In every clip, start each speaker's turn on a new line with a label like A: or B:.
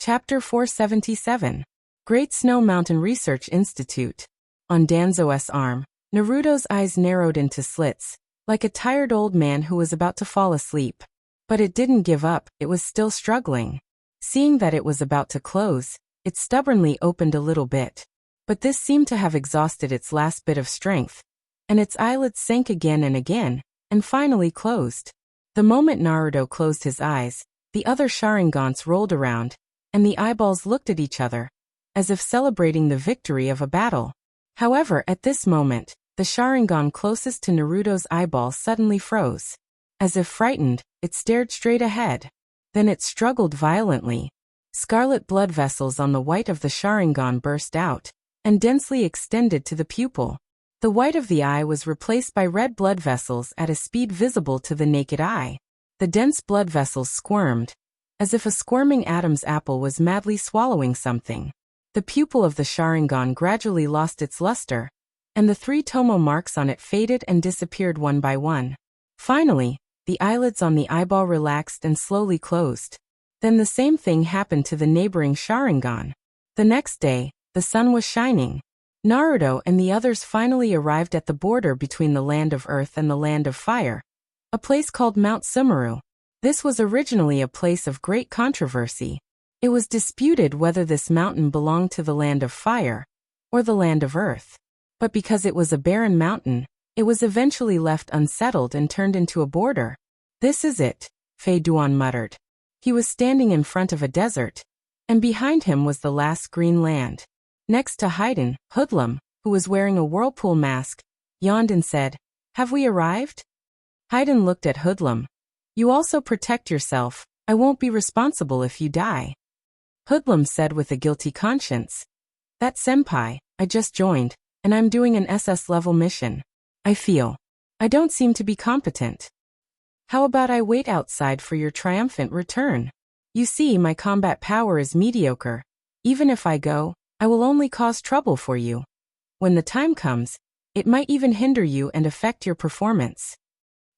A: Chapter 477. Great Snow Mountain Research Institute. On Danzo's arm, Naruto's eyes narrowed into slits, like a tired old man who was about to fall asleep. But it didn't give up, it was still struggling. Seeing that it was about to close, it stubbornly opened a little bit. But this seemed to have exhausted its last bit of strength, and its eyelids sank again and finally closed. The moment Naruto closed his eyes, the other Sharingans rolled around, and the eyeballs looked at each other, as if celebrating the victory of a battle. However, at this moment, the Sharingan closest to Naruto's eyeball suddenly froze. As if frightened, it stared straight ahead. Then it struggled violently. Scarlet blood vessels on the white of the Sharingan burst out, and densely extended to the pupil. The white of the eye was replaced by red blood vessels at a speed visible to the naked eye. The dense blood vessels squirmed, as if a squirming Adam's apple was madly swallowing something. The pupil of the Sharingan gradually lost its luster, and the 3 tomo marks on it faded and disappeared one by one. Finally, the eyelids on the eyeball relaxed and slowly closed. Then the same thing happened to the neighboring Sharingan. The next day, the sun was shining. Naruto and the others finally arrived at the border between the land of earth and the land of fire, a place called Mount Sumeru. This was originally a place of great controversy. It was disputed whether this mountain belonged to the land of fire or the land of earth. But because it was a barren mountain, it was eventually left unsettled and turned into a border. "This is it," Fei Duan muttered. He was standing in front of a desert, and behind him was the last green land. Next to Haiden, Hoodlum, who was wearing a whirlpool mask, yawned and said, "Have we arrived?" Haiden looked at Hoodlum. "You also protect yourself. I won't be responsible if you die." Hoodlum said with a guilty conscience, "That senpai, I just joined, and I'm doing an SS-level mission. I don't seem to be competent. How about I wait outside for your triumphant return? You see, my combat power is mediocre. Even if I go, I will only cause trouble for you. When the time comes, it might even hinder you and affect your performance."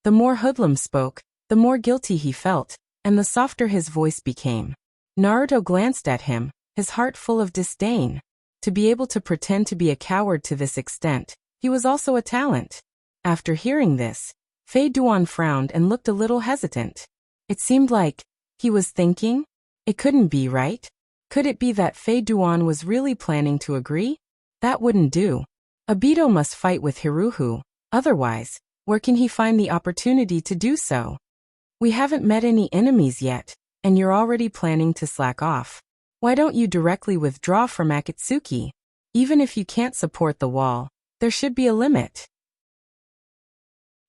A: The more Hoodlum spoke, the more guilty he felt, and the softer his voice became. Naruto glanced at him, his heart full of disdain. To be able to pretend to be a coward to this extent, he was also a talent. After hearing this, Fei Duan frowned and looked a little hesitant. It seemed like he was thinking, it couldn't be right. Could it be that Fei Duan was really planning to agree? That wouldn't do. Obito must fight with Hiruhu, otherwise, where can he find the opportunity to do so? We haven't met any enemies yet, and you're already planning to slack off. Why don't you directly withdraw from Akatsuki? Even if you can't support the wall, there should be a limit.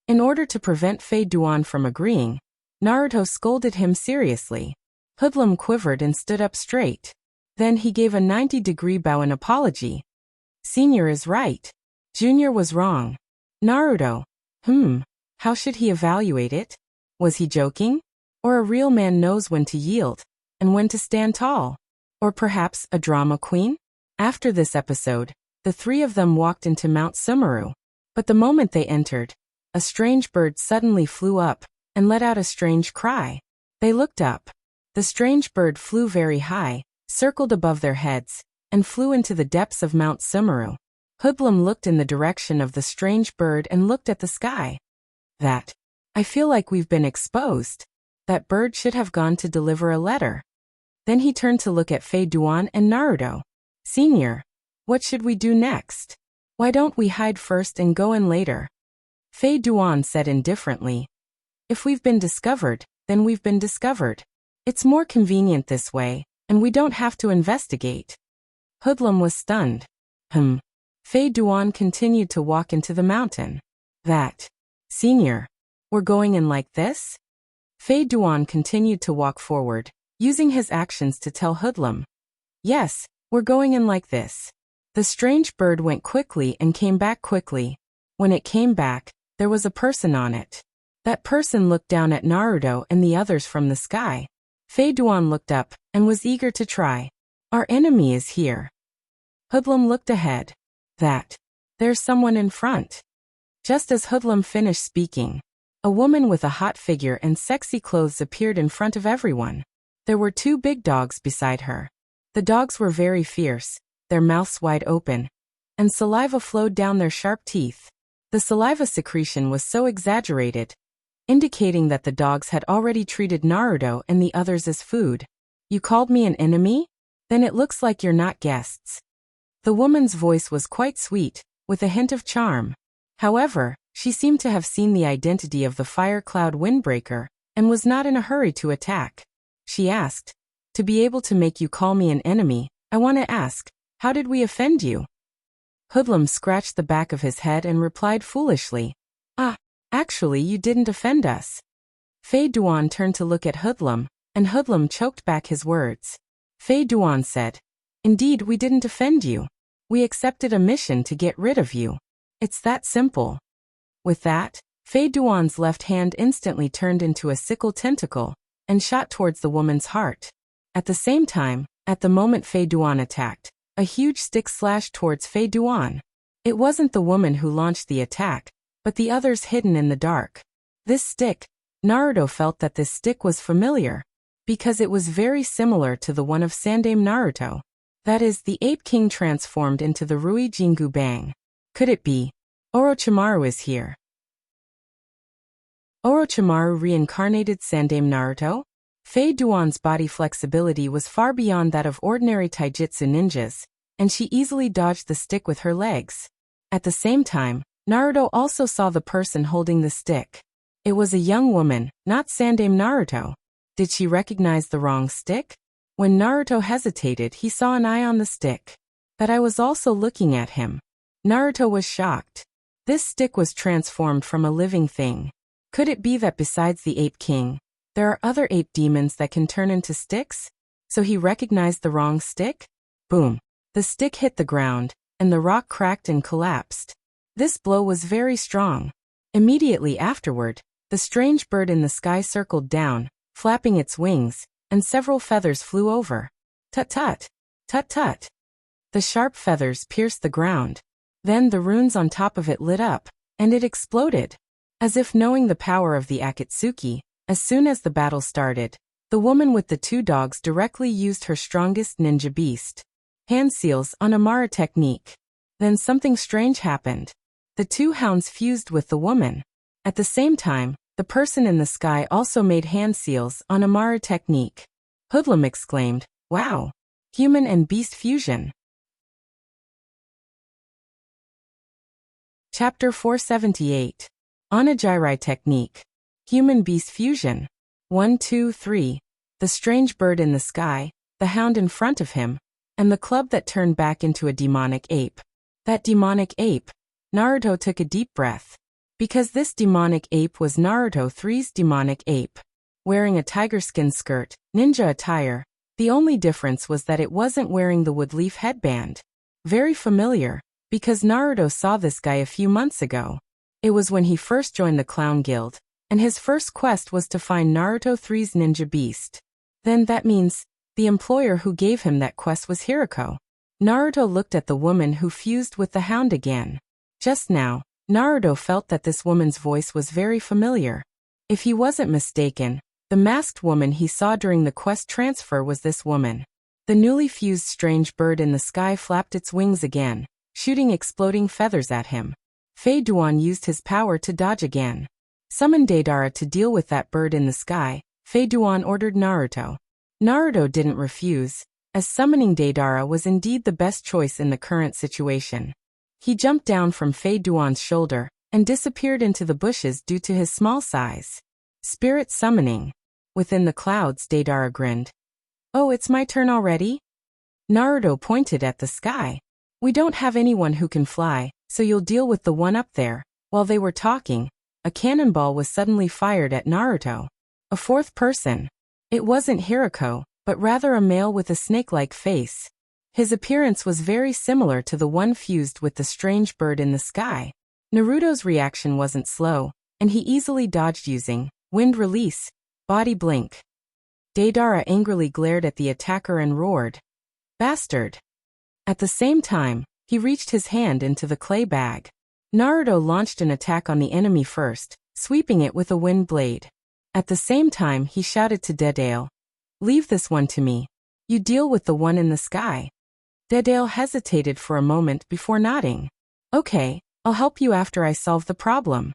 A: In order to prevent Fei Duan from agreeing, Naruto scolded him seriously. Hoodlum quivered and stood up straight. Then he gave a 90-degree bow in apology. "Senior is right. Junior was wrong. Naruto, how should he evaluate it? Was he joking? Or a real man knows when to yield, and when to stand tall? Or perhaps a drama queen?" After this episode, the 3 of them walked into Mount Sumeru. But the moment they entered, a strange bird suddenly flew up, and let out a strange cry. They looked up. The strange bird flew very high, circled above their heads, and flew into the depths of Mount Sumeru. Hoodlum looked in the direction of the strange bird and looked at the sky. I feel like we've been exposed. That bird should have gone to deliver a letter." Then he turned to look at Fei Duan and Naruto. "Senior, what should we do next? Why don't we hide first and go in later?" Fei Duan said indifferently, "If we've been discovered, then we've been discovered. It's more convenient this way, and we don't have to investigate." Hoodlum was stunned. Fei Duan continued to walk into the mountain. "Senior, we're going in like this?" Fei Duan continued to walk forward, using his actions to tell Hoodlum, "Yes, we're going in like this." The strange bird went quickly and came back quickly. When it came back, there was a person on it. That person looked down at Naruto and the others from the sky. Fei Duan looked up and was eager to try. "Our enemy is here." Hoodlum looked ahead. There's someone in front." Just as Hoodlum finished speaking, a woman with a hot figure and sexy clothes appeared in front of everyone. There were two big dogs beside her. The dogs were very fierce, their mouths wide open, and saliva flowed down their sharp teeth. The saliva secretion was so exaggerated, indicating that the dogs had already treated Naruto and the others as food. You called me an enemy? Then it looks like you're not guests. The woman's voice was quite sweet, with a hint of charm. However, she seemed to have seen the identity of the fire cloud windbreaker, and was not in a hurry to attack. She asked, "To be able to make you call me an enemy, I want to ask, how did we offend you?" Hoodlum scratched the back of his head and replied foolishly, Actually you didn't offend us." Fei Duan turned to look at Hoodlum, and Hoodlum choked back his words. Fei Duan said, "Indeed we didn't offend you. We accepted a mission to get rid of you. It's that simple." With that, Fei Duan's left hand instantly turned into a sickle tentacle, and shot towards the woman's heart. At the same time, at the moment Fei Duan attacked, a huge stick slashed towards Fei Duan. It wasn't the woman who launched the attack, but the others hidden in the dark. This stick, Naruto felt that this stick was familiar, because it was very similar to the one of Sandame Naruto. That is, the Ape King transformed into the Rui Jingu Bang. Could it be? Orochimaru is here. Orochimaru reincarnated Sandame Naruto? Fei Duan's body flexibility was far beyond that of ordinary taijutsu ninjas, and she easily dodged the stick with her legs. At the same time, Naruto also saw the person holding the stick. It was a young woman, not Sandame Naruto. Did she recognize the wrong stick? When Naruto hesitated, he saw an eye on the stick. That eye was also looking at him. Naruto was shocked. This stick was transformed from a living thing. Could it be that besides the Ape King, there are other ape demons that can turn into sticks? So he recognized the wrong stick? Boom. The stick hit the ground, and the rock cracked and collapsed. This blow was very strong. Immediately afterward, the strange bird in the sky circled down, flapping its wings, and several feathers flew over. Tut-tut! Tut-tut! The sharp feathers pierced the ground. Then the runes on top of it lit up, and it exploded. As if knowing the power of the Akatsuki, as soon as the battle started, the woman with the two dogs directly used her strongest ninja beast. Hand seals on Amara technique. Then something strange happened. The two hounds fused with the woman. At the same time, the person in the sky also made hand seals on Amara technique. Hoodlum exclaimed, "Wow! Human and beast fusion." Chapter 478. Onigiri Technique. Human-beast fusion. 1, 2, 3. The strange bird in the sky, the hound in front of him, and the club that turned back into a demonic ape. That demonic ape. Naruto took a deep breath. Because this demonic ape was Naruto 3's demonic ape. Wearing a tiger skin skirt, ninja attire, the only difference was that it wasn't wearing the wood leaf headband. Very familiar, because Naruto saw this guy a few months ago. It was when he first joined the Clown Guild, and his first quest was to find Naruto 3's ninja beast. Then that means, the employer who gave him that quest was Hirako. Naruto looked at the woman who fused with the hound again. Just now, Naruto felt that this woman's voice was very familiar. If he wasn't mistaken, the masked woman he saw during the quest transfer was this woman. The newly fused strange bird in the sky flapped its wings again, shooting exploding feathers at him. Fei Duan used his power to dodge again. Summon Deidara to deal with that bird in the sky, Fei Duan ordered Naruto. Naruto didn't refuse, as summoning Deidara was indeed the best choice in the current situation. He jumped down from Fei Duan's shoulder, and disappeared into the bushes due to his small size. Spirit summoning. Within the clouds, Deidara grinned. "Oh, it's my turn already?" Naruto pointed at the sky. "We don't have anyone who can fly, so you'll deal with the one up there." While they were talking, a cannonball was suddenly fired at Naruto. A fourth person. It wasn't Hirako, but rather a male with a snake-like face. His appearance was very similar to the one fused with the strange bird in the sky. Naruto's reaction wasn't slow, and he easily dodged using wind release, body blink. Deidara angrily glared at the attacker and roared, "Bastard!" At the same time, he reached his hand into the clay bag. Naruto launched an attack on the enemy first, sweeping it with a wind blade. At the same time he shouted to Deidara, Leave this one to me. You deal with the one in the sky. Dedale hesitated for a moment before nodding. Okay, I'll help you after I solve the problem.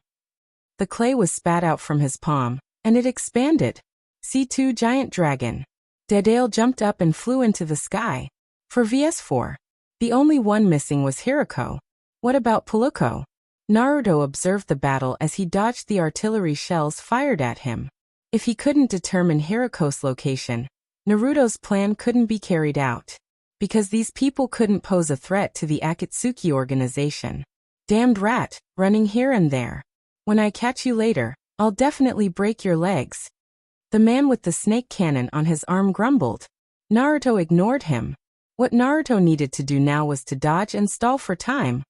A: The clay was spat out from his palm, and it expanded. C2 Giant Dragon. Dedale jumped up and flew into the sky. For VS4. The only one missing was Hirako. What about Puluko? Naruto observed the battle as he dodged the artillery shells fired at him. If he couldn't determine Hirako's location, Naruto's plan couldn't be carried out. Because these people couldn't pose a threat to the Akatsuki organization. Damned rat, running here and there. When I catch you later, I'll definitely break your legs. The man with the snake cannon on his arm grumbled. Naruto ignored him. What Naruto needed to do now was to dodge and stall for time,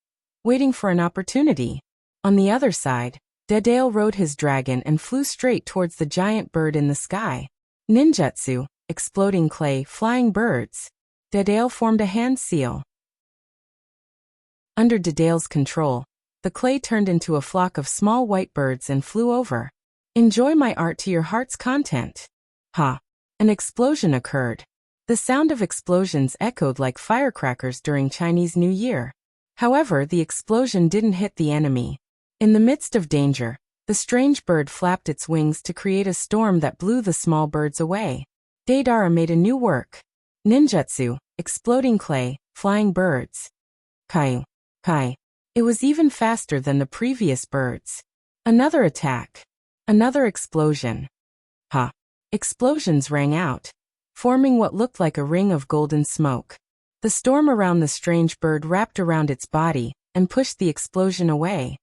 A: waiting for an opportunity. On the other side, Dedale rode his dragon and flew straight towards the giant bird in the sky. Ninjutsu, exploding clay, flying birds. Dedale formed a hand seal. Under Dedale's control, the clay turned into a flock of small white birds and flew over. Enjoy my art to your heart's content. Ha! An explosion occurred. The sound of explosions echoed like firecrackers during Chinese New Year. However, the explosion didn't hit the enemy. In the midst of danger, the strange bird flapped its wings to create a storm that blew the small birds away. Deidara made a new work. Ninjutsu, exploding clay, flying birds. Kai. It was even faster than the previous birds. Another attack. Another explosion. Ha! Explosions rang out, forming what looked like a ring of golden smoke. The storm around the strange bird wrapped around its body and pushed the explosion away.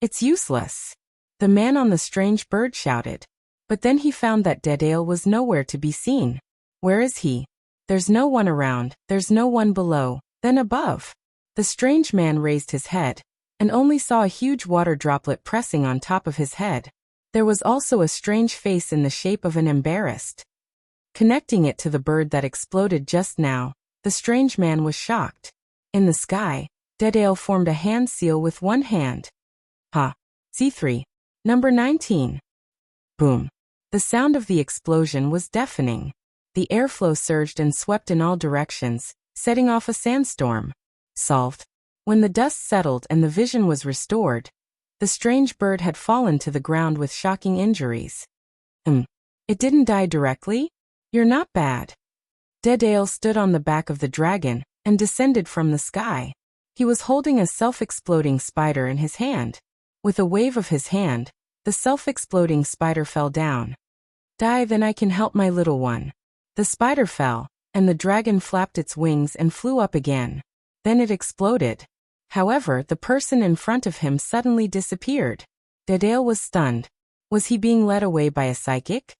A: It's useless. The man on the strange bird shouted. But then he found that Dedale was nowhere to be seen. Where is he? There's no one around, there's no one below, then above. The strange man raised his head, and only saw a huge water droplet pressing on top of his head. There was also a strange face in the shape of an embarrassed. Connecting it to the bird that exploded just now, the strange man was shocked. In the sky, Dedale formed a hand seal with one hand. Ha! C3. Number 19. Boom. The sound of the explosion was deafening. The airflow surged and swept in all directions, setting off a sandstorm. Solved. When the dust settled and the vision was restored, the strange bird had fallen to the ground with shocking injuries. It didn't die directly? You're not bad. Dedale stood on the back of the dragon and descended from the sky. He was holding a self-exploding spider in his hand. With a wave of his hand, the self-exploding spider fell down. Die, then I can help my little one. The spider fell, and the dragon flapped its wings and flew up again. Then it exploded. However, the person in front of him suddenly disappeared. Dedale was stunned. Was he being led away by a psychic?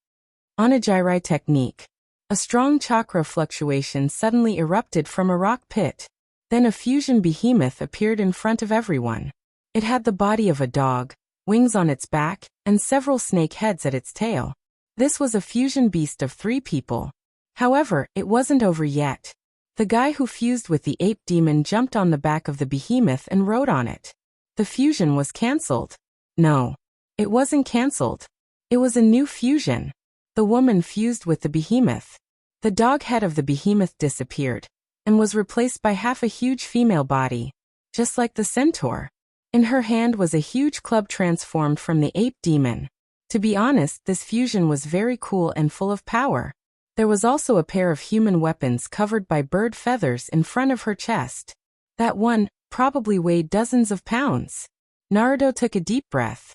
A: Onigiri technique. A strong chakra fluctuation suddenly erupted from a rock pit. Then a fusion behemoth appeared in front of everyone. It had the body of a dog, wings on its back, and several snake heads at its tail. This was a fusion beast of 3 people. However, it wasn't over yet. The guy who fused with the ape demon jumped on the back of the behemoth and rode on it. The fusion was cancelled. No. It wasn't cancelled. It was a new fusion. The woman fused with the behemoth. The dog head of the behemoth disappeared, and was replaced by half a huge female body, just like the centaur. In her hand was a huge club transformed from the ape demon. To be honest, this fusion was very cool and full of power. There was also a pair of human weapons covered by bird feathers in front of her chest. That one probably weighed dozens of pounds. Naruto took a deep breath.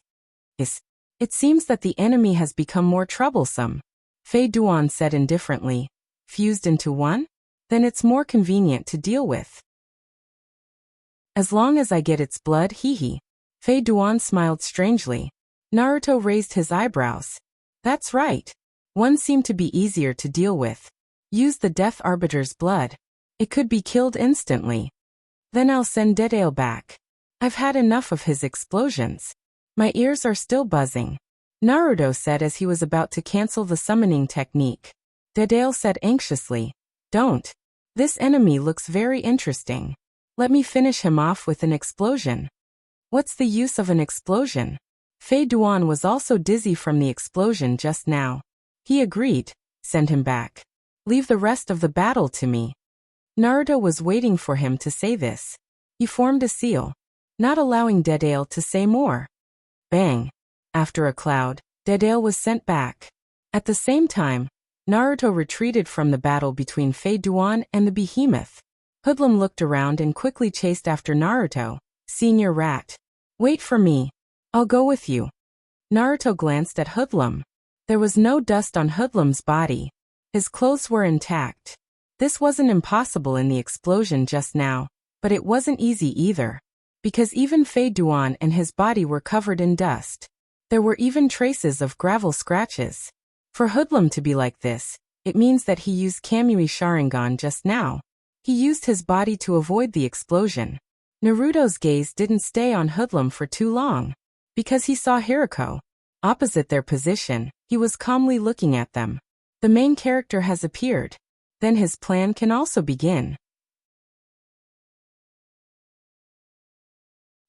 A: It seems that the enemy has become more troublesome. Fei Duan said indifferently. Fused into one? Then it's more convenient to deal with. As long as I get its blood, hee. Fei Duan smiled strangely. Naruto raised his eyebrows. That's right. One seemed to be easier to deal with. Use the Death Arbiter's blood. It could be killed instantly. Then I'll send Dedale back. I've had enough of his explosions. My ears are still buzzing. Naruto said as he was about to cancel the summoning technique. Dedale said anxiously, Don't. This enemy looks very interesting. Let me finish him off with an explosion. What's the use of an explosion? Fei Duan was also dizzy from the explosion just now. He agreed. Send him back. Leave the rest of the battle to me. Naruto was waiting for him to say this. He formed a seal, not allowing Deidale to say more. Bang! After a cloud, Deidale was sent back. At the same time, Naruto retreated from the battle between Fei Duan and the behemoth. Hoodlum looked around and quickly chased after Naruto. Senior Rat. Wait for me. I'll go with you. Naruto glanced at Hoodlum. There was no dust on Hoodlum's body. His clothes were intact. This wasn't impossible in the explosion just now, but it wasn't easy either, because even Fei Duan and his body were covered in dust. There were even traces of gravel scratches. For Hoodlum to be like this, it means that he used Kamui Sharingan just now. He used his body to avoid the explosion. Naruto's gaze didn't stay on Hoodlum for too long, because he saw Hiriko. Opposite their position, he was calmly looking at them. The main character has appeared. Then his plan can also begin.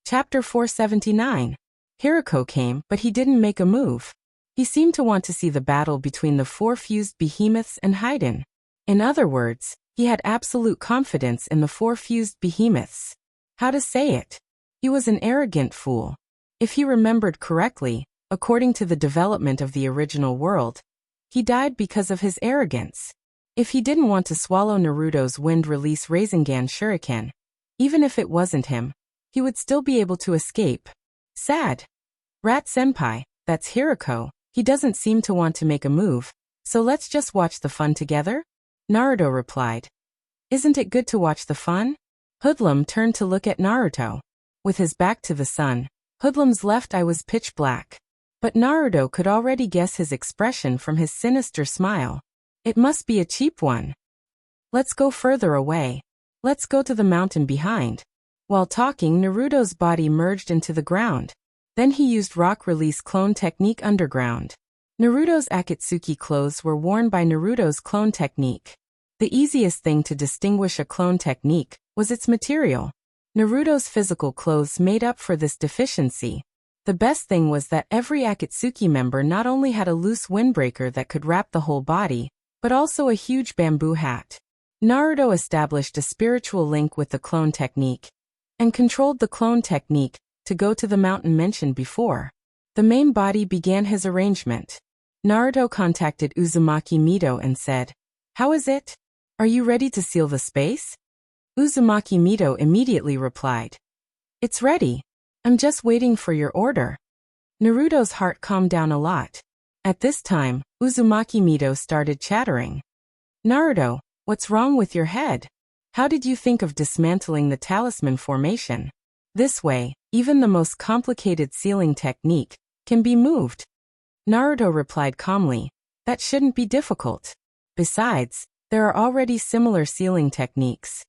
A: Chapter 479. Hiriko came, but he didn't make a move. He seemed to want to see the battle between the four fused behemoths and Haiden. In other words, he had absolute confidence in the four fused behemoths. How to say it? He was an arrogant fool. If he remembered correctly, according to the development of the original world, he died because of his arrogance. If he didn't want to swallow Naruto's wind-release Rasengan Shuriken, even if it wasn't him, he would still be able to escape. Sad. Rat-senpai, that's Hiriko. He doesn't seem to want to make a move, so let's just watch the fun together? Naruto replied. Isn't it good to watch the fun? Hoodlum turned to look at Naruto. With his back to the sun, Hoodlum's left eye was pitch black. But Naruto could already guess his expression from his sinister smile. It must be a cheap one. Let's go further away. Let's go to the mountain behind. While talking, Naruto's body merged into the ground. Then he used rock release clone technique underground. Naruto's Akatsuki clothes were worn by Naruto's clone technique. The easiest thing to distinguish a clone technique was its material. Naruto's physical clothes made up for this deficiency. The best thing was that every Akatsuki member not only had a loose windbreaker that could wrap the whole body, but also a huge bamboo hat. Naruto established a spiritual link with the clone technique, and controlled the clone technique to go to the mountain mentioned before. The main body began his arrangement. Naruto contacted Uzumaki Mido and said, "How is it? Are you ready to seal the space?" Uzumaki Mido immediately replied, "It's ready. I'm just waiting for your order." Naruto's heart calmed down a lot. At this time, Uzumaki Mido started chattering. "Naruto, what's wrong with your head? How did you think of dismantling the talisman formation? This way, even the most complicated sealing technique can be moved." Naruto replied calmly, "That shouldn't be difficult. Besides, there are already similar sealing techniques.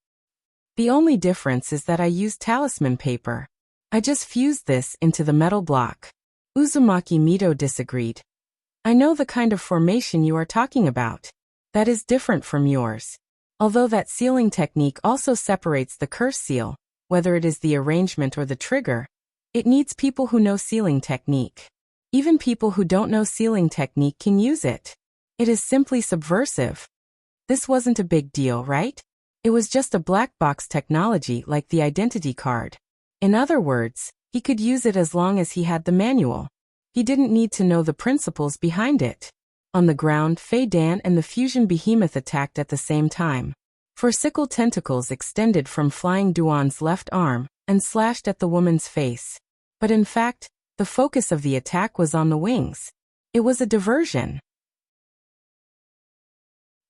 A: The only difference is that I use talisman paper. I just fused this into the metal block." Uzumaki Mido disagreed. "I know the kind of formation you are talking about. That is different from yours. Although that sealing technique also separates the curse seal, whether it is the arrangement or the trigger, it needs people who know sealing technique. Even people who don't know sealing technique can use it. It is simply subversive. This wasn't a big deal, right? It was just a black box technology like the identity card. In other words, he could use it as long as he had the manual. He didn't need to know the principles behind it." On the ground, Fei Dan and the fusion behemoth attacked at the same time. For sickle tentacles extended from Flying Duan's left arm and slashed at the woman's face. But in fact, the focus of the attack was on the wings. It was a diversion.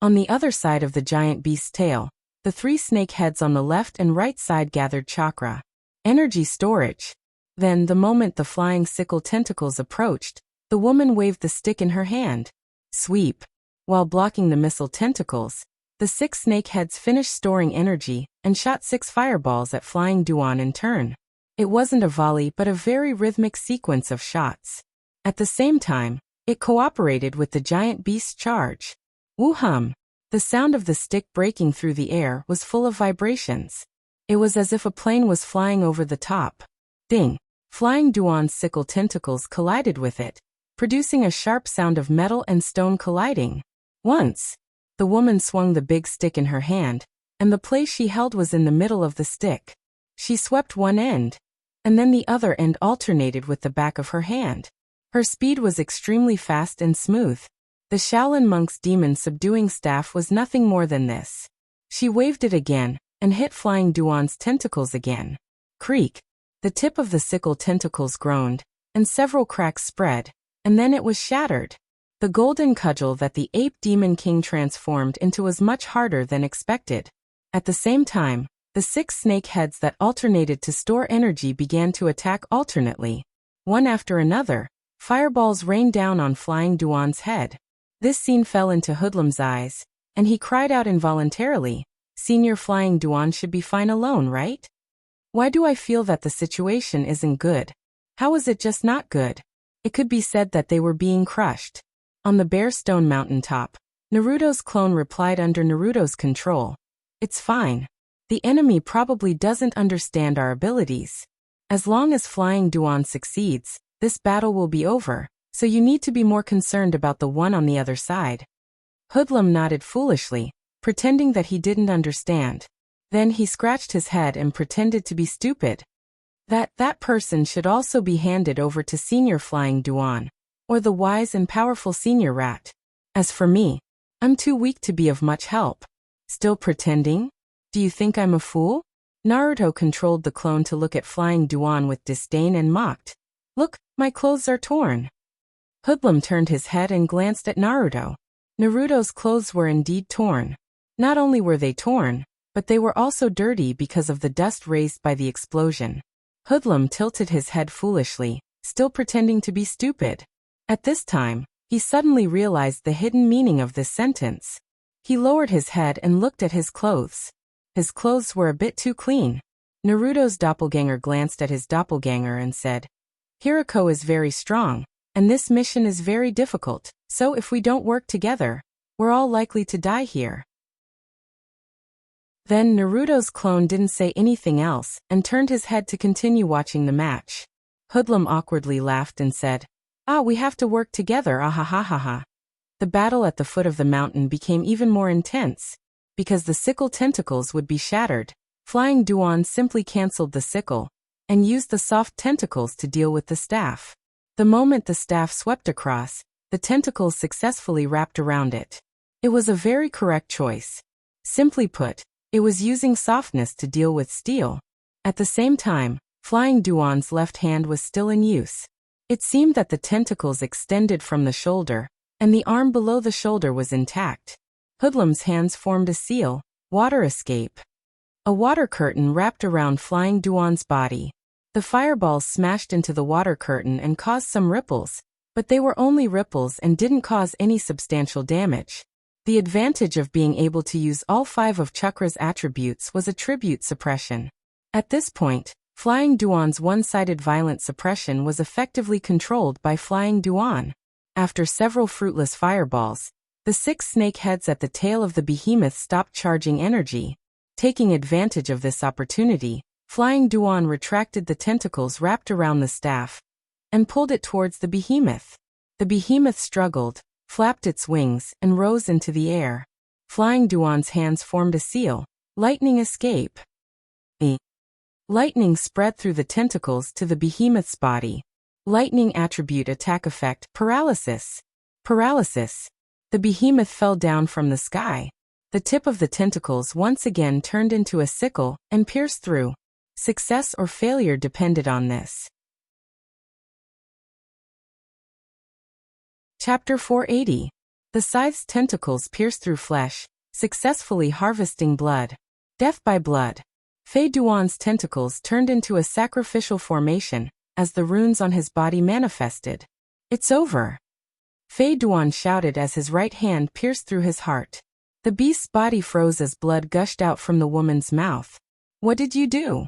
A: On the other side of the giant beast's tail, the three snake heads on the left and right side gathered chakra. Energy storage. Then, the moment the flying sickle tentacles approached, the woman waved the stick in her hand. Sweep. While blocking the missile tentacles, the 6 snake heads finished storing energy and shot 6 fireballs at Flying Duan in turn. It wasn't a volley but a very rhythmic sequence of shots. At the same time, it cooperated with the giant beast's charge. Woo-hum! The sound of the stick breaking through the air was full of vibrations. It was as if a plane was flying over the top. Ding! Flying Duan's sickle tentacles collided with it, producing a sharp sound of metal and stone colliding. Once, the woman swung the big stick in her hand, and the place she held was in the middle of the stick. She swept one end, and then the other end alternated with the back of her hand. Her speed was extremely fast and smooth. The Shaolin monk's demon subduing staff was nothing more than this. She waved it again, and hit Flying Duan's tentacles again. Creak! The tip of the sickle tentacles groaned, and several cracks spread, and then it was shattered. The golden cudgel that the ape demon king transformed into was much harder than expected. At the same time, the 6 snake heads that alternated to store energy began to attack alternately. One after another, fireballs rained down on Flying Duan's head. This scene fell into Hoodlum's eyes, and he cried out involuntarily, "Senior Flying Duan should be fine alone, right? Why do I feel that the situation isn't good? How is it just not good?" It could be said that they were being crushed. On the bare stone mountaintop, Naruto's clone replied under Naruto's control, "It's fine. The enemy probably doesn't understand our abilities. As long as Flying Duan succeeds, this battle will be over, so you need to be more concerned about the one on the other side." Hoodlum nodded foolishly, pretending that he didn't understand. Then he scratched his head and pretended to be stupid. That person should also be handed over to Senior Flying Duan, or the wise and powerful Senior Rat. As for me, I'm too weak to be of much help. Still pretending? Do you think I'm a fool? Naruto controlled the clone to look at Flying Duan with disdain and mocked. "Look, my clothes are torn." Hoodlum turned his head and glanced at Naruto. Naruto's clothes were indeed torn. Not only were they torn, but they were also dirty because of the dust raised by the explosion. Hoodlum tilted his head foolishly, still pretending to be stupid. At this time, he suddenly realized the hidden meaning of this sentence. He lowered his head and looked at his clothes. His clothes were a bit too clean. Naruto's doppelganger glanced at his doppelganger and said, "Hirako is very strong, and this mission is very difficult, so if we don't work together, we're all likely to die here." Then Naruto's clone didn't say anything else and turned his head to continue watching the match. Hoodlum awkwardly laughed and said, "We have to work together, ah." The battle at the foot of the mountain became even more intense. Because the sickle tentacles would be shattered, Flying Duan simply cancelled the sickle and used the soft tentacles to deal with the staff. The moment the staff swept across, the tentacles successfully wrapped around it. It was a very correct choice. Simply put, it was using softness to deal with steel. At the same time, Flying Duan's left hand was still in use. It seemed that the tentacles extended from the shoulder, and the arm below the shoulder was intact. Hoodlum's hands formed a seal, water escape. A water curtain wrapped around Flying Duan's body. The fireballs smashed into the water curtain and caused some ripples, but they were only ripples and didn't cause any substantial damage. The advantage of being able to use all 5 of Chakra's attributes was attribute suppression. At this point, Flying Duan's one-sided violent suppression was effectively controlled by Flying Duan. After several fruitless fireballs, the 6 snake heads at the tail of the behemoth stopped charging energy. Taking advantage of this opportunity, Flying Duan retracted the tentacles wrapped around the staff and pulled it towards the behemoth. The behemoth struggled, flapped its wings, and rose into the air. Flying Duan's hands formed a seal, lightning escape. Lightning spread through the tentacles to the behemoth's body. Lightning attribute attack effect, paralysis. Paralysis. The behemoth fell down from the sky. The tip of the tentacles once again turned into a sickle and pierced through. Success or failure depended on this. Chapter 480. The scythe's tentacles pierced through flesh, successfully harvesting blood. Death by blood. Fei Duan's tentacles turned into a sacrificial formation as the runes on his body manifested. "It's over!" Fei Duan shouted as his right hand pierced through his heart. The beast's body froze as blood gushed out from the woman's mouth. "What did you do?"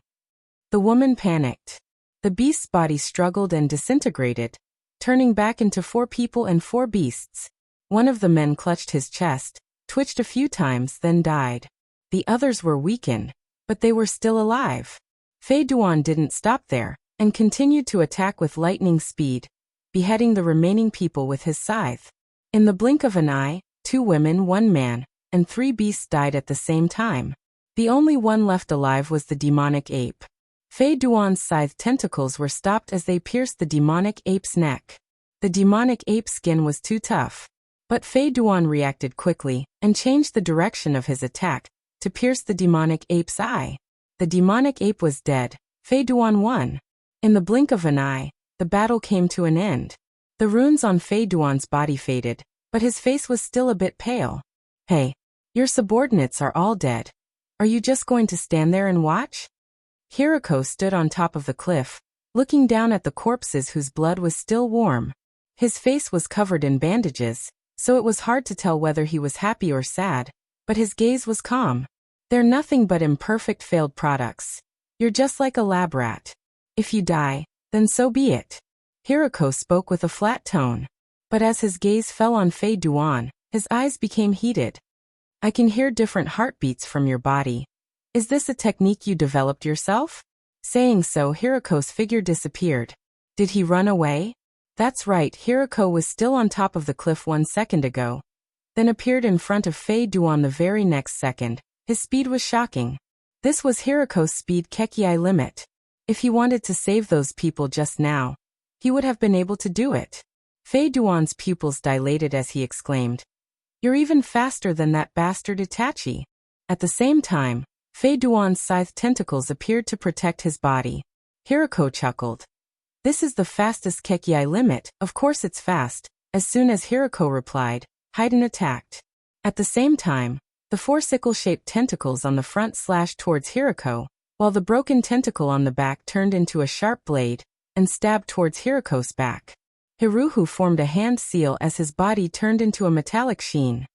A: The woman panicked. The beast's body struggled and disintegrated, turning back into 4 people and 4 beasts. One of the men clutched his chest, twitched a few times, then died. The others were weakened, but they were still alive. Fei Duan didn't stop there, and continued to attack with lightning speed, beheading the remaining people with his scythe. In the blink of an eye, 2 women, 1 man, and 3 beasts died at the same time. The only one left alive was the demonic ape. Fei Duan's scythe tentacles were stopped as they pierced the demonic ape's neck. The demonic ape's skin was too tough. But Fei Duan reacted quickly and changed the direction of his attack to pierce the demonic ape's eye. The demonic ape was dead. Fei Duan won. In the blink of an eye, the battle came to an end. The runes on Fei Duan's body faded, but his face was still a bit pale. Hey, your subordinates are all dead. Are you just going to stand there and watch? Hiroko stood on top of the cliff, looking down at the corpses whose blood was still warm. His face was covered in bandages, so it was hard to tell whether he was happy or sad, but his gaze was calm. They're nothing but imperfect failed products. You're just like a lab rat. If you die, then so be it. Hiroko spoke with a flat tone. But as his gaze fell on Fei Duan, his eyes became heated. I can hear different heartbeats from your body. Is this a technique you developed yourself? Saying so, Hiroko's figure disappeared. Did he run away? That's right, Hiroko was still on top of the cliff 1 second ago, then appeared in front of Fei Duan the very next second. His speed was shocking. This was Hiroko's speed Kekii limit. If he wanted to save those people just now, he would have been able to do it. Fei Duan's pupils dilated as he exclaimed, "You're even faster than that bastard Itachi." At the same time, Fei Duan's scythe tentacles appeared to protect his body. Hiroko chuckled. This is the fastest Kekii limit, of course it's fast. As soon as Hiroko replied, Haiden attacked. At the same time, the 4 sickle-shaped tentacles on the front slashed towards Hiroko, while the broken tentacle on the back turned into a sharp blade and stabbed towards Hiroko's back. Hiruhu formed a hand seal as his body turned into a metallic sheen.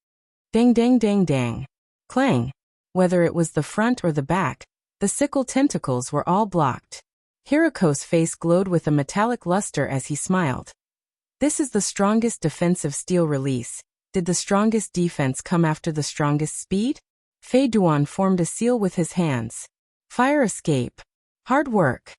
A: Dang dang dang dang. Clang. Whether it was the front or the back, the sickle tentacles were all blocked. Hiroko's face glowed with a metallic luster as he smiled. This is the strongest defensive steel release. Did the strongest defense come after the strongest speed? Fei Duan formed a seal with his hands. Fire escape. Hard work.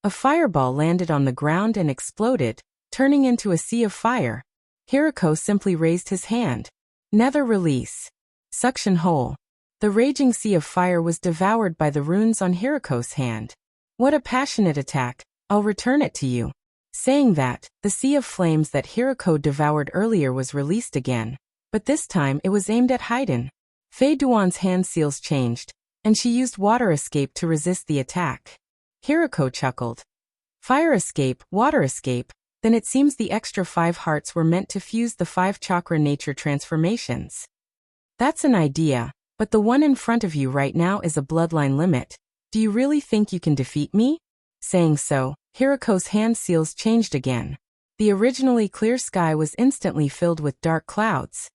A: A fireball landed on the ground and exploded, turning into a sea of fire. Hiroko simply raised his hand. Nether release. Suction hole. The raging sea of fire was devoured by the runes on Hiroko's hand. What a passionate attack. I'll return it to you. Saying that, the sea of flames that Hiroko devoured earlier was released again, but this time it was aimed at Haiden. Fei Duan's hand seals changed, and she used water escape to resist the attack. Hiroko chuckled. Fire escape, water escape, then it seems the extra 5 hearts were meant to fuse the 5 chakra nature transformations. That's an idea, but the one in front of you right now is a bloodline limit. Do you really think you can defeat me? Saying so, Hiroko's hand seals changed again. The originally clear sky was instantly filled with dark clouds.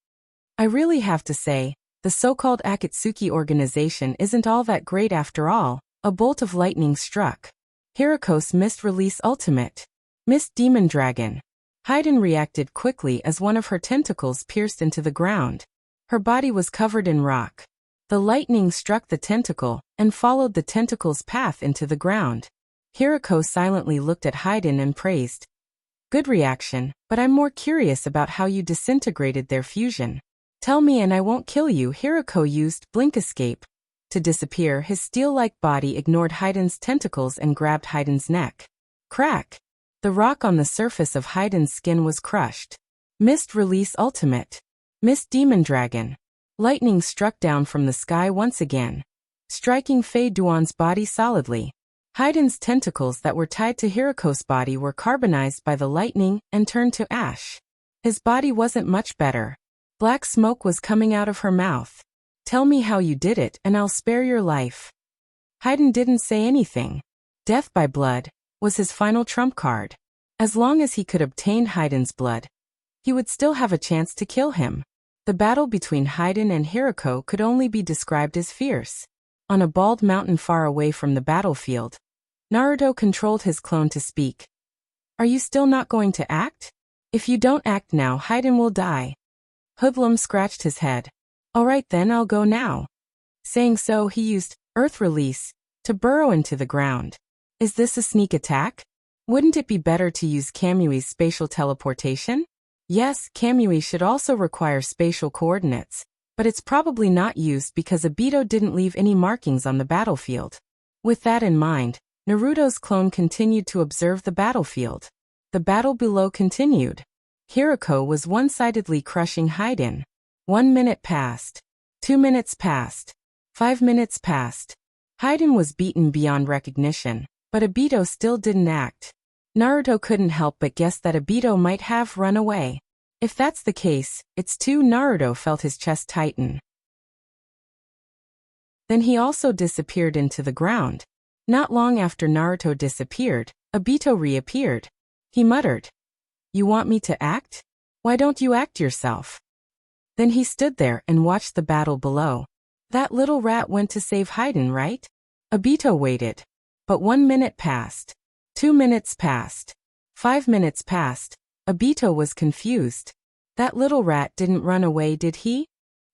A: I really have to say, the so-called Akatsuki organization isn't all that great after all. A bolt of lightning struck. Hiroko's Mist Release Ultimate. Mist Demon Dragon. Haiden reacted quickly as one of her tentacles pierced into the ground. Her body was covered in rock. The lightning struck the tentacle and followed the tentacle's path into the ground. Hiroko silently looked at Haiden and praised. Good reaction, but I'm more curious about how you disintegrated their fusion. Tell me and I won't kill you. Hiroko used Blink Escape to disappear. His steel-like body ignored Haiden's tentacles and grabbed Haiden's neck. Crack! The rock on the surface of Haiden's skin was crushed. Mist Release Ultimate. Mist Demon Dragon. Lightning struck down from the sky once again, striking Fei Duan's body solidly. Haiden's tentacles that were tied to Hiroko's body were carbonized by the lightning and turned to ash. His body wasn't much better. Black smoke was coming out of her mouth. Tell me how you did it and I'll spare your life. Haiden didn't say anything. Death by blood was his final trump card. As long as he could obtain Haiden's blood, he would still have a chance to kill him. The battle between Haiden and Hiroko could only be described as fierce. On a bald mountain far away from the battlefield, Naruto controlled his clone to speak. Are you still not going to act? If you don't act now, Haiden will die. Hoodlum scratched his head. Alright then, I'll go now. Saying so, he used Earth Release to burrow into the ground. Is this a sneak attack? Wouldn't it be better to use Kamui's spatial teleportation? Yes, Kamui should also require spatial coordinates, but it's probably not used because Obito didn't leave any markings on the battlefield. With that in mind, Naruto's clone continued to observe the battlefield. The battle below continued. Hirako was one-sidedly crushing Haiden. 1 minute passed. 2 minutes passed. 5 minutes passed. Haiden was beaten beyond recognition, but Obito still didn't act. Naruto couldn't help but guess that Obito might have run away. If that's the case, it's too. Naruto felt his chest tighten. Then he also disappeared into the ground. Not long after Naruto disappeared, Obito reappeared. He muttered, "You want me to act? Why don't you act yourself?" Then he stood there and watched the battle below. That little rat went to save Haiden, right? Obito waited. But 1 minute passed. 2 minutes passed. 5 minutes passed. Obito was confused. That little rat didn't run away, did he?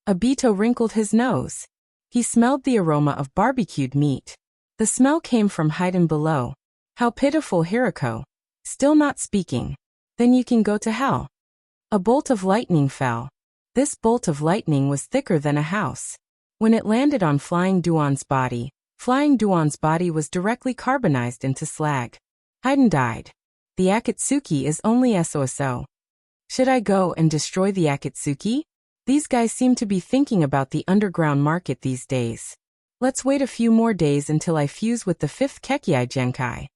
A: Obito wrinkled his nose. He smelled the aroma of barbecued meat. The smell came from Haiden below. How pitiful. Hirako. Still not speaking. Then you can go to hell. A bolt of lightning fell. This bolt of lightning was thicker than a house. When it landed on Flying Duan's body was directly carbonized into slag. Haiden died. The Akatsuki is only SOSO. Should I go and destroy the Akatsuki? These guys seem to be thinking about the underground market these days. Let's wait a few more days until I fuse with the 5th Kekkei Genkai.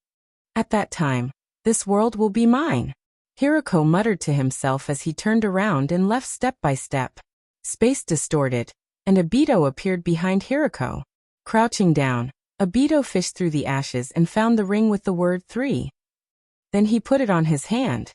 A: At that time, this world will be mine. Hirako muttered to himself as he turned around and left step by step. Space distorted, and Obito appeared behind Hirako. Crouching down, Obito fished through the ashes and found the ring with the word 3. Then he put it on his hand.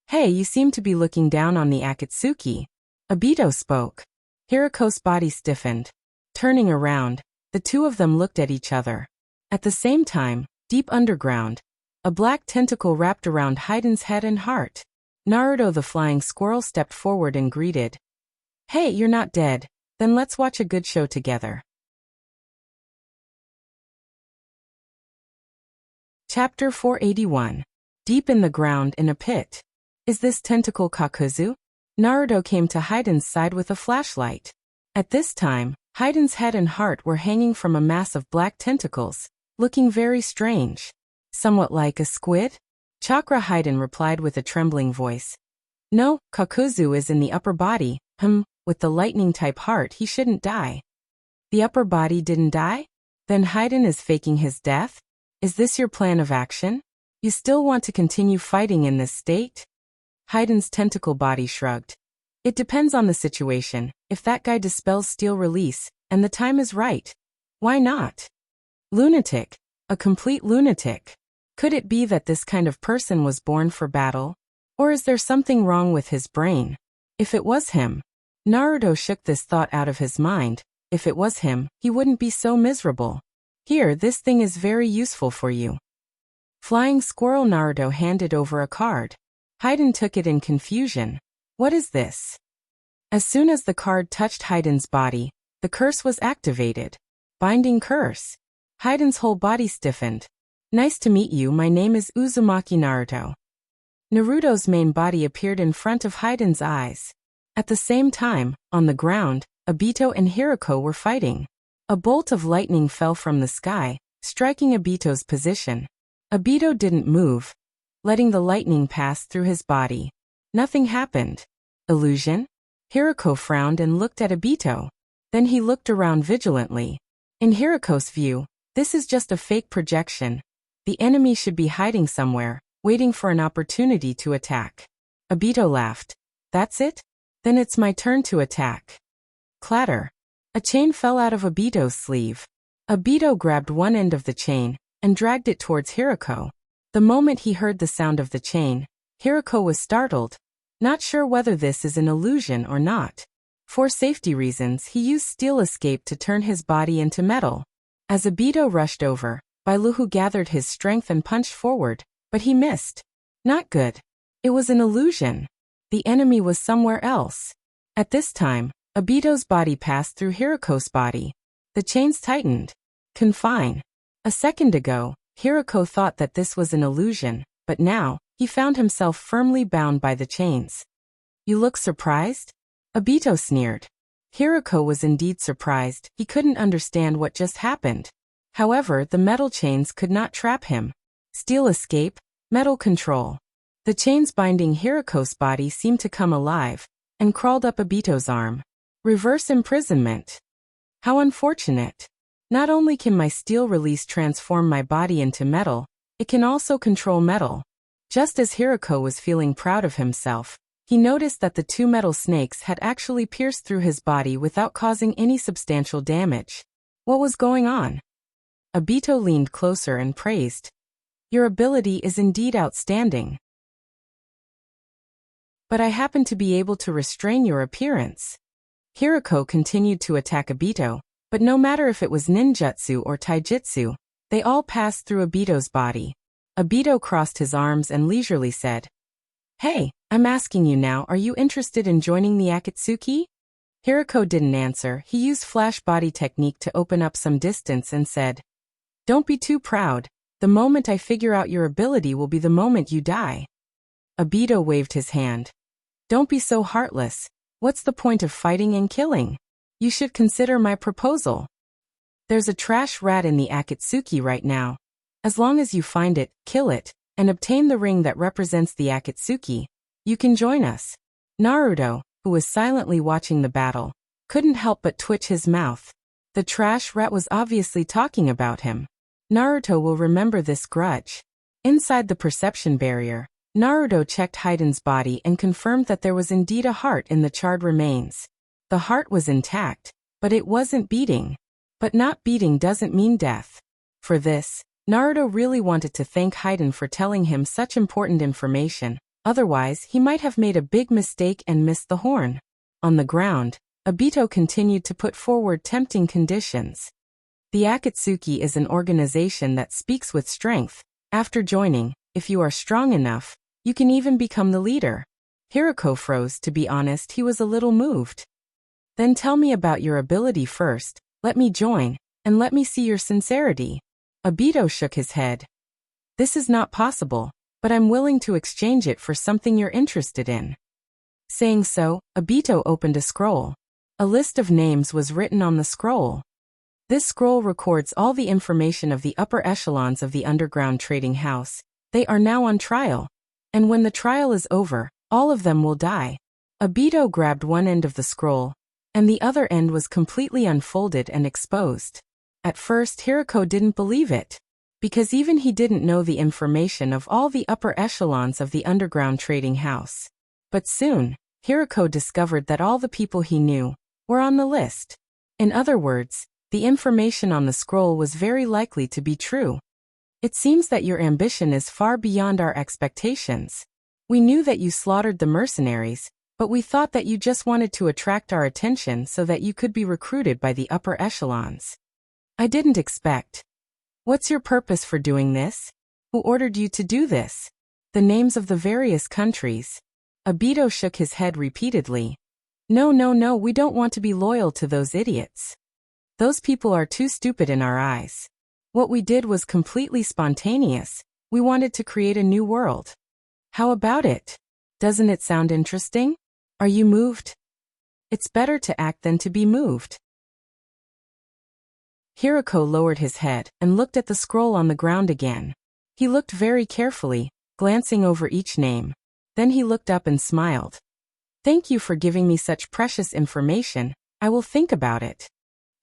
A: Hey, you seem to be looking down on the Akatsuki. Obito spoke. Hirako's body stiffened. Turning around, the two of them looked at each other. At the same time, deep underground, a black tentacle wrapped around Haiden's head and heart. Naruto the flying squirrel stepped forward and greeted. Hey, you're not dead. Then let's watch a good show together. Chapter 481. Deep in the ground in a pit. Is this tentacle Kakuzu? Naruto came to Haiden's side with a flashlight. At this time, Haiden's head and heart were hanging from a mass of black tentacles, looking very strange. Somewhat like a squid? Chakra. Haiden replied with a trembling voice. No, Kakuzu is in the upper body. With the lightning-type heart he shouldn't die. The upper body didn't die? Then Haiden is faking his death? Is this your plan of action? You still want to continue fighting in this state? Haiden's tentacle body shrugged. It depends on the situation. If that guy dispels steel release, and the time is right. Why not? Lunatic. A complete lunatic. Could it be that this kind of person was born for battle? Or is there something wrong with his brain? If it was him, Naruto shook this thought out of his mind. If it was him, he wouldn't be so miserable. Here, this thing is very useful for you. Flying squirrel. Naruto handed over a card. Haiden took it in confusion. What is this? As soon as the card touched Haiden's body, the curse was activated. Binding curse. Haiden's whole body stiffened. Nice to meet you, my name is Uzumaki Naruto. Naruto's main body appeared in front of Haiden's eyes. At the same time, on the ground, Obito and Hirako were fighting. A bolt of lightning fell from the sky, striking Obito's position. Obito didn't move, letting the lightning pass through his body. Nothing happened. Illusion? Hirako frowned and looked at Obito. Then he looked around vigilantly. In Hirako's view, this is just a fake projection. The enemy should be hiding somewhere, waiting for an opportunity to attack. Obito laughed. That's it? Then it's my turn to attack. Clatter. A chain fell out of Obito's sleeve. Obito grabbed one end of the chain and dragged it towards Hirako. The moment he heard the sound of the chain, Hirako was startled, not sure whether this is an illusion or not. For safety reasons, he used steel escape to turn his body into metal. As Obito rushed over, Bailuhu gathered his strength and punched forward, but he missed. Not good. It was an illusion. The enemy was somewhere else. At this time, Obito's body passed through Hirako's body. The chains tightened. Confine. A second ago, Hirako thought that this was an illusion, but now, he found himself firmly bound by the chains. You look surprised? Obito sneered. Hiroko was indeed surprised. He couldn't understand what just happened. However, the metal chains could not trap him. Steel escape, metal control. The chains binding Hiroko's body seemed to come alive and crawled up Obito's arm. Reverse imprisonment. How unfortunate. Not only can my steel release transform my body into metal, it can also control metal. Just as Hiroko was feeling proud of himself, he noticed that the two metal snakes had actually pierced through his body without causing any substantial damage. What was going on? Obito leaned closer and praised. Your ability is indeed outstanding. But I happen to be able to restrain your appearance. Hiroko continued to attack Obito, but no matter if it was ninjutsu or taijutsu, they all passed through Obito's body. Obito crossed his arms and leisurely said, Hey, I'm asking you now, are you interested in joining the Akatsuki? Hiroko didn't answer. He used flash body technique to open up some distance and said, Don't be too proud. The moment I figure out your ability will be the moment you die. Obito waved his hand. Don't be so heartless. What's the point of fighting and killing? You should consider my proposal. There's a trash rat in the Akatsuki right now. As long as you find it, kill it, and obtain the ring that represents the Akatsuki, you can join us. Naruto, who was silently watching the battle, couldn't help but twitch his mouth. The trash rat was obviously talking about him. Naruto will remember this grudge. Inside the perception barrier, Naruto checked Haiden's body and confirmed that there was indeed a heart in the charred remains. The heart was intact, but it wasn't beating. But not beating doesn't mean death. For this, Naruto really wanted to thank Haiden for telling him such important information, otherwise he might have made a big mistake and missed the horn. On the ground, Obito continued to put forward tempting conditions. The Akatsuki is an organization that speaks with strength. After joining, if you are strong enough, you can even become the leader. Hiroko froze. To be honest, he was a little moved. Then tell me about your ability first, let me join, and let me see your sincerity. Obito shook his head. This is not possible, but I'm willing to exchange it for something you're interested in. Saying so, Obito opened a scroll. A list of names was written on the scroll. This scroll records all the information of the upper echelons of the underground trading house. They are now on trial. And when the trial is over, all of them will die. Obito grabbed one end of the scroll, and the other end was completely unfolded and exposed. At first Hiroko didn't believe it, because even he didn't know the information of all the upper echelons of the underground trading house. But soon, Hiroko discovered that all the people he knew were on the list. In other words, the information on the scroll was very likely to be true. It seems that your ambition is far beyond our expectations. We knew that you slaughtered the mercenaries, but we thought that you just wanted to attract our attention so that you could be recruited by the upper echelons. I didn't expect. What's your purpose for doing this? Who ordered you to do this? The names of the various countries. Obito shook his head repeatedly. No, we don't want to be loyal to those idiots. Those people are too stupid in our eyes. What we did was completely spontaneous. We wanted to create a new world. How about it? Doesn't it sound interesting? Are you moved? It's better to act than to be moved. Hiroko lowered his head and looked at the scroll on the ground again. He looked very carefully, glancing over each name. Then he looked up and smiled. Thank you for giving me such precious information. I will think about it.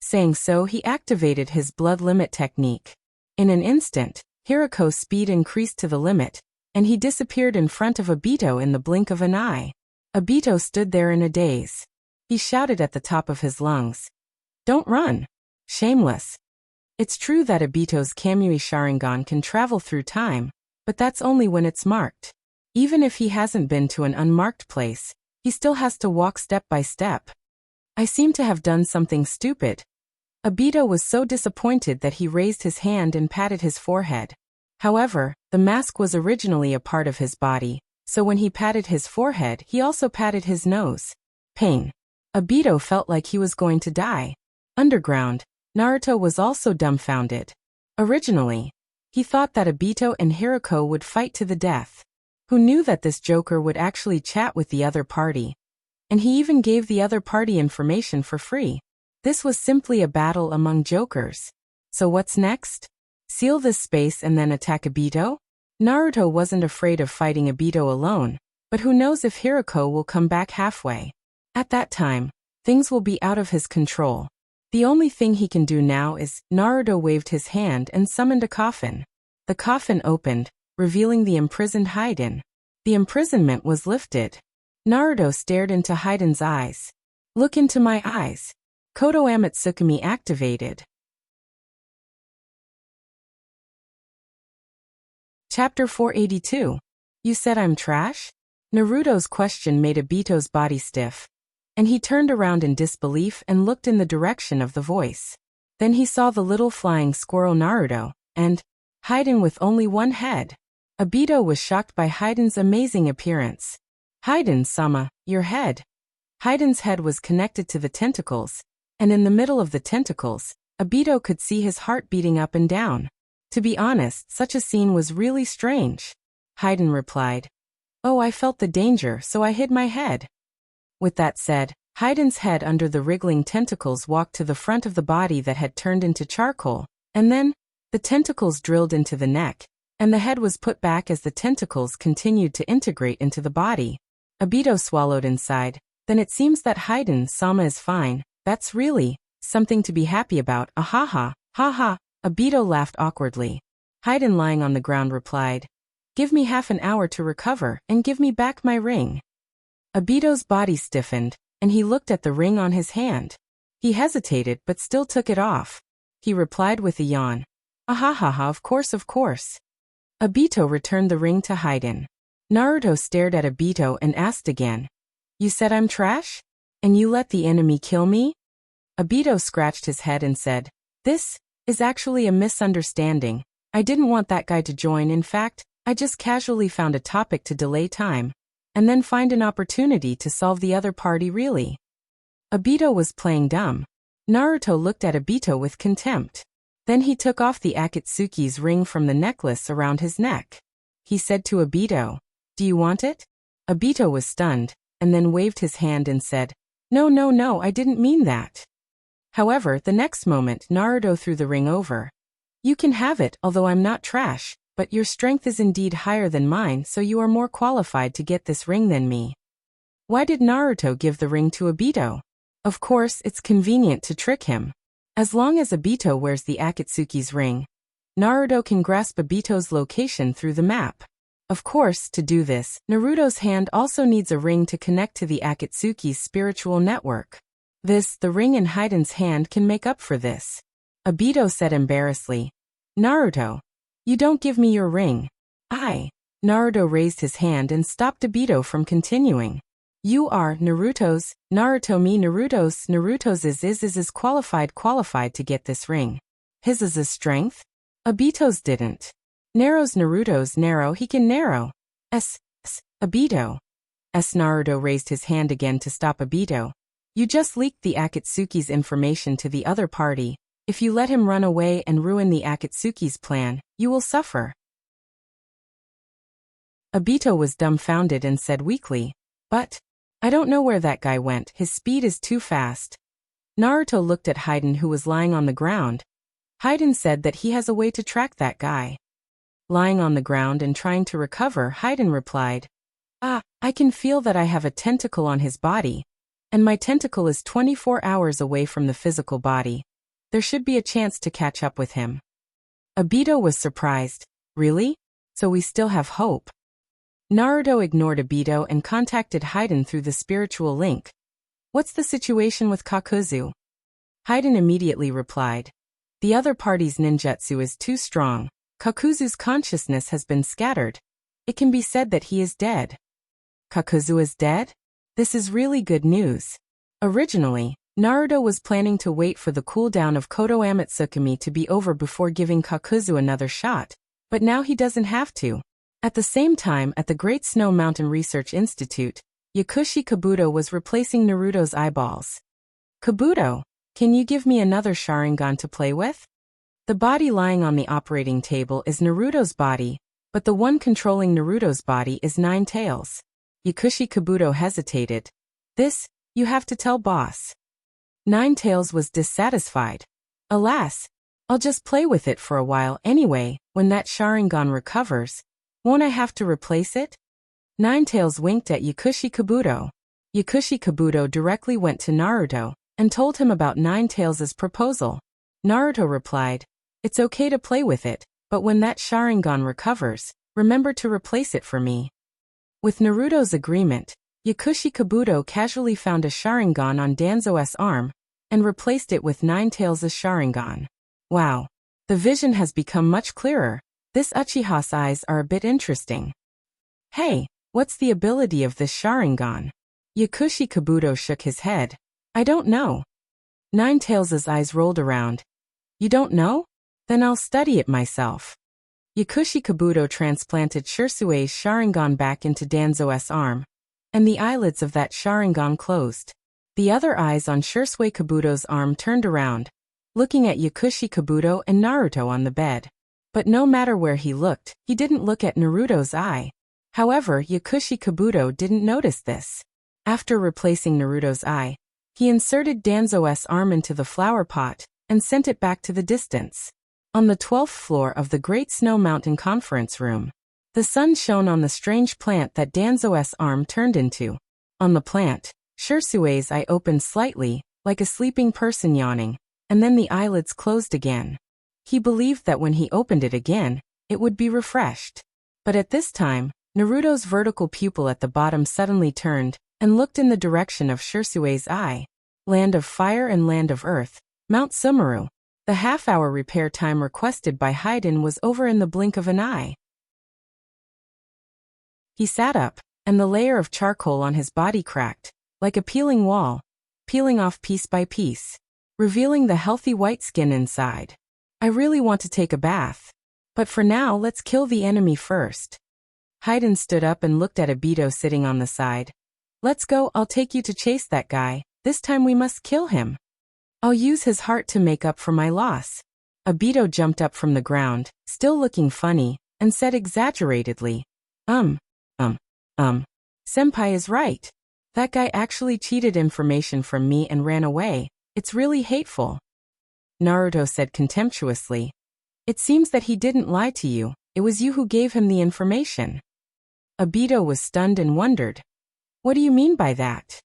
A: Saying so, he activated his blood limit technique. In an instant, Hiroko's speed increased to the limit, and he disappeared in front of Obito in the blink of an eye. Obito stood there in a daze. He shouted at the top of his lungs. Don't run! Shameless. It's true that Obito's Kamui Sharingan can travel through time, but that's only when it's marked. Even if he hasn't been to an unmarked place, he still has to walk step by step. I seem to have done something stupid. Obito was so disappointed that he raised his hand and patted his forehead. However, the mask was originally a part of his body, so when he patted his forehead, he also patted his nose. Pain. Obito felt like he was going to die. Underground, Naruto was also dumbfounded. Originally, he thought that Obito and Hiroko would fight to the death. who knew that this joker would actually chat with the other party. And he even gave the other party information for free. This was simply a battle among jokers. So what's next? Seal this space and then attack Obito? Naruto wasn't afraid of fighting Obito alone, but who knows if Hirako will come back halfway. At that time, things will be out of his control. The only thing he can do now is, Naruto waved his hand and summoned a coffin. The coffin opened, revealing the imprisoned Haiden. The imprisonment was lifted. Naruto stared into Haiden's eyes. Look into my eyes. Kodo Amatsukami activated. Chapter 482. You said I'm trash? Naruto's question made Obito's body stiff, and he turned around in disbelief and looked in the direction of the voice. Then he saw the little flying squirrel Naruto, and Haiden with only one head. Obito was shocked by Haiden's amazing appearance. Haiden-sama, your head. Haiden's head was connected to the tentacles, and in the middle of the tentacles, Obito could see his heart beating up and down. To be honest, such a scene was really strange. Haiden replied, "Oh, I felt the danger, so I hid my head." With that said, Haiden's head under the wriggling tentacles walked to the front of the body that had turned into charcoal, and then, the tentacles drilled into the neck, and the head was put back as the tentacles continued to integrate into the body. Obito swallowed inside. Then it seems that Haiden-sama is fine. That's really something to be happy about. Ahaha, haha. Obito laughed awkwardly. Haiden, lying on the ground, replied, "Give me half an hour to recover and give me back my ring." Obito's body stiffened, and he looked at the ring on his hand. He hesitated but still took it off. He replied with a yawn, "Ahahaha, of course, of course." Obito returned the ring to Haiden. Naruto stared at Obito and asked again, "You said I'm trash? And you let the enemy kill me?" Obito scratched his head and said, "This is actually a misunderstanding. I didn't want that guy to join. In fact, I just casually found a topic to delay time, and then find an opportunity to solve the other party really." Obito was playing dumb. Naruto looked at Obito with contempt. Then he took off the Akatsuki's ring from the necklace around his neck. He said to Obito, "Do you want it?" Obito was stunned, and then waved his hand and said, "No, no, no, I didn't mean that." However, the next moment Naruto threw the ring over. "You can have it, although I'm not trash, but your strength is indeed higher than mine, so you are more qualified to get this ring than me." Why did Naruto give the ring to Obito? Of course, it's convenient to trick him. As long as Obito wears the Akatsuki's ring, Naruto can grasp Obito's location through the map. Of course, to do this, Naruto's hand also needs a ring to connect to the Akatsuki's spiritual network. The ring in Haiden's hand can make up for this. Obito said embarrassedly, "Naruto, you don't give me your ring." Naruto raised his hand and stopped Obito from continuing. "You are Naruto's is qualified to get this ring. His is a strength. Obito's didn't. Naruto's narrow, he can narrow. Obito. Naruto raised his hand again to stop Obito. "You just leaked the Akatsuki's information to the other party. If you let him run away and ruin the Akatsuki's plan, you will suffer." Obito was dumbfounded and said weakly, "But I don't know where that guy went. His speed is too fast." Naruto looked at Haiden, who was lying on the ground. Haiden said that he has a way to track that guy. Lying on the ground and trying to recover, Haiden replied, I can feel that I have a tentacle on his body, and my tentacle is 24 hours away from the physical body. There should be a chance to catch up with him." Obito was surprised. "Really? So we still have hope." Naruto ignored Obito and contacted Haiden through the spiritual link. "What's the situation with Kakuzu?" Haiden immediately replied, "The other party's ninjutsu is too strong. Kakuzu's consciousness has been scattered. It can be said that he is dead." Kakuzu is dead? This is really good news. Originally, Naruto was planning to wait for the cooldown of Kodo Amatsukami to be over before giving Kakuzu another shot, but now he doesn't have to. At the same time, at the Great Snow Mountain Research Institute, Yakushi Kabuto was replacing Naruto's eyeballs. "Kabuto, can you give me another Sharingan to play with?" The body lying on the operating table is Naruto's body, but the one controlling Naruto's body is Nine Tails. Yakushi Kabuto hesitated. This, you have to tell boss. Nine Tails was dissatisfied. Alas, I'll just play with it for a while anyway. When that Sharingan recovers, won't I have to replace it? Nine Tails winked at Yakushi Kabuto. Yakushi Kabuto directly went to Naruto and told him about Nine Tails' proposal. Naruto replied, "It's okay to play with it, but when that Sharingan recovers, remember to replace it for me." With Naruto's agreement, Yakushi Kabuto casually found a Sharingan on Danzo's arm and replaced it with Nine Tails' Sharingan. Wow. The vision has become much clearer. This Uchiha's eyes are a bit interesting. Hey, what's the ability of this Sharingan? Yakushi Kabuto shook his head. I don't know. Nine Tails' eyes rolled around. You don't know? Then I'll study it myself. Yakushi Kabuto transplanted Shirsue's Sharingan back into Danzo's arm, and the eyelids of that Sharingan closed. The other eyes on Shirsue Kabuto's arm turned around, looking at Yakushi Kabuto and Naruto on the bed. But no matter where he looked, he didn't look at Naruto's eye. However, Yakushi Kabuto didn't notice this. After replacing Naruto's eye, he inserted Danzo's arm into the flower pot and sent it back to the distance. On the 12th floor of the Great Snow Mountain conference room, the sun shone on the strange plant that Danzo's arm turned into. On the plant, Shirsue's eye opened slightly, like a sleeping person yawning, and then the eyelids closed again. He believed that when he opened it again, it would be refreshed. But at this time, Naruto's vertical pupil at the bottom suddenly turned and looked in the direction of Shirsue's eye. Land of Fire and Land of Earth, Mount Sumeru. The half-hour repair time requested by Haydn was over in the blink of an eye. He sat up, and the layer of charcoal on his body cracked, like a peeling wall, peeling off piece by piece, revealing the healthy white skin inside. I really want to take a bath. But for now, let's kill the enemy first. Haydn stood up and looked at Obito sitting on the side. Let's go, I'll take you to chase that guy. This time we must kill him. I'll use his heart to make up for my loss. Obito jumped up from the ground, still looking funny, and said exaggeratedly, Senpai is right. That guy actually cheated information from me and ran away. It's really hateful. Naruto said contemptuously. It seems that he didn't lie to you. It was you who gave him the information. Obito was stunned and wondered. What do you mean by that?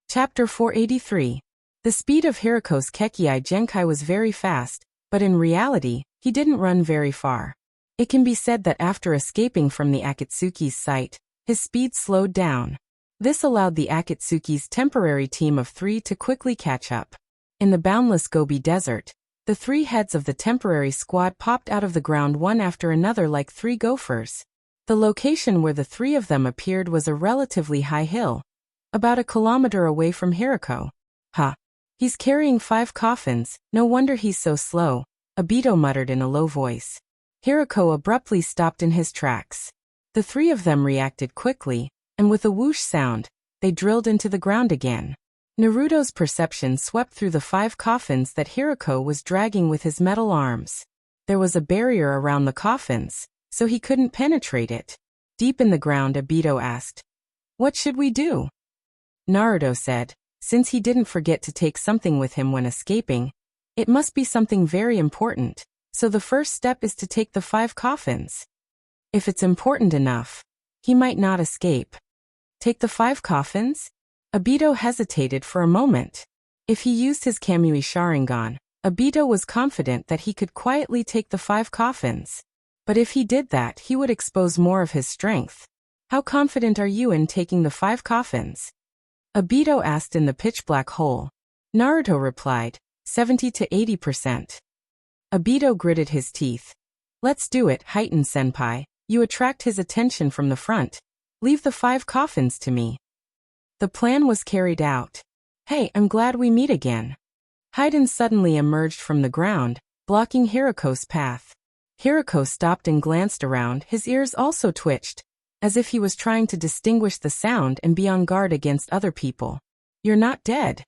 A: Chapter 483. The speed of Hiriko's Kekii Genkai was very fast, but in reality, he didn't run very far. It can be said that after escaping from the Akatsuki's sight, his speed slowed down. This allowed the Akatsuki's temporary team of 3 to quickly catch up. In the boundless Gobi Desert, the 3 heads of the temporary squad popped out of the ground one after another like 3 gophers. The location where the 3 of them appeared was a relatively high hill, about a kilometer away from Hiriko. He's carrying 5 coffins, no wonder he's so slow, Obito muttered in a low voice. Hiriko abruptly stopped in his tracks. The 3 of them reacted quickly, and with a whoosh sound, they drilled into the ground again. Naruto's perception swept through the 5 coffins that Hiriko was dragging with his metal arms. There was a barrier around the coffins, so he couldn't penetrate it. Deep in the ground, Obito asked, "What should we do?" Naruto said, since he didn't forget to take something with him when escaping, it must be something very important, so the first step is to take the 5 coffins. If it's important enough, he might not escape. Take the 5 coffins? Obito hesitated for a moment. If he used his Kamui Sharingan, Obito was confident that he could quietly take the 5 coffins. But if he did that, he would expose more of his strength. How confident are you in taking the 5 coffins? Obito asked in the pitch-black hole. Naruto replied, 70 to 80%. Obito gritted his teeth. Let's do it, Heighten Senpai. You attract his attention from the front. Leave the 5 coffins to me. The plan was carried out. Hey, I'm glad we meet again. Haydn suddenly emerged from the ground, blocking Hiriko's path. Hiriko stopped and glanced around, his ears also twitched, as if he was trying to distinguish the sound and be on guard against other people. You're not dead.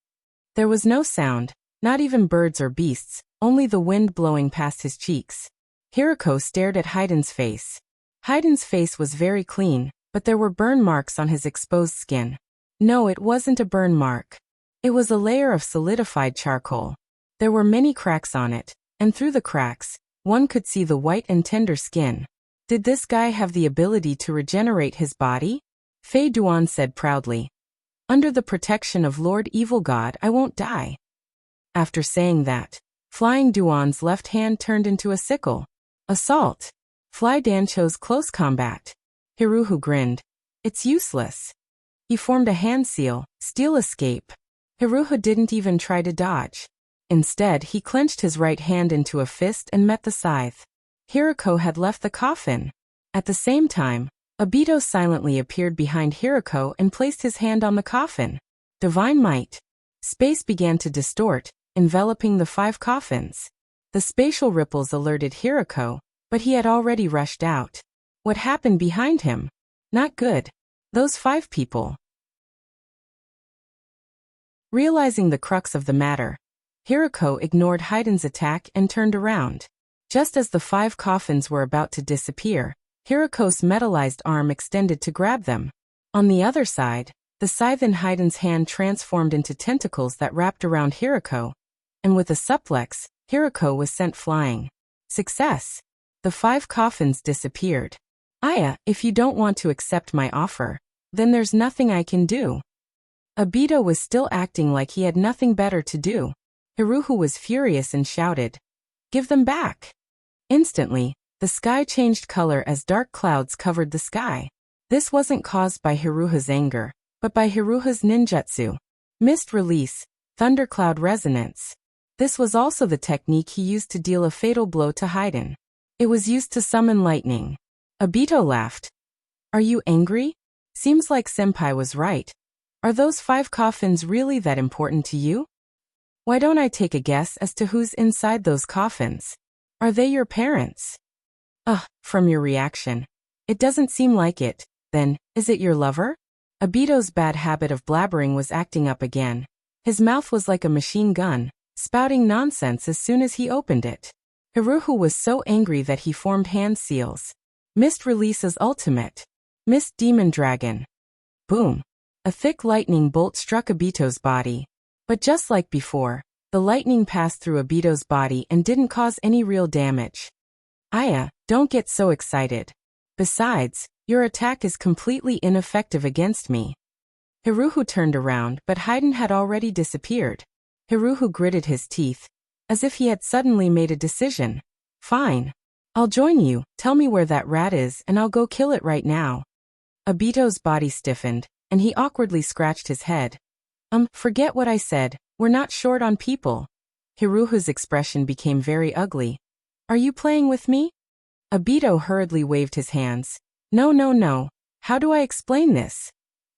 A: There was no sound, not even birds or beasts, only the wind blowing past his cheeks. Hiroko stared at Hayden's face. Hayden's face was very clean, but there were burn marks on his exposed skin. No, it wasn't a burn mark. It was a layer of solidified charcoal. There were many cracks on it, and through the cracks, one could see the white and tender skin. Did this guy have the ability to regenerate his body? Fei Duan said proudly. Under the protection of Lord Evil God, I won't die. After saying that, Flying Duan's left hand turned into a sickle. Assault. Fly Dan chose close combat. Hiruhu grinned. It's useless. He formed a hand seal, steel escape. Hiruhu didn't even try to dodge. Instead, he clenched his right hand into a fist and met the scythe. Hiroko had left the coffin. At the same time, Obito silently appeared behind Hiroko and placed his hand on the coffin. Divine might. Space began to distort, enveloping the 5 coffins. The spatial ripples alerted Hiroko, but he had already rushed out. What happened behind him? Not good. Those 5 people. Realizing the crux of the matter, Hiroko ignored Hayden's attack and turned around. Just as the 5 coffins were about to disappear, Hiroko's metallized arm extended to grab them. On the other side, the scythe in Hayden's hand transformed into tentacles that wrapped around Hiroko, and with a suplex, Hiroko was sent flying. Success! The 5 coffins disappeared. Aya, if you don't want to accept my offer, then there's nothing I can do. Obito was still acting like he had nothing better to do. Hiruhu was furious and shouted, "Give them back!" Instantly, the sky changed color as dark clouds covered the sky. This wasn't caused by Hiruha's anger, but by Hiruha's ninjutsu. Mist release, thundercloud resonance. This was also the technique he used to deal a fatal blow to Hayden. It was used to summon lightning. Obito laughed. Are you angry? Seems like Senpai was right. Are those 5 coffins really that important to you? Why don't I take a guess as to who's inside those coffins? Are they your parents? From your reaction. It doesn't seem like it. Then, is it your lover? Obito's bad habit of blabbering was acting up again. His mouth was like a machine gun, spouting nonsense as soon as he opened it. Hiruhu was so angry that he formed hand seals. Mist releases ultimate. Mist Demon Dragon. Boom. A thick lightning bolt struck Obito's body. But just like before, the lightning passed through Obito's body and didn't cause any real damage. Aya, don't get so excited. Besides, your attack is completely ineffective against me. Hiruhu turned around, but Hayden had already disappeared. Hiruhu gritted his teeth, as if he had suddenly made a decision. Fine. I'll join you, tell me where that rat is and I'll go kill it right now. Obito's body stiffened, and he awkwardly scratched his head. Forget what I said, we're not short on people. Hiruhu's expression became very ugly. Are you playing with me? Obito hurriedly waved his hands. No. How do I explain this?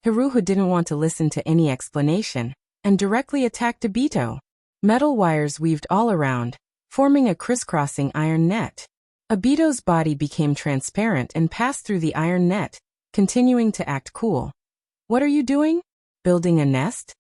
A: Hiruhu didn't want to listen to any explanation, and directly attacked Obito. Metal wires weaved all around, forming a crisscrossing iron net. Obito's body became transparent and passed through the iron net, continuing to act cool. What are you doing? Building a nest?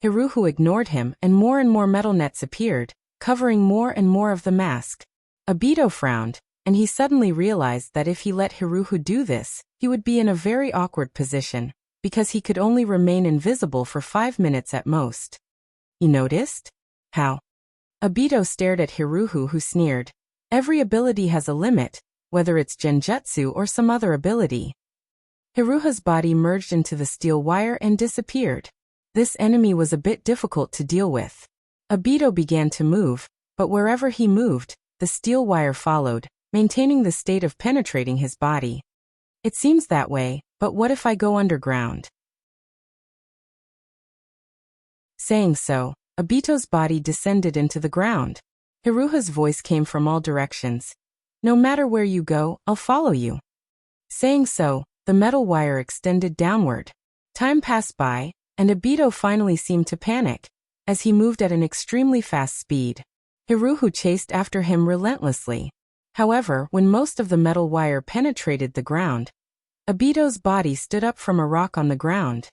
A: Hiruhu ignored him and more metal nets appeared, covering more and more of the mask. Obito frowned, and he suddenly realized that if he let Hiruhu do this, he would be in a very awkward position, because he could only remain invisible for 5 minutes at most. You noticed? How? Obito stared at Hiruhu, who sneered. Every ability has a limit, whether it's genjutsu or some other ability. Hiruha's body merged into the steel wire and disappeared. This enemy was a bit difficult to deal with. Obito began to move, but wherever he moved, the steel wire followed, maintaining the state of penetrating his body. It seems that way, but what if I go underground? Saying so, Obito's body descended into the ground. Hiruha's voice came from all directions. No matter where you go, I'll follow you. Saying so, the metal wire extended downward. Time passed by, and Obito finally seemed to panic, as he moved at an extremely fast speed. Hiruhu chased after him relentlessly. However, when most of the metal wire penetrated the ground, Obito's body stood up from a rock on the ground.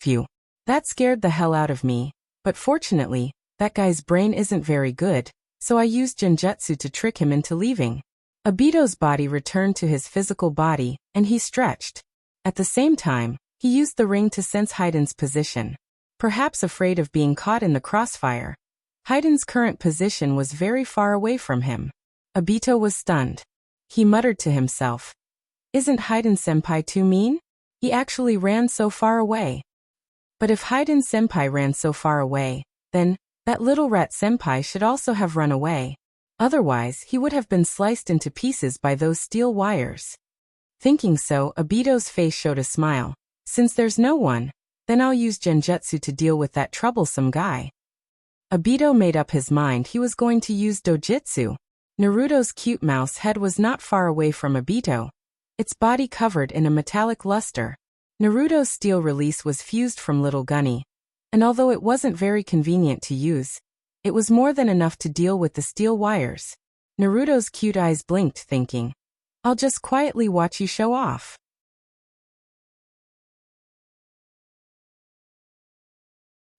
A: Phew. That scared the hell out of me, but fortunately, that guy's brain isn't very good. so I used genjutsu to trick him into leaving. Obito's body returned to his physical body, and he stretched. At the same time, he used the ring to sense Haiden's position. Perhaps afraid of being caught in the crossfire, Haiden's current position was very far away from him. Obito was stunned. He muttered to himself, "Isn't Haiden-senpai too mean? He actually ran so far away." But if Haiden-senpai ran so far away, then that little rat-senpai should also have run away. Otherwise, he would have been sliced into pieces by those steel wires. Thinking so, Obito's face showed a smile. Since there's no one, then I'll use genjutsu to deal with that troublesome guy. Obito made up his mind he was going to use dojutsu. Naruto's cute mouse head was not far away from Obito, its body covered in a metallic luster. Naruto's steel release was fused from Little Gunny, and although it wasn't very convenient to use, it was more than enough to deal with the steel wires. Naruto's cute eyes blinked, thinking, "I'll just quietly watch you show off."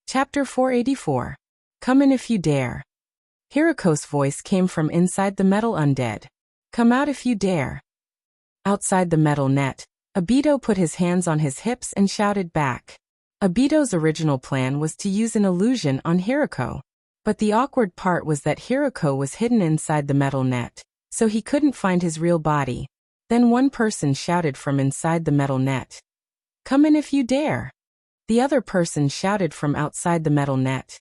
A: Chapter 484. Come in if you dare. Hiriko's voice came from inside the metal undead. Come out if you dare. Outside the metal net, Obito put his hands on his hips and shouted back. Obito's original plan was to use an illusion on Hiriko. But the awkward part was that Hiriko was hidden inside the metal net, so he couldn't find his real body. Then one person shouted from inside the metal net. Come in if you dare. The other person shouted from outside the metal net.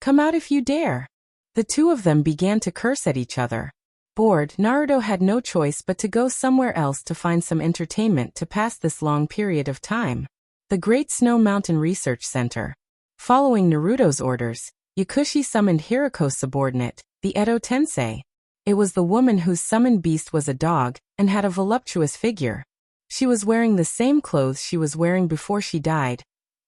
A: Come out if you dare. The two of them began to curse at each other. Bored, Naruto had no choice but to go somewhere else to find some entertainment to pass this long period of time. The Great Snow Mountain Research Center. Following Naruto's orders, Yakushi summoned Hiriko's subordinate, the Edo Tensei. It was the woman whose summoned beast was a dog, and had a voluptuous figure. She was wearing the same clothes she was wearing before she died.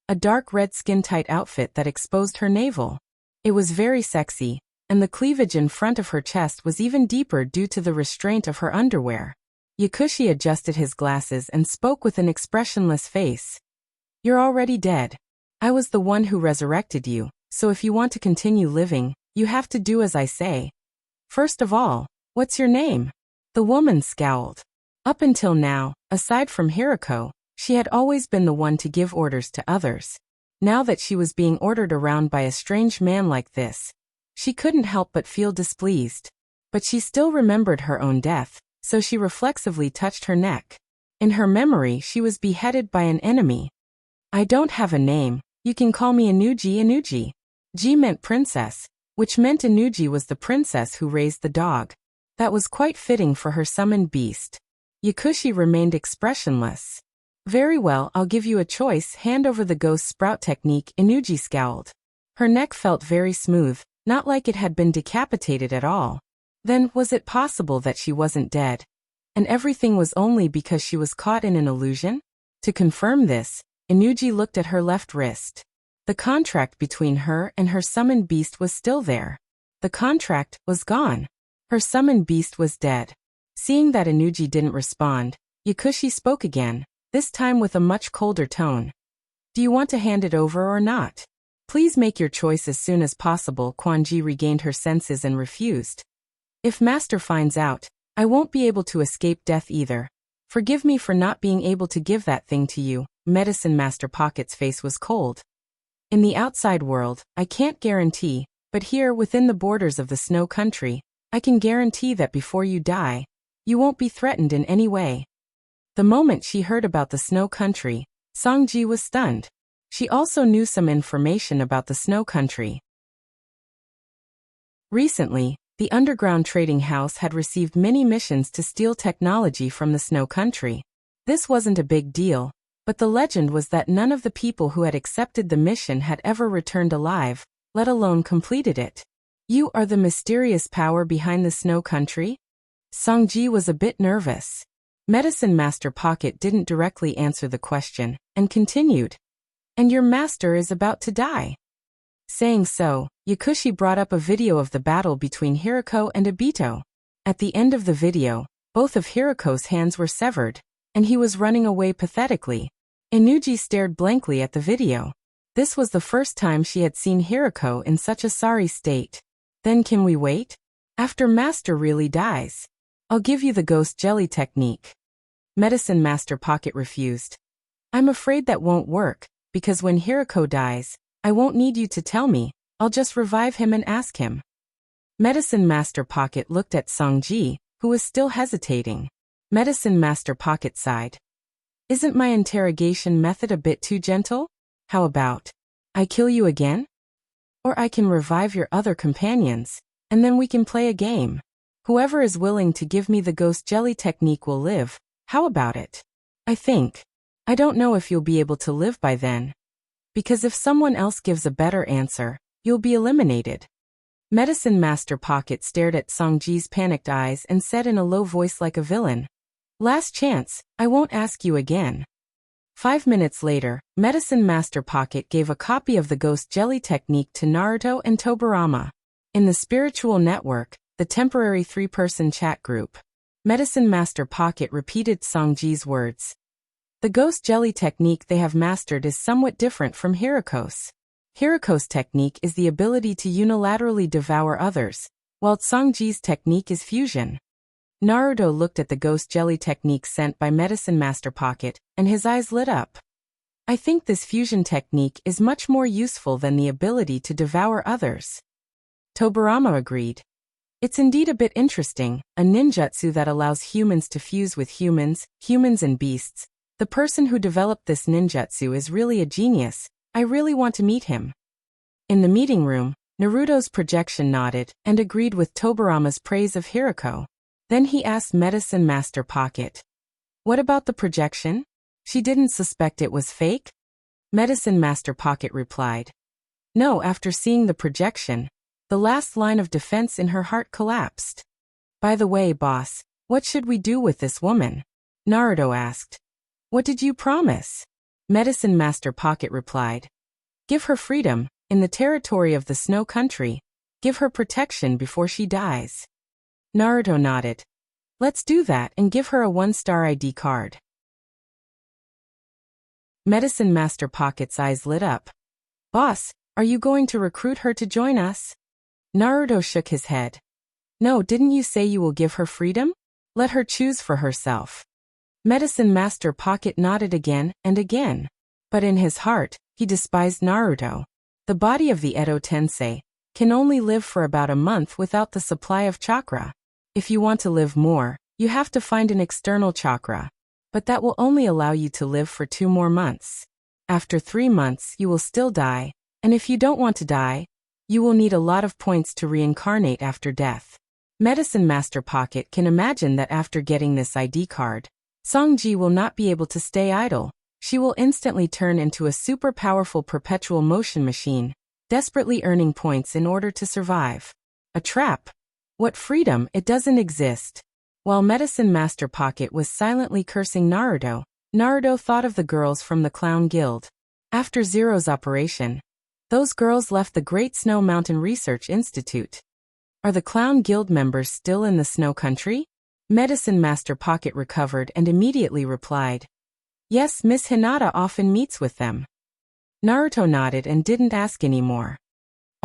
A: A dark red skin-tight outfit that exposed her navel. It was very sexy, and the cleavage in front of her chest was even deeper due to the restraint of her underwear. Yakushi adjusted his glasses and spoke with an expressionless face. You're already dead. I was the one who resurrected you, so if you want to continue living, you have to do as I say. First of all, what's your name? The woman scowled. Up until now, aside from Hiriko, she had always been the one to give orders to others. Now that she was being ordered around by a strange man like this, she couldn't help but feel displeased. But she still remembered her own death, so she reflexively touched her neck. In her memory, she was beheaded by an enemy. I don't have a name, you can call me Inuji. Inuji. Ji meant princess, which meant Inuji was the princess who raised the dog. That was quite fitting for her summoned beast. Yakushi remained expressionless. Very well, I'll give you a choice, hand over the ghost sprout technique. Inuji scowled. Her neck felt very smooth, not like it had been decapitated at all. Then, was it possible that she wasn't dead? And everything was only because she was caught in an illusion? To confirm this, Inuji looked at her left wrist. The contract between her and her summoned beast was still there. The contract was gone. Her summoned beast was dead. Seeing that Inuji didn't respond, Yakushi spoke again, this time with a much colder tone. Do you want to hand it over or not? Please make your choice as soon as possible. Quanji regained her senses and refused. If Master finds out, I won't be able to escape death either. Forgive me for not being able to give that thing to you. Medicine Master Pocket's face was cold. In the outside world, I can't guarantee, but here within the borders of the Snow Country, I can guarantee that before you die, you won't be threatened in any way. The moment she heard about the Snow Country, Songji was stunned. She also knew some information about the Snow Country. Recently, the underground trading house had received many missions to steal technology from the Snow Country. This wasn't a big deal, but the legend was that none of the people who had accepted the mission had ever returned alive, let alone completed it. You are the mysterious power behind the Snow Country? Songji was a bit nervous. Medicine Master Pocket didn't directly answer the question, and continued. And your master is about to die. Saying so, Yakushi brought up a video of the battle between Hiriko and Obito. At the end of the video, both of Hiriko's hands were severed, and he was running away pathetically. Inuji stared blankly at the video. This was the first time she had seen Hiriko in such a sorry state. Then can we wait? After Master really dies, I'll give you the ghost jelly technique. Medicine Master Pocket refused. I'm afraid that won't work, because when Hiroko dies, I won't need you to tell me, I'll just revive him and ask him. Medicine Master Pocket looked at Songji, who was still hesitating. Medicine Master Pocket sighed. Isn't my interrogation method a bit too gentle? How about, I kill you again? Or I can revive your other companions, and then we can play a game. Whoever is willing to give me the ghost jelly technique will live. How about it? I don't know if you'll be able to live by then. Because if someone else gives a better answer, you'll be eliminated. Medicine Master Pocket stared at Songji's panicked eyes and said in a low voice like a villain, Last chance, I won't ask you again. 5 minutes later, Medicine Master Pocket gave a copy of the ghost jelly technique to Naruto and Tobirama. In the spiritual network, the temporary 3-person chat group, Medicine Master Pocket repeated Songji's words. The ghost jelly technique they have mastered is somewhat different from Hiroko's. Hiroko's technique is the ability to unilaterally devour others, while Songji's technique is fusion. Naruto looked at the ghost jelly technique sent by Medicine Master Pocket, and his eyes lit up. I think this fusion technique is much more useful than the ability to devour others. Tobirama agreed. It's indeed a bit interesting, a ninjutsu that allows humans to fuse with humans and beasts. The person who developed this ninjutsu is really a genius. I really want to meet him. In the meeting room, Naruto's projection nodded and agreed with Tobirama's praise of Hiroko. Then he asked Medicine Master Pocket, What about the projection? She didn't suspect it was fake? Medicine Master Pocket replied, No, after seeing the projection, the last line of defense in her heart collapsed. By the way, boss, what should we do with this woman? Naruto asked. What did you promise? Medicine Master Pocket replied, Give her freedom, in the territory of the Snow Country. Give her protection before she dies. Naruto nodded. Let's do that and give her a 1-star ID card. Medicine Master Pocket's eyes lit up. Boss, are you going to recruit her to join us? Naruto shook his head. No, didn't you say you will give her freedom? Let her choose for herself. Medicine Master Pocket nodded again and again. But in his heart, he despised Naruto. The body of the Edo Tensei can only live for about a month without the supply of chakra. If you want to live more, you have to find an external chakra. But that will only allow you to live for 2 more months. After 3 months, you will still die, and if you don't want to die, you will need a lot of points to reincarnate after death. Medicine Master Pocket can imagine that after getting this ID card, Songji will not be able to stay idle. She will instantly turn into a super powerful perpetual motion machine, desperately earning points in order to survive. A trap. What freedom, it doesn't exist. While Medicine Master Pocket was silently cursing Naruto, Naruto thought of the girls from the Clown Guild. After Zero's operation, those girls left the Great Snow Mountain Research Institute. Are the Clown Guild members still in the Snow Country? Medicine Master Pocket recovered and immediately replied, Yes, Miss Hinata often meets with them. Naruto nodded and didn't ask any more.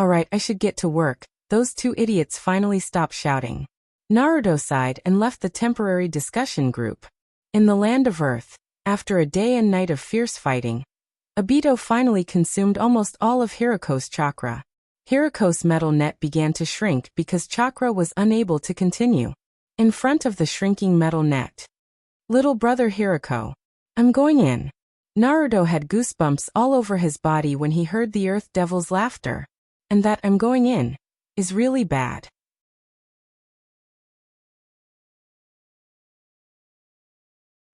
A: Alright, I should get to work. Those 2 idiots finally stopped shouting. Naruto sighed and left the temporary discussion group. In the land of Earth, after a day and night of fierce fighting, Obito finally consumed almost all of Hiroko's chakra. Hiroko's metal net began to shrink because chakra was unable to continue. In front of the shrinking metal net, Little brother Hiroko, I'm going in. Naruto had goosebumps all over his body when he heard the Earth Devil's laughter. And that I'm going in is really bad.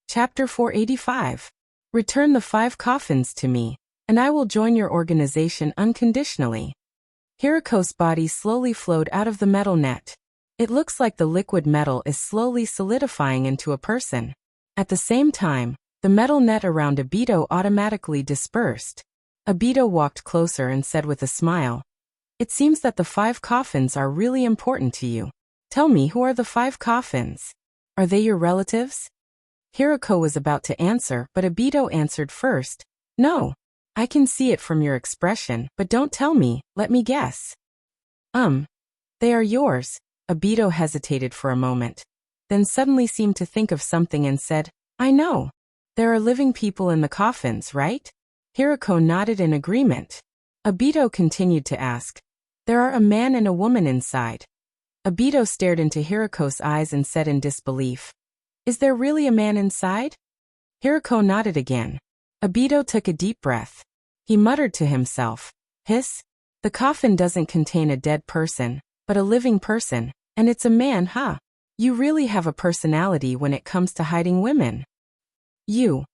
A: Chapter 485. Return the 5 coffins to me, and I will join your organization unconditionally. Hiroko's body slowly flowed out of the metal net. It looks like the liquid metal is slowly solidifying into a person. At the same time, the metal net around Obito automatically dispersed. Obito walked closer and said with a smile, It seems that the 5 coffins are really important to you. Tell me, who are the 5 coffins? Are they your relatives? Hiroko was about to answer, but Obito answered first. No. I can see it from your expression, but don't tell me, let me guess. They are yours. Obito hesitated for a moment, then suddenly seemed to think of something and said, I know. There are living people in the coffins, right? Hirako nodded in agreement. Obito continued to ask, there are a man and a woman inside. Obito stared into Hirako's eyes and said in disbelief, is there really a man inside? Hirako nodded again. Obito took a deep breath. He muttered to himself, hiss. The coffin doesn't contain a dead person, but a living person, and it's a man, huh? You really have a personality when it comes to hiding women. You.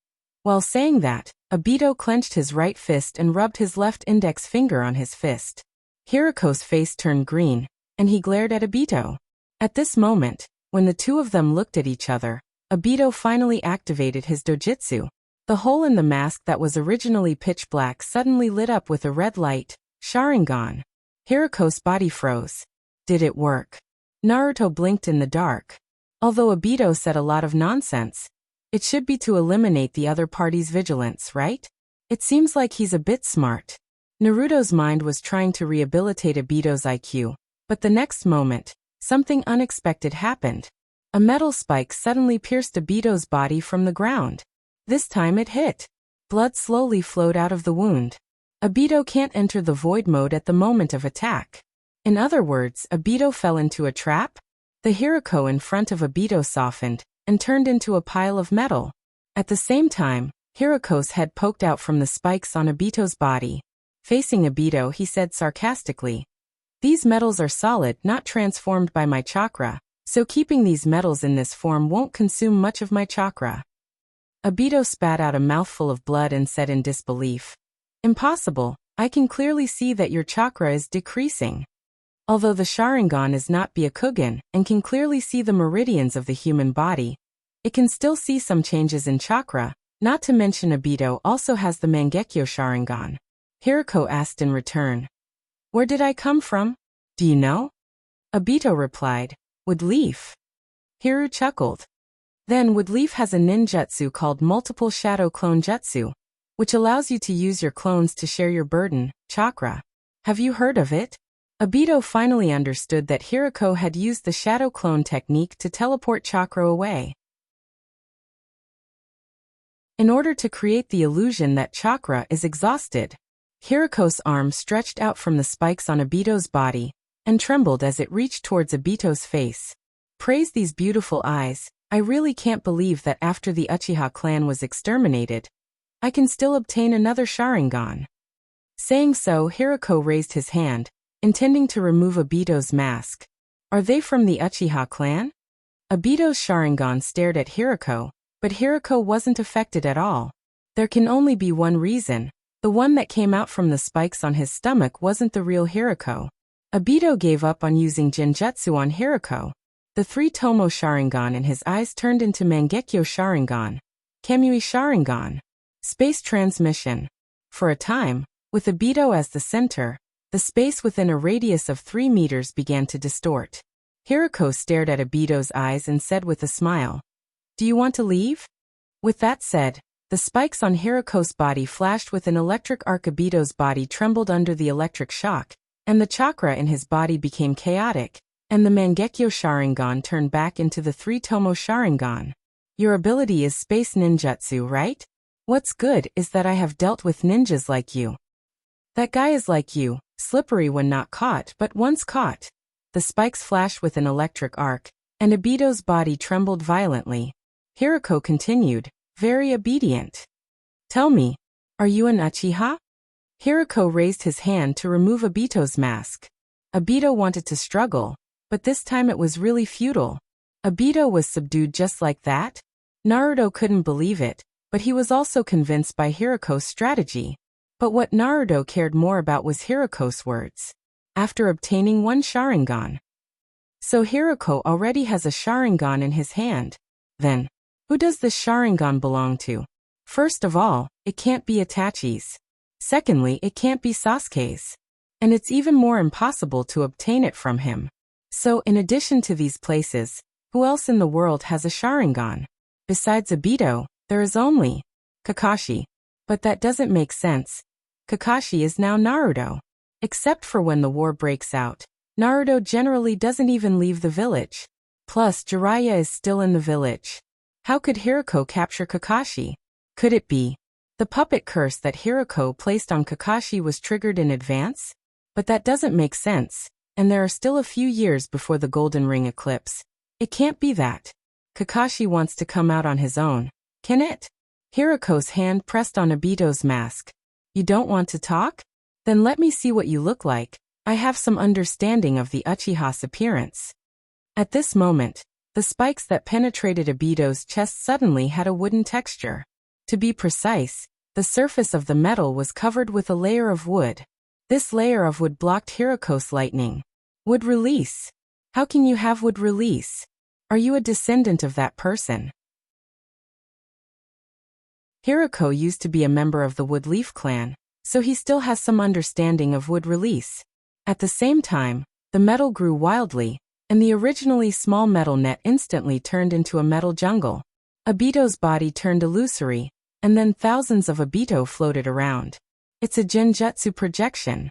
A: While saying that, Obito clenched his right fist and rubbed his left index finger on his fist. Hirako's face turned green, and he glared at Obito. At this moment, when the two of them looked at each other, Obito finally activated his dojutsu. The hole in the mask that was originally pitch black suddenly lit up with a red light, Sharingan. Hirako's body froze. Did it work? Naruto blinked in the dark. Although Obito said a lot of nonsense, it should be to eliminate the other party's vigilance, right? It seems like he's a bit smart. Naruto's mind was trying to rehabilitate Obito's IQ, but the next moment, something unexpected happened. A metal spike suddenly pierced Obito's body from the ground. This time it hit. Blood slowly flowed out of the wound. Obito can't enter the void mode at the moment of attack. In other words, Obito fell into a trap? The Hirako in front of Obito softened and turned into a pile of metal. At the same time, Hirako's head poked out from the spikes on Obito's body. Facing Obito, he said sarcastically, these metals are solid, not transformed by my chakra, so keeping these metals in this form won't consume much of my chakra. Obito spat out a mouthful of blood and said in disbelief, impossible, I can clearly see that your chakra is decreasing. Although the Sharingan is not Byakugan and can clearly see the meridians of the human body, it can still see some changes in chakra, not to mention Obito also has the Mangekyo Sharingan. Hirako asked in return, where did I come from? Do you know? Obito replied, Wood Leaf. Hiru chuckled. Then Wood Leaf has a ninjutsu called Multiple Shadow Clone Jutsu, which allows you to use your clones to share your burden, chakra. Have you heard of it? Obito finally understood that Hirako had used the shadow clone technique to teleport chakra away. In order to create the illusion that chakra is exhausted, Hirako's arm stretched out from the spikes on Obito's body and trembled as it reached towards Obito's face. Praise these beautiful eyes, I really can't believe that after the Uchiha clan was exterminated, I can still obtain another Sharingan. Saying so, Hirako raised his hand, intending to remove Obito's mask. Are they from the Uchiha clan? Obito's Sharingan stared at Hirako, but Hirako wasn't affected at all. There can only be one reason. The one that came out from the spikes on his stomach wasn't the real Hirako. Obito gave up on using Genjutsu on Hirako. The three Tomo Sharingan in his eyes turned into Mangekyo Sharingan, Kamui Sharingan, space transmission. For a time, with Obito as the center, the space within a radius of 3 meters began to distort. Hirako stared at Obito's eyes and said with a smile, do you want to leave? With that said, the spikes on Hirako's body flashed with an electric arc. Obito's body trembled under the electric shock, and the chakra in his body became chaotic, and the Mangekyo Sharingan turned back into the 3 Tomo Sharingan. Your ability is space ninjutsu, right? What's good is that I have dealt with ninjas like you. That guy is like you, slippery when not caught but once caught. The spikes flashed with an electric arc, and Obito's body trembled violently. Hirako continued, very obedient. Tell me, are you an Uchiha? Hirako raised his hand to remove Obito's mask. Obito wanted to struggle, but this time it was really futile. Obito was subdued just like that? Naruto couldn't believe it, but he was also convinced by Hirako's strategy. But what Naruto cared more about was Hirako's words. After obtaining 1 Sharingan. So Hirako already has a Sharingan in his hand. Then, who does this Sharingan belong to? First of all, it can't be Itachi's. Secondly, it can't be Sasuke's. And it's even more impossible to obtain it from him. So, in addition to these places, who else in the world has a Sharingan? Besides Obito, there is only Kakashi. But that doesn't make sense. Kakashi is now Naruto. Except for when the war breaks out, Naruto generally doesn't even leave the village. Plus, Jiraiya is still in the village. How could Hirako capture Kakashi? Could it be the puppet curse that Hirako placed on Kakashi was triggered in advance? But that doesn't make sense, and there are still a few years before the Golden Ring eclipse. It can't be that Kakashi wants to come out on his own, can it? Hirako's hand pressed on Obito's mask. You don't want to talk? Then let me see what you look like. I have some understanding of the Uchiha's appearance. At this moment, the spikes that penetrated Obito's chest suddenly had a wooden texture. To be precise, the surface of the metal was covered with a layer of wood. This layer of wood blocked Hirako's lightning. Wood release. How can you have wood release? Are you a descendant of that person? Hirako used to be a member of the Woodleaf clan, so he still has some understanding of wood release. At the same time, the metal grew wildly, and the originally small metal net instantly turned into a metal jungle. Obito's body turned illusory, and then thousands of Obito floated around. It's a genjutsu projection.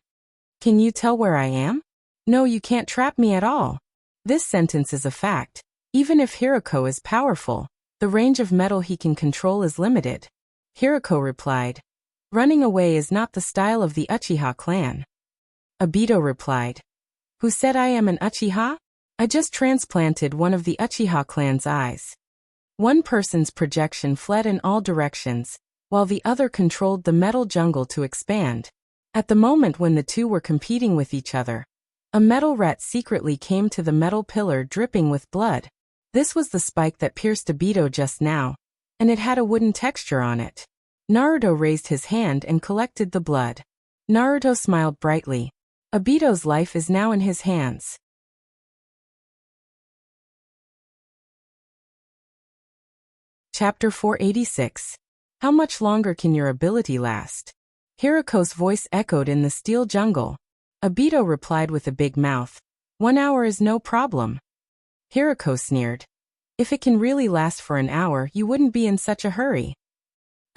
A: Can you tell where I am? No, you can't trap me at all. This sentence is a fact. Even if Hirako is powerful, the range of metal he can control is limited. Hirako replied, running away is not the style of the Uchiha clan. Obito replied, who said I am an Uchiha? I just transplanted one of the Uchiha clan's eyes. One person's projection fled in all directions, while the other controlled the metal jungle to expand. At the moment when the two were competing with each other, a metal rat secretly came to the metal pillar dripping with blood. This was the spike that pierced Obito just now, and it had a wooden texture on it. Naruto raised his hand and collected the blood. Naruto smiled brightly. Obito's life is now in his hands. Chapter 486. How much longer can your ability last? Hirako's voice echoed in the steel jungle. Obito replied with a big mouth. 1 hour is no problem. Hirako sneered. If it can really last for an hour, you wouldn't be in such a hurry.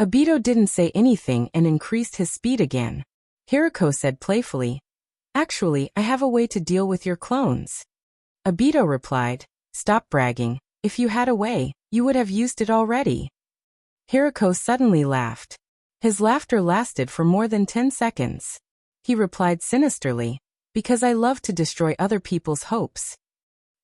A: Obito didn't say anything and increased his speed again. Hirako said playfully, actually, I have a way to deal with your clones. Obito replied, stop bragging. If you had a way, you would have used it already. Hirako suddenly laughed. His laughter lasted for more than 10 seconds. He replied sinisterly, because I love to destroy other people's hopes.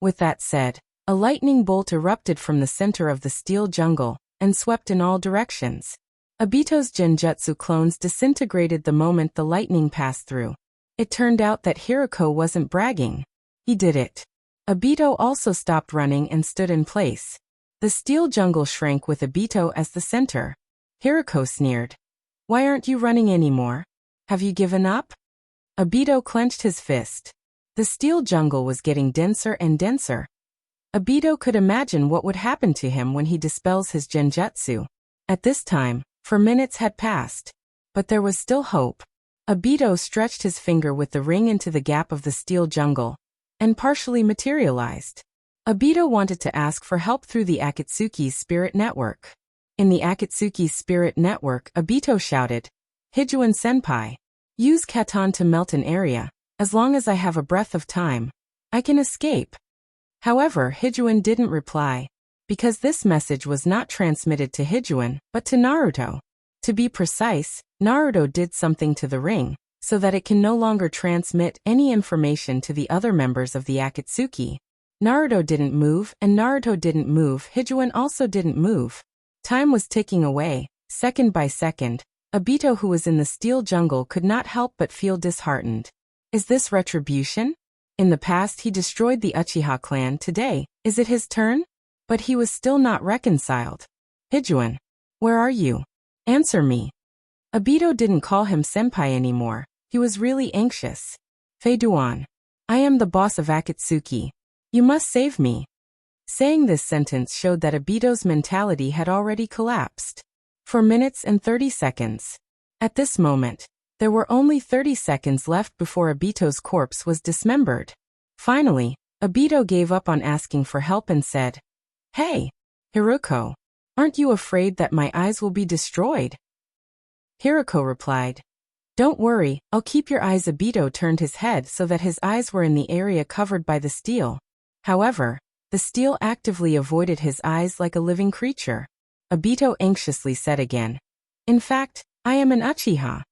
A: With that said, a lightning bolt erupted from the center of the steel jungle and swept in all directions. Obito's genjutsu clones disintegrated the moment the lightning passed through. It turned out that Hirako wasn't bragging. He did it. Obito also stopped running and stood in place. The steel jungle shrank with Obito as the center. Hirako sneered. Why aren't you running anymore? Have you given up? Obito clenched his fist. The steel jungle was getting denser and denser. Obito could imagine what would happen to him when he dispels his genjutsu. At this time, 4 minutes had passed. But there was still hope. Obito stretched his finger with the ring into the gap of the steel jungle, and partially materialized. Obito wanted to ask for help through the Akatsuki's spirit network. In the Akatsuki's spirit network, Obito shouted, Hijuin-senpai, use Katon to melt an area. As long as I have a breath of time, I can escape. However, Hijuin didn't reply, because this message was not transmitted to Hijuin, but to Naruto. To be precise, Naruto did something to the ring, so that it can no longer transmit any information to the other members of the Akatsuki. Naruto didn't move, and Naruto didn't move. Hijuin also didn't move. Time was ticking away, second by second. Obito, who was in the steel jungle, could not help but feel disheartened. Is this retribution? In the past he destroyed the Uchiha clan. Today, is it his turn? But he was still not reconciled. Hijuin, where are you? Answer me. Obito didn't call him senpai anymore. He was really anxious. Feiduan, I am the boss of Akatsuki. You must save me. Saying this sentence showed that Obito's mentality had already collapsed. 4 minutes and 30 seconds. At this moment, there were only 30 seconds left before Obito's corpse was dismembered. Finally, Obito gave up on asking for help and said, Hey, Hirako, aren't you afraid that my eyes will be destroyed? Hirako replied, Don't worry, I'll keep your eyes. Obito turned his head so that his eyes were in the area covered by the steel. However, the steel actively avoided his eyes like a living creature. Obito anxiously said again. In fact, I am an Uchiha.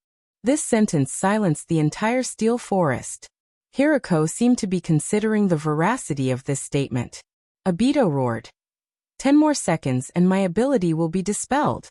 A: This sentence silenced the entire steel forest. Hirako seemed to be considering the veracity of this statement. Obito roared. 10 more seconds and my ability will be dispelled.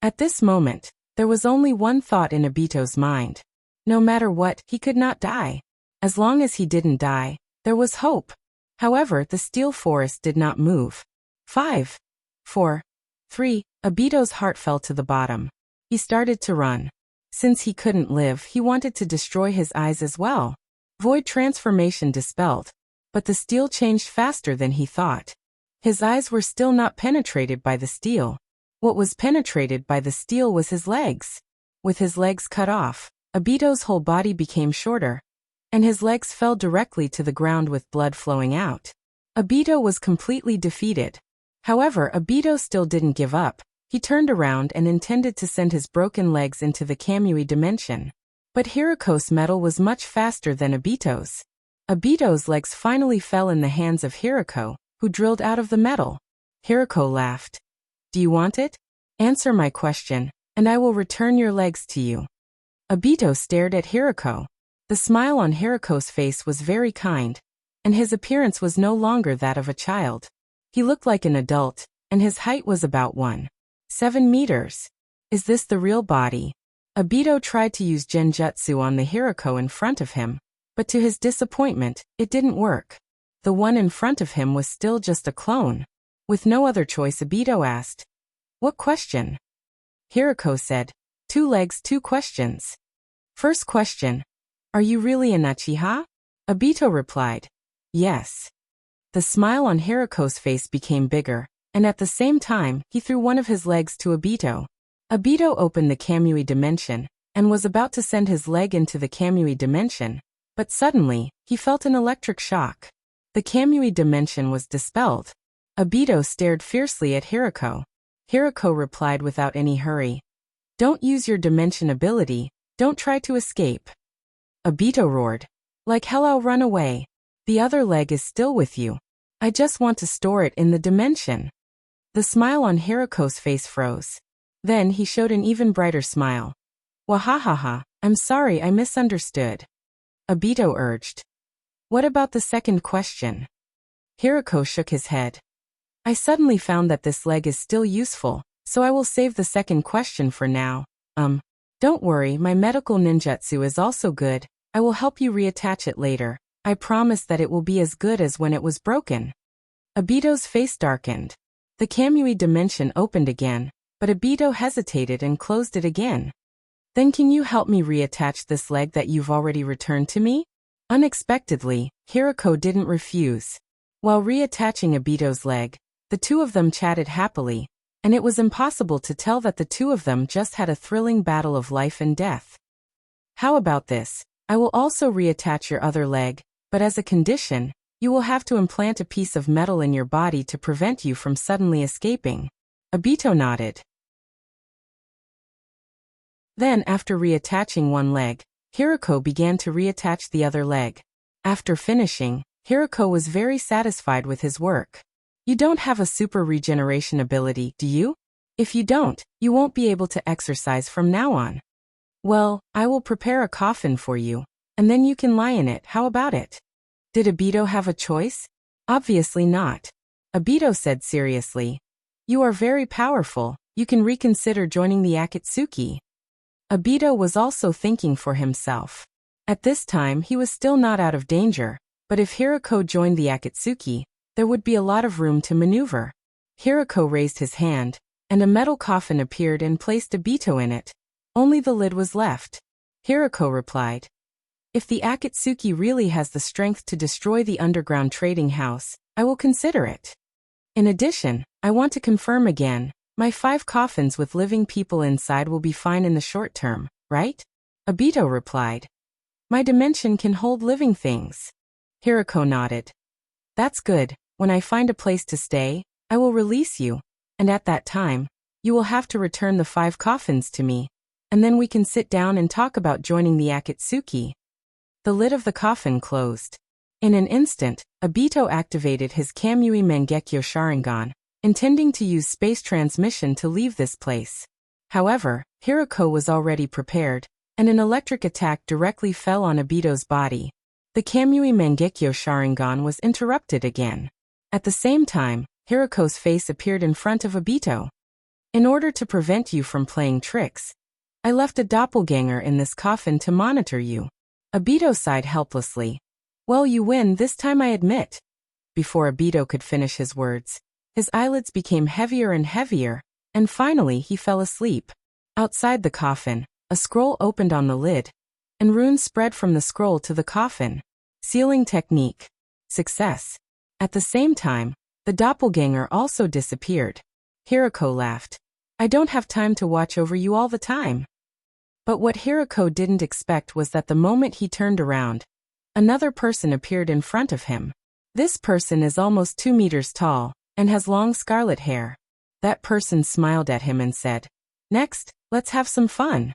A: At this moment, there was only one thought in Obito's mind. No matter what, he could not die. As long as he didn't die, there was hope. However, the steel forest did not move. 5, 4, 3, Obito's heart fell to the bottom. He started to run. Since he couldn't live, he wanted to destroy his eyes as well. Void transformation dispelled. But the steel changed faster than he thought. His eyes were still not penetrated by the steel. What was penetrated by the steel was his legs. With his legs cut off, Obito's whole body became shorter, and his legs fell directly to the ground with blood flowing out. Obito was completely defeated. However, Obito still didn't give up. He turned around and intended to send his broken legs into the Kamui dimension. But Hirako's metal was much faster than Obito's. Obito's legs finally fell in the hands of Hirako, who drilled out of the metal. Hirako laughed. Do you want it? Answer my question, and I will return your legs to you. Obito stared at Hirako. The smile on Hirako's face was very kind, and his appearance was no longer that of a child. He looked like an adult, and his height was about 1.7 meters. Is this the real body? Obito tried to use genjutsu on the Hirako in front of him, but to his disappointment, it didn't work. The one in front of him was still just a clone. With no other choice, Obito asked, What question? Hirako said, 2 legs, 2 questions. First question, are you really an Uchiha? Obito replied, Yes. The smile on Hirako's face became bigger, and at the same time, he threw one of his legs to Obito. Obito opened the Kamui dimension, and was about to send his leg into the Kamui dimension, but suddenly, he felt an electric shock. The Kamui dimension was dispelled. Obito stared fiercely at Hirako. Hirako replied without any hurry. Don't use your dimension ability, don't try to escape. Obito roared. Like hell, I'll run away. The other leg is still with you. I just want to store it in the dimension. The smile on Hirako's face froze. Then he showed an even brighter smile. Wahahaha, I'm sorry, I misunderstood. Obito urged. What about the second question? Hirako shook his head. I suddenly found that this leg is still useful, so I will save the second question for now. Don't worry, my medical ninjutsu is also good. I will help you reattach it later. I promise that it will be as good as when it was broken. Obito's face darkened. The Kamui dimension opened again, but Obito hesitated and closed it again. Then can you help me reattach this leg that you've already returned to me? Unexpectedly, Hirako didn't refuse. While reattaching Obito's leg, the two of them chatted happily, and it was impossible to tell that the two of them just had a thrilling battle of life and death. How about this? I will also reattach your other leg, but as a condition, you will have to implant a piece of metal in your body to prevent you from suddenly escaping. Obito nodded. Then, after reattaching one leg, Hirako began to reattach the other leg. After finishing, Hirako was very satisfied with his work. You don't have a super regeneration ability, do you? If you don't, you won't be able to exercise from now on. Well, I will prepare a coffin for you, and then you can lie in it. How about it? Did Obito have a choice? Obviously not. Obito said seriously. You are very powerful, you can reconsider joining the Akatsuki. Obito was also thinking for himself. At this time he was still not out of danger, but if Hirako joined the Akatsuki, there would be a lot of room to maneuver. Hirako raised his hand, and a metal coffin appeared and placed Obito in it. Only the lid was left. Hirako replied. If the Akatsuki really has the strength to destroy the underground trading house, I will consider it. In addition, I want to confirm again, my 5 coffins with living people inside will be fine in the short term, right? Obito replied. My dimension can hold living things. Hirako nodded. That's good. When I find a place to stay, I will release you, and at that time, you will have to return the 5 coffins to me. and then we can sit down and talk about joining the Akatsuki. The lid of the coffin closed. In an instant, Obito activated his Kamui Mangekyo Sharingan, intending to use space transmission to leave this place. However, Hiroko was already prepared, and an electric attack directly fell on Obito's body. The Kamui Mangekyo Sharingan was interrupted again. At the same time, Hiroko's face appeared in front of Obito. In order to prevent you from playing tricks, I left a doppelganger in this coffin to monitor you. Obito sighed helplessly. Well, you win this time, I admit. Before Obito could finish his words, his eyelids became heavier and heavier, and finally he fell asleep. Outside the coffin, a scroll opened on the lid, and runes spread from the scroll to the coffin. Sealing technique. Success. At the same time, the doppelganger also disappeared. Hiroko laughed. I don't have time to watch over you all the time. But what Hiroko didn't expect was that the moment he turned around, another person appeared in front of him. This person is almost 2 meters tall, and has long scarlet hair. That person smiled at him and said, "Next, let's have some fun."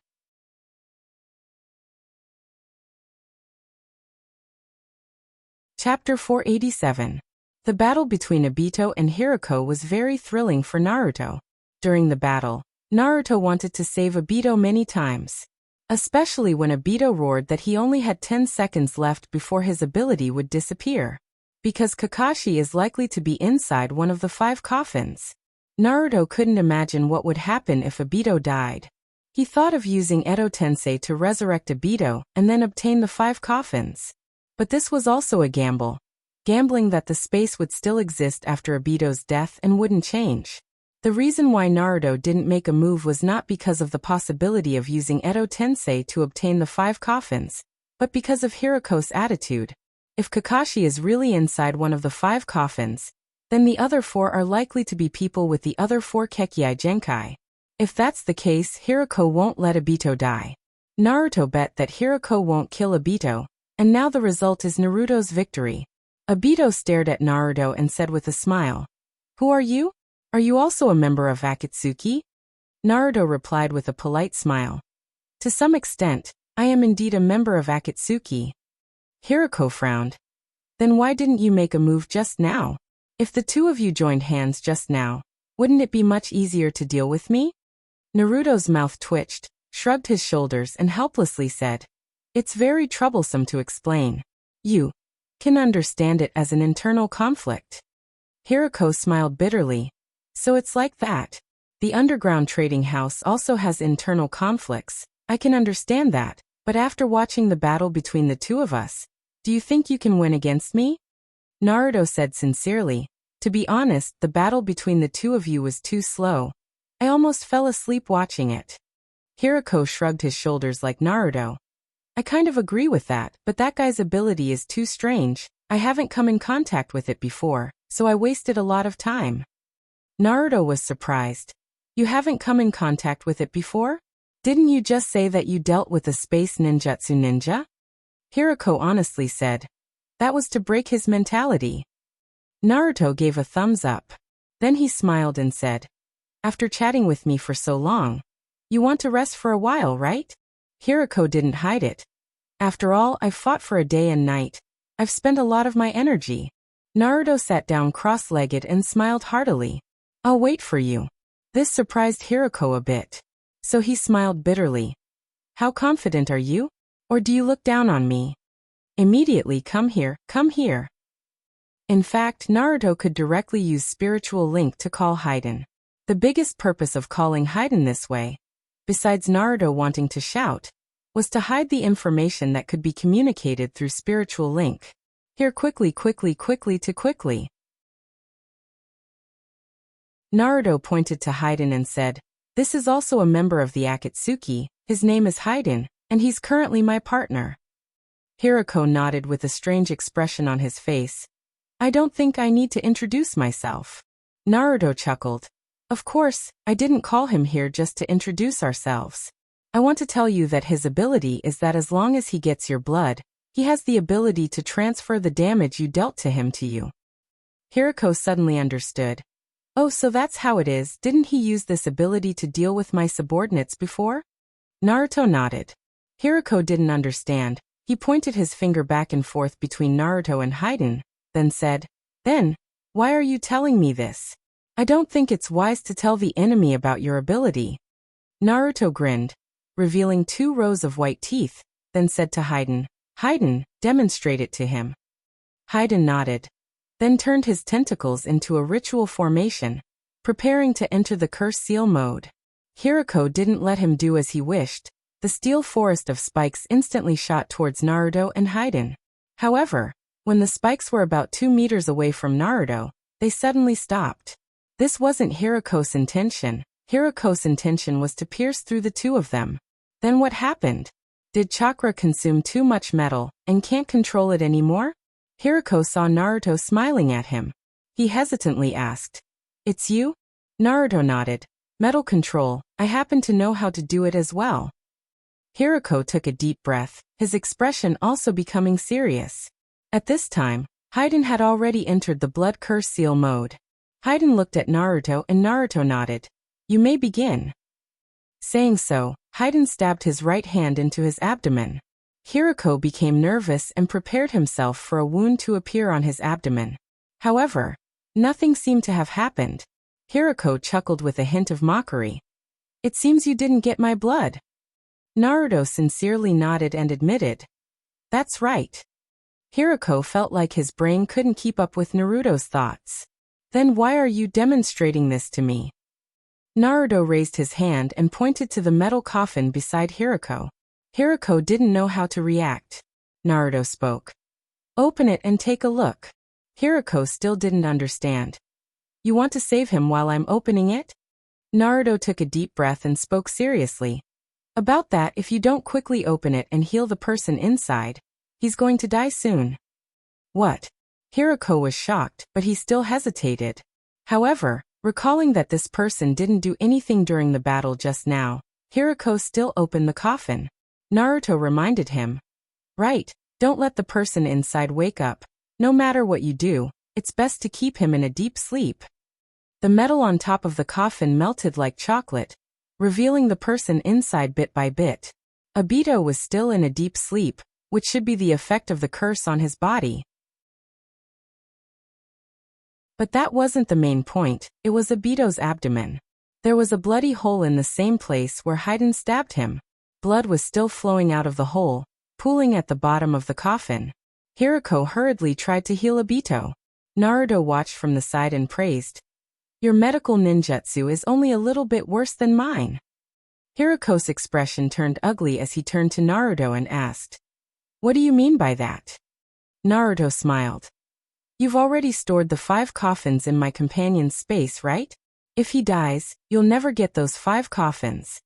A: Chapter 487. The battle between Obito and Hiroko was very thrilling for Naruto. During the battle, Naruto wanted to save Obito many times, especially when Obito roared that he only had 10 seconds left before his ability would disappear. Because Kakashi is likely to be inside one of the 5 coffins. Naruto couldn't imagine what would happen if Obito died. He thought of using Edo Tensei to resurrect Obito and then obtain the 5 coffins. But this was also a gamble. Gambling that the space would still exist after Obito's death and wouldn't change. The reason why Naruto didn't make a move was not because of the possibility of using Edo Tensei to obtain the 5 coffins, but because of Hiroko's attitude. If Kakashi is really inside one of the 5 coffins, then the other 4 are likely to be people with the other 4 Kekkai Genkai. If that's the case, Hiroko won't let Obito die. Naruto bet that Hiroko won't kill Obito, and now the result is Naruto's victory. Obito stared at Naruto and said with a smile, "Who are you? Are you also a member of Akatsuki?" Naruto replied with a polite smile. "To some extent, I am indeed a member of Akatsuki." Hiroko frowned. "Then why didn't you make a move just now? If the 2 of you joined hands just now, wouldn't it be much easier to deal with me?" Naruto's mouth twitched, shrugged his shoulders and helplessly said, "It's very troublesome to explain. You can understand it as an internal conflict." Hiroko smiled bitterly. "So it's like that. The underground trading house also has internal conflicts. I can understand that, but after watching the battle between the 2 of us, do you think you can win against me?" Naruto said sincerely, "To be honest, the battle between the 2 of you was too slow. I almost fell asleep watching it." Hiroko shrugged his shoulders like Naruto. "I kind of agree with that, but that guy's ability is too strange. I haven't come in contact with it before, so I wasted a lot of time." Naruto was surprised. "You haven't come in contact with it before? Didn't you just say that you dealt with a space ninjutsu ninja?" Hiroko honestly said. That was to break his mentality. Naruto gave a thumbs up. Then he smiled and said, "After chatting with me for so long, you want to rest for a while, right?" Hiroko didn't hide it. "After all, I've fought for a day and night. I've spent a lot of my energy." Naruto sat down cross-legged and smiled heartily. "I'll wait for you." This surprised Hiroko a bit. So he smiled bitterly. "How confident are you? Or do you look down on me? Immediately come here, come here." In fact, Naruto could directly use spiritual link to call Haiden. The biggest purpose of calling Haiden this way, besides Naruto wanting to shout, was to hide the information that could be communicated through spiritual link. Here quickly. Naruto pointed to Haiden and said, "This is also a member of the Akatsuki, his name is Haiden, and he's currently my partner." Hiroko nodded with a strange expression on his face. "I don't think I need to introduce myself." Naruto chuckled. "Of course, I didn't call him here just to introduce ourselves. I want to tell you that his ability is that as long as he gets your blood, he has the ability to transfer the damage you dealt to him to you." Hiroko suddenly understood. "Oh, so that's how it is. Didn't he use this ability to deal with my subordinates before?" Naruto nodded. Hirako didn't understand. He pointed his finger back and forth between Naruto and Haiden, then said, "Then, why are you telling me this? I don't think it's wise to tell the enemy about your ability." Naruto grinned, revealing 2 rows of white teeth, then said to Haiden, "Haiden, demonstrate it to him." Haiden nodded, then turned his tentacles into a ritual formation, preparing to enter the curse seal mode. Hirako didn't let him do as he wished. The steel forest of spikes instantly shot towards Naruto and Haiden. However, when the spikes were about 2 meters away from Naruto, they suddenly stopped. This wasn't Hirako's intention. Hirako's intention was to pierce through the 2 of them. Then what happened? Did chakra consume too much metal and can't control it anymore? Hirako saw Naruto smiling at him. He hesitantly asked, "It's you?" Naruto nodded. "Metal control, I happen to know how to do it as well." Hirako took a deep breath, his expression also becoming serious. At this time, Haiden had already entered the blood curse seal mode. Haiden looked at Naruto and Naruto nodded. "You may begin." Saying so, Haiden stabbed his right hand into his abdomen. Hirako became nervous and prepared himself for a wound to appear on his abdomen. However, nothing seemed to have happened. Hirako chuckled with a hint of mockery. "It seems you didn't get my blood." Naruto sincerely nodded and admitted, "That's right." Hirako felt like his brain couldn't keep up with Naruto's thoughts. "Then why are you demonstrating this to me?" Naruto raised his hand and pointed to the metal coffin beside Hirako. Hirako didn't know how to react. Naruto spoke. "Open it and take a look." Hirako still didn't understand. "You want to save him while I'm opening it?" Naruto took a deep breath and spoke seriously. "About that, if you don't quickly open it and heal the person inside, he's going to die soon." "What?" Hirako was shocked, but he still hesitated. However, recalling that this person didn't do anything during the battle just now, Hirako still opened the coffin. Naruto reminded him, "Right, don't let the person inside wake up. No matter what you do, it's best to keep him in a deep sleep." The metal on top of the coffin melted like chocolate, revealing the person inside bit by bit. Obito was still in a deep sleep, which should be the effect of the curse on his body. But that wasn't the main point, it was Obito's abdomen. There was a bloody hole in the same place where Haiden stabbed him. Blood was still flowing out of the hole, pooling at the bottom of the coffin. Hirako hurriedly tried to heal Obito. Naruto watched from the side and praised, "Your medical ninjutsu is only a little bit worse than mine." Hirako's expression turned ugly as he turned to Naruto and asked, "What do you mean by that?" Naruto smiled. "You've already stored the 5 coffins in my companion's space, right? If he dies, you'll never get those 5 coffins."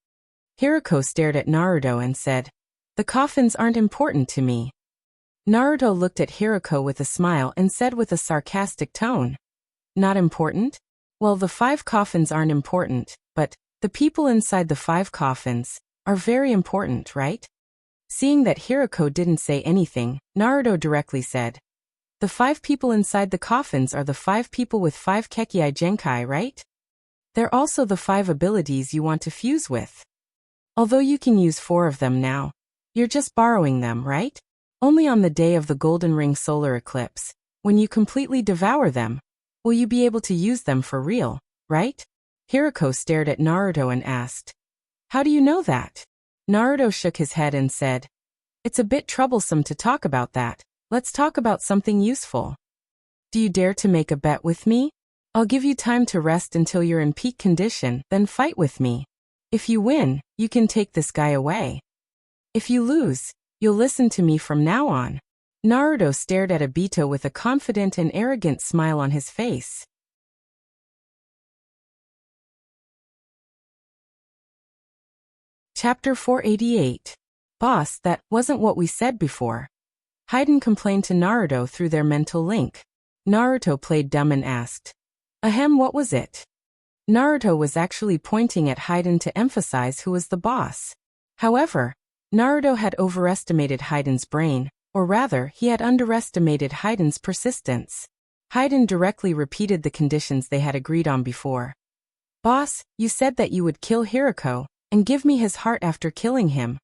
A: Hirako stared at Naruto and said, "The coffins aren't important to me." Naruto looked at Hirako with a smile and said with a sarcastic tone, "Not important? Well, the 5 coffins aren't important, but the people inside the 5 coffins are very important, right?" Seeing that Hirako didn't say anything, Naruto directly said, "The 5 people inside the coffins are the 5 people with 5 Kekkei Genkai, right? They're also the 5 abilities you want to fuse with. Although you can use 4 of them now, you're just borrowing them, right? Only on the day of the Golden Ring solar eclipse, when you completely devour them, will you be able to use them for real, right?" Hirako stared at Naruto and asked, "How do you know that?" Naruto shook his head and said, "It's a bit troublesome to talk about that. Let's talk about something useful. Do you dare to make a bet with me? I'll give you time to rest until you're in peak condition, then fight with me. If you win, you can take this guy away. If you lose, you'll listen to me from now on." Naruto stared at Obito with a confident and arrogant smile on his face. Chapter 488. "Boss, that wasn't what we said before." Haiden complained to Naruto through their mental link. Naruto played dumb and asked, "Ahem, what was it?" Naruto was actually pointing at Haiden to emphasize who was the boss. However, Naruto had overestimated Haiden's brain, or rather, he had underestimated Haiden's persistence. Haiden directly repeated the conditions they had agreed on before. "Boss, you said that you would kill Hirako, and give me his heart after killing him.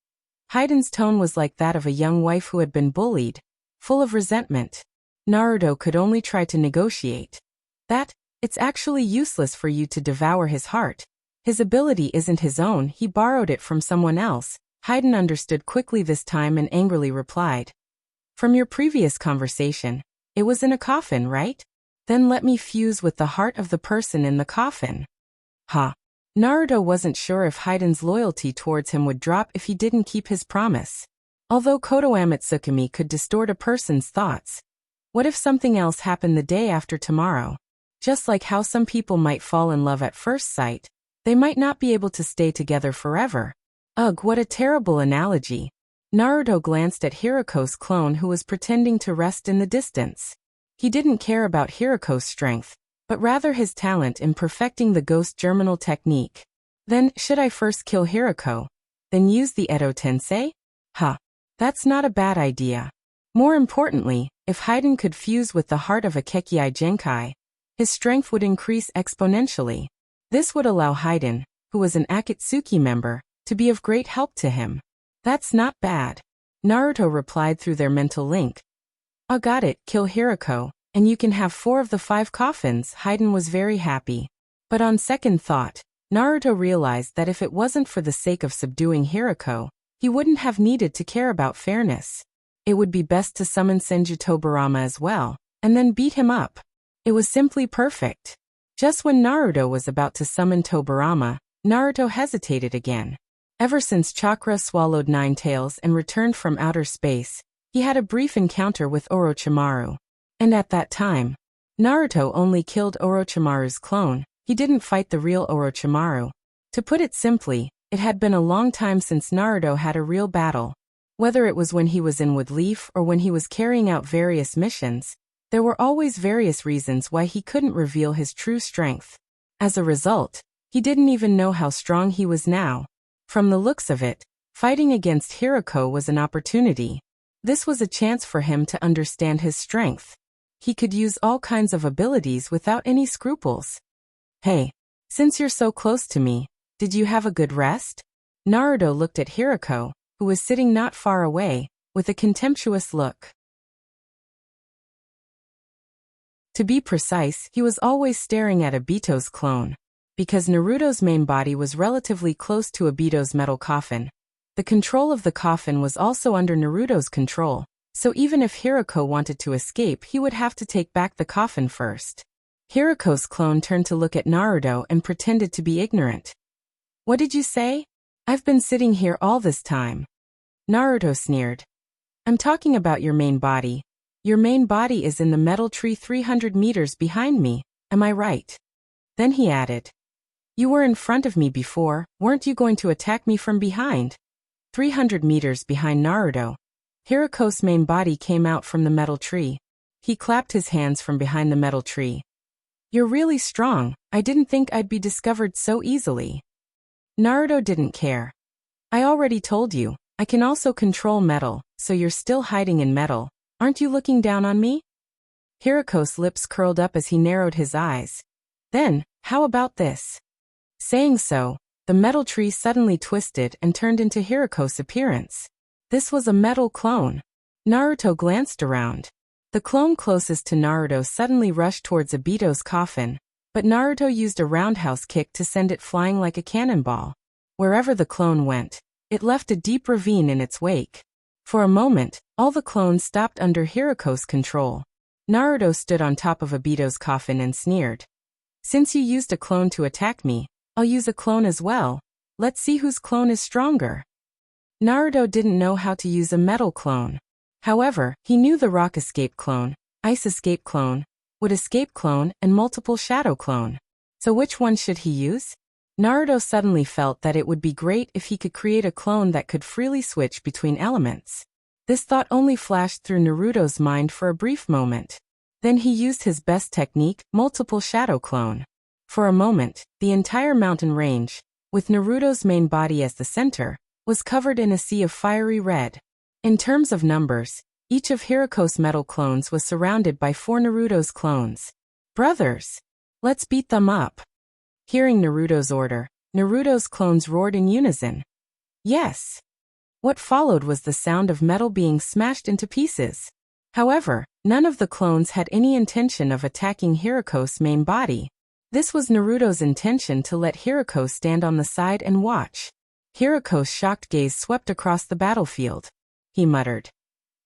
A: Hayden's tone was like that of a young wife who had been bullied, full of resentment. Naruto could only try to negotiate. It's actually useless for you to devour his heart. His ability isn't his own, he borrowed it from someone else. Hayden understood quickly this time and angrily replied. From your previous conversation, it was in a coffin, right? Then let me fuse with the heart of the person in the coffin. Naruto wasn't sure if Hayden's loyalty towards him would drop if he didn't keep his promise. Although Kotoa Tsukumi could distort a person's thoughts, what if something else happened the day after tomorrow? Just like how some people might fall in love at first sight, they might not be able to stay together forever. Ugh, what a terrible analogy. Naruto glanced at Hiroko's clone who was pretending to rest in the distance. He didn't care about Hiroko's strength, but rather his talent in perfecting the ghost germinal technique. Then, should I first kill Hiroko, then use the Edo Tensei? That's not a bad idea. More importantly, if Hayden could fuse with the heart of a Kekkei Genkai, his strength would increase exponentially. This would allow Hayden, who was an Akatsuki member, to be of great help to him. That's not bad. Naruto replied through their mental link. Got it, kill Hiroko, and you can have 4 of the 5 coffins. Hayden was very happy. But on second thought, Naruto realized that if it wasn't for the sake of subduing Hiroko, he wouldn't have needed to care about fairness. It would be best to summon Senju Tobirama as well, and then beat him up. It was simply perfect. Just when Naruto was about to summon Tobirama, Naruto hesitated again. Ever since Chakra swallowed 9 tails and returned from outer space, he had a brief encounter with Orochimaru. And at that time, Naruto only killed Orochimaru's clone, he didn't fight the real Orochimaru. To put it simply, it had been a long time since Naruto had a real battle. Whether it was when he was in Woodleaf or when he was carrying out various missions, there were always various reasons why he couldn't reveal his true strength. As a result, he didn't even know how strong he was now. From the looks of it, fighting against Hiroko was an opportunity. This was a chance for him to understand his strength. He could use all kinds of abilities without any scruples. Hey, since you're so close to me, did you have a good rest? Naruto looked at Hiroko, who was sitting not far away, with a contemptuous look. To be precise, he was always staring at Obito's clone. Because Naruto's main body was relatively close to Obito's metal coffin, the control of the coffin was also under Naruto's control, so even if Hiroko wanted to escape, he would have to take back the coffin first. Hiroko's clone turned to look at Naruto and pretended to be ignorant. What did you say? I've been sitting here all this time. Naruto sneered. I'm talking about your main body. Your main body is in the metal tree 300 meters behind me, am I right? Then he added. You were in front of me before, weren't you going to attack me from behind? 300 meters behind Naruto, Hiroko's main body came out from the metal tree. He clapped his hands from behind the metal tree. You're really strong, I didn't think I'd be discovered so easily. Naruto didn't care. I already told you, I can also control metal, so you're still hiding in metal. Aren't you looking down on me? Hiroko's lips curled up as he narrowed his eyes. Then, how about this? Saying so, the metal tree suddenly twisted and turned into Hiroko's appearance. This was a metal clone. Naruto glanced around. The clone closest to Naruto suddenly rushed towards Obito's coffin, but Naruto used a roundhouse kick to send it flying like a cannonball. Wherever the clone went, it left a deep ravine in its wake. For a moment, all the clones stopped under Hiroko's control. Naruto stood on top of Obito's coffin and sneered. Since you used a clone to attack me, I'll use a clone as well. Let's see whose clone is stronger. Naruto didn't know how to use a metal clone. However, he knew the rock escape clone, ice escape clone, wood escape clone, and multiple shadow clone. So which one should he use? Naruto suddenly felt that it would be great if he could create a clone that could freely switch between elements. This thought only flashed through Naruto's mind for a brief moment. Then he used his best technique, multiple shadow clone. For a moment, the entire mountain range, with Naruto's main body as the center, was covered in a sea of fiery red. In terms of numbers, each of Hiroko's metal clones was surrounded by 4 Naruto's clones. Brothers! Let's beat them up! Hearing Naruto's order, Naruto's clones roared in unison. Yes. What followed was the sound of metal being smashed into pieces. However, none of the clones had any intention of attacking Hiroko's main body. This was Naruto's intention to let Hiroko stand on the side and watch. Hiroko's shocked gaze swept across the battlefield. He muttered,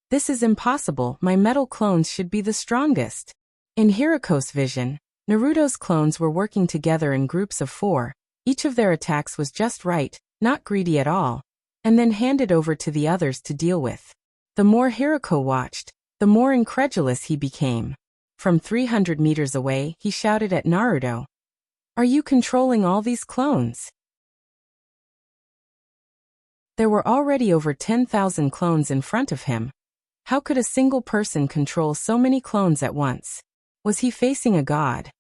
A: "This is impossible, my metal clones should be the strongest." In Hiroko's vision, Naruto's clones were working together in groups of 4. Each of their attacks was just right, not greedy at all, and then handed over to the others to deal with. The more Hiroko watched, the more incredulous he became. From 300 meters away, he shouted at Naruto, "Are you controlling all these clones?" There were already over 10,000 clones in front of him. How could a single person control so many clones at once? Was he facing a god?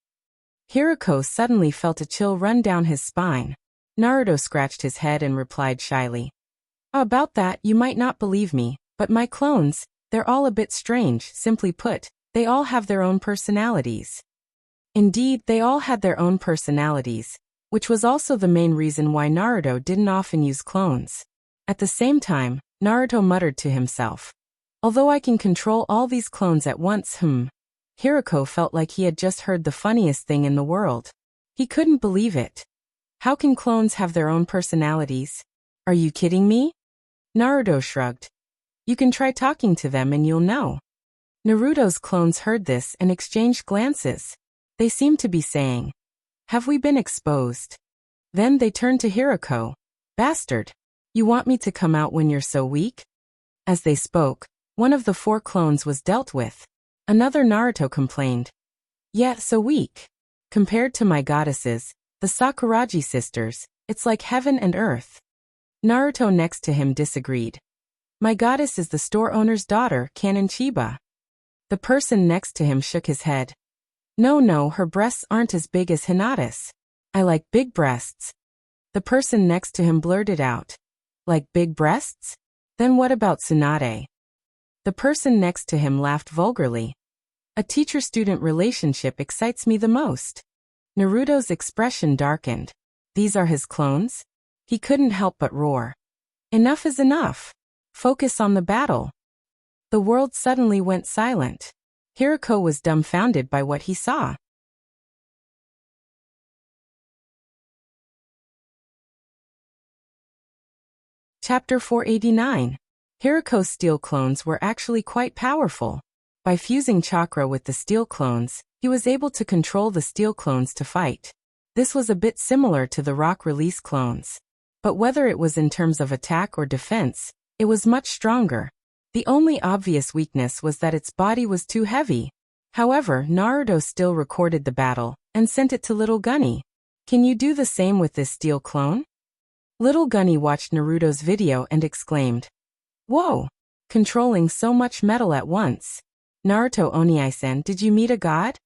A: Hiroko suddenly felt a chill run down his spine. Naruto scratched his head and replied shyly, "About that, you might not believe me, but my clones, they're all a bit strange. Simply put, they all have their own personalities." Indeed, they all had their own personalities, which was also the main reason why Naruto didn't often use clones. At the same time, Naruto muttered to himself, "Although I can control all these clones at once, Hiroko felt like he had just heard the funniest thing in the world. He couldn't believe it. How can clones have their own personalities? Are you kidding me? Naruto shrugged. You can try talking to them and you'll know. Naruto's clones heard this and exchanged glances. They seemed to be saying, "Have we been exposed?" Then they turned to Hiroko. "Bastard. You want me to come out when you're so weak?" As they spoke, one of the 4 clones was dealt with. Another Naruto complained, "Yeah, so weak. Compared to my goddesses, the Sakuragi sisters, it's like heaven and earth." Naruto next to him disagreed. "My goddess is the store owner's daughter, Kanon Chiba." The person next to him shook his head. No, her breasts aren't as big as Hinata's. I like big breasts." The person next to him blurted out, "Like big breasts? Then what about Tsunade?" The person next to him laughed vulgarly. "A teacher-student relationship excites me the most." Naruto's expression darkened. These are his clones? He couldn't help but roar. "Enough is enough. Focus on the battle." The world suddenly went silent. Hiroko was dumbfounded by what he saw. Chapter 489. Hiroko's steel clones were actually quite powerful. By fusing chakra with the steel clones, he was able to control the steel clones to fight. This was a bit similar to the rock release clones. But whether it was in terms of attack or defense, it was much stronger. The only obvious weakness was that its body was too heavy. However, Naruto still recorded the battle and sent it to Little Gunny. "Can you do the same with this steel clone?" Little Gunny watched Naruto's video and exclaimed, "Whoa! Controlling so much metal at once. Naruto Oniai-san, did you meet a god?"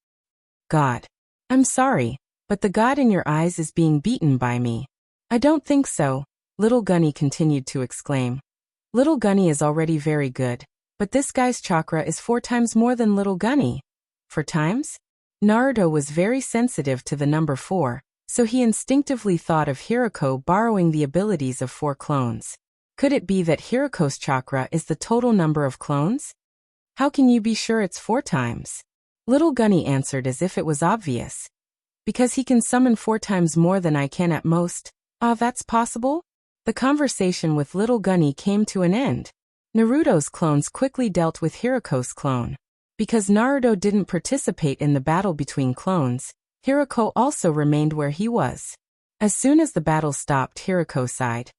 A: "God. I'm sorry, but the god in your eyes is being beaten by me." "I don't think so," Little Gunny continued to exclaim. Little Gunny is already very good, but this guy's chakra is 4 times more than Little Gunny. 4 times? Naruto was very sensitive to the number 4, so he instinctively thought of Hiroko borrowing the abilities of 4 clones. Could it be that Hiroko's chakra is the total number of clones? "How can you be sure it's 4 times? Little Gunny answered as if it was obvious. "Because he can summon 4 times more than I can at most." "Ah, that's possible?" The conversation with Little Gunny came to an end. Naruto's clones quickly dealt with Hiroko's clone. Because Naruto didn't participate in the battle between clones, Hiroko also remained where he was. As soon as the battle stopped, Hiroko sighed.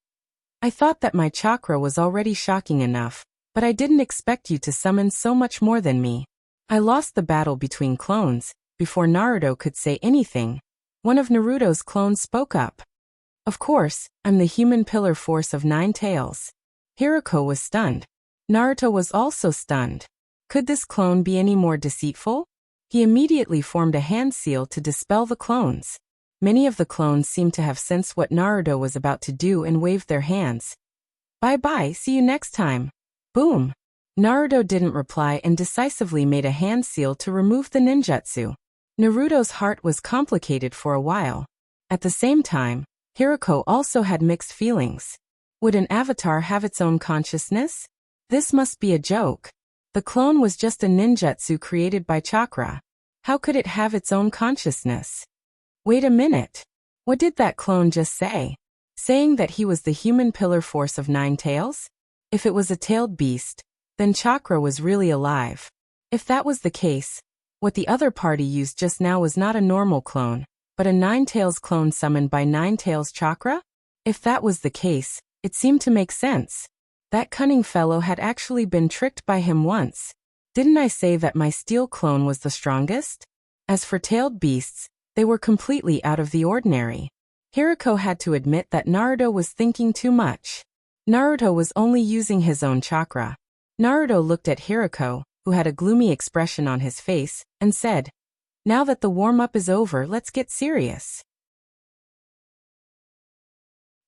A: "I thought that my chakra was already shocking enough, but I didn't expect you to summon so much more than me." I lost the battle between clones. Before Naruto could say anything, one of Naruto's clones spoke up. "Of course, I'm the human pillar force of 9 tails." Hiroko was stunned. Naruto was also stunned. Could this clone be any more deceitful? He immediately formed a hand seal to dispel the clones. Many of the clones seemed to have sensed what Naruto was about to do and waved their hands. "Bye-bye, see you next time." Boom! Naruto didn't reply and decisively made a hand seal to remove the ninjutsu. Naruto's heart was complicated for a while. At the same time, Hiroko also had mixed feelings. Would an avatar have its own consciousness? This must be a joke. The clone was just a ninjutsu created by chakra. How could it have its own consciousness? Wait a minute. What did that clone just say? Saying that he was the human pillar force of 9 tails? If it was a tailed beast, then chakra was really alive. If that was the case, what the other party used just now was not a normal clone, but a 9 tails clone summoned by 9 tails chakra? If that was the case, it seemed to make sense. That cunning fellow had actually been tricked by him once. Didn't I say that my steel clone was the strongest? As for tailed beasts, they were completely out of the ordinary. Hiroko had to admit that Naruto was thinking too much. Naruto was only using his own chakra. Naruto looked at Hiroko, who had a gloomy expression on his face, and said, "Now that the warm-up is over, let's get serious."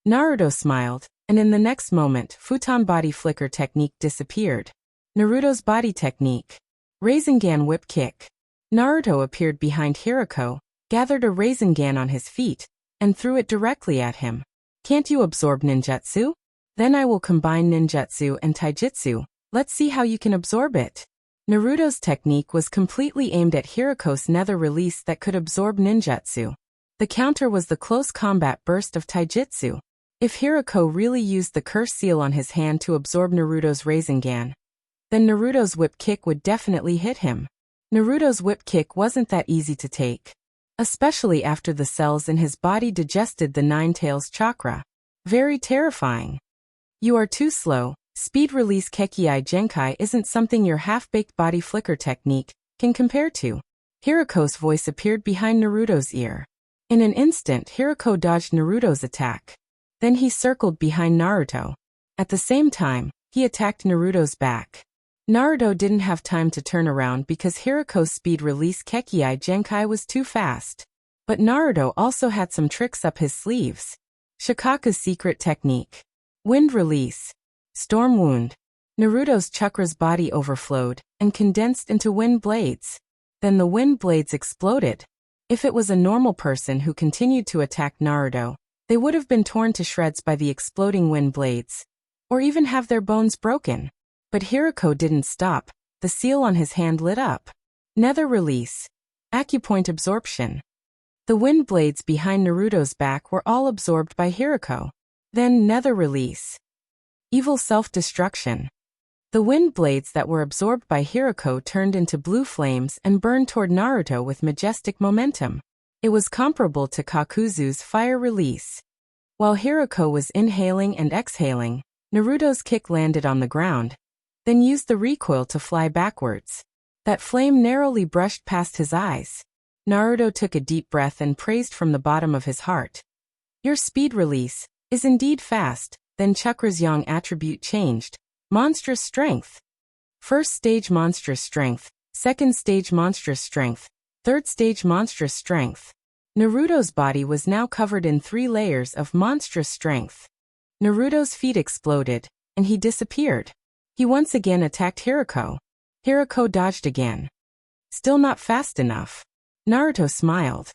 A: Naruto smiled, and in the next moment, futon body flicker technique disappeared. Naruto's body technique. Rasengan whip kick. Naruto appeared behind Hiroko, gathered a Rasengan on his feet, and threw it directly at him. Can't you absorb ninjutsu? Then I will combine ninjutsu and taijutsu. Let's see how you can absorb it. Naruto's technique was completely aimed at Hiroko's nether release that could absorb ninjutsu. The counter was the close combat burst of taijutsu. If Hiroko really used the curse seal on his hand to absorb Naruto's Rasengan, then Naruto's whip kick would definitely hit him. Naruto's whip kick wasn't that easy to take, especially after the cells in his body digested the 9 tails chakra. Very terrifying. You are too slow. Speed release Kekiai Genkai isn't something your half-baked body flicker technique can compare to. Hiroko's voice appeared behind Naruto's ear. In an instant, Hiroko dodged Naruto's attack. Then he circled behind Naruto. At the same time, he attacked Naruto's back. Naruto didn't have time to turn around because Hiroko's speed release Kekiai Genkai was too fast. But Naruto also had some tricks up his sleeves. Shikaku's secret technique. Wind release. Storm wound. Naruto's chakra's body overflowed and condensed into wind blades. Then the wind blades exploded. If it was a normal person who continued to attack Naruto, they would have been torn to shreds by the exploding wind blades, or even have their bones broken. But Hiroko didn't stop. The seal on his hand lit up. Nether release. Acupoint absorption. The wind blades behind Naruto's back were all absorbed by Hiroko. Then nether release. Evil self-destruction. The wind blades that were absorbed by Hiroko turned into blue flames and burned toward Naruto with majestic momentum. It was comparable to Kakuzu's fire release. While Hiroko was inhaling and exhaling, Naruto's kick landed on the ground, then used the recoil to fly backwards. That flame narrowly brushed past his eyes. Naruto took a deep breath and praised from the bottom of his heart. Your speed release is indeed fast. Then Chakra's yang attribute changed. Monstrous strength. First stage monstrous strength, second stage monstrous strength, third stage monstrous strength. Naruto's body was now covered in 3 layers of monstrous strength. Naruto's feet exploded, and he disappeared. He once again attacked Hiroko. Hiroko dodged again. Still not fast enough. Naruto smiled.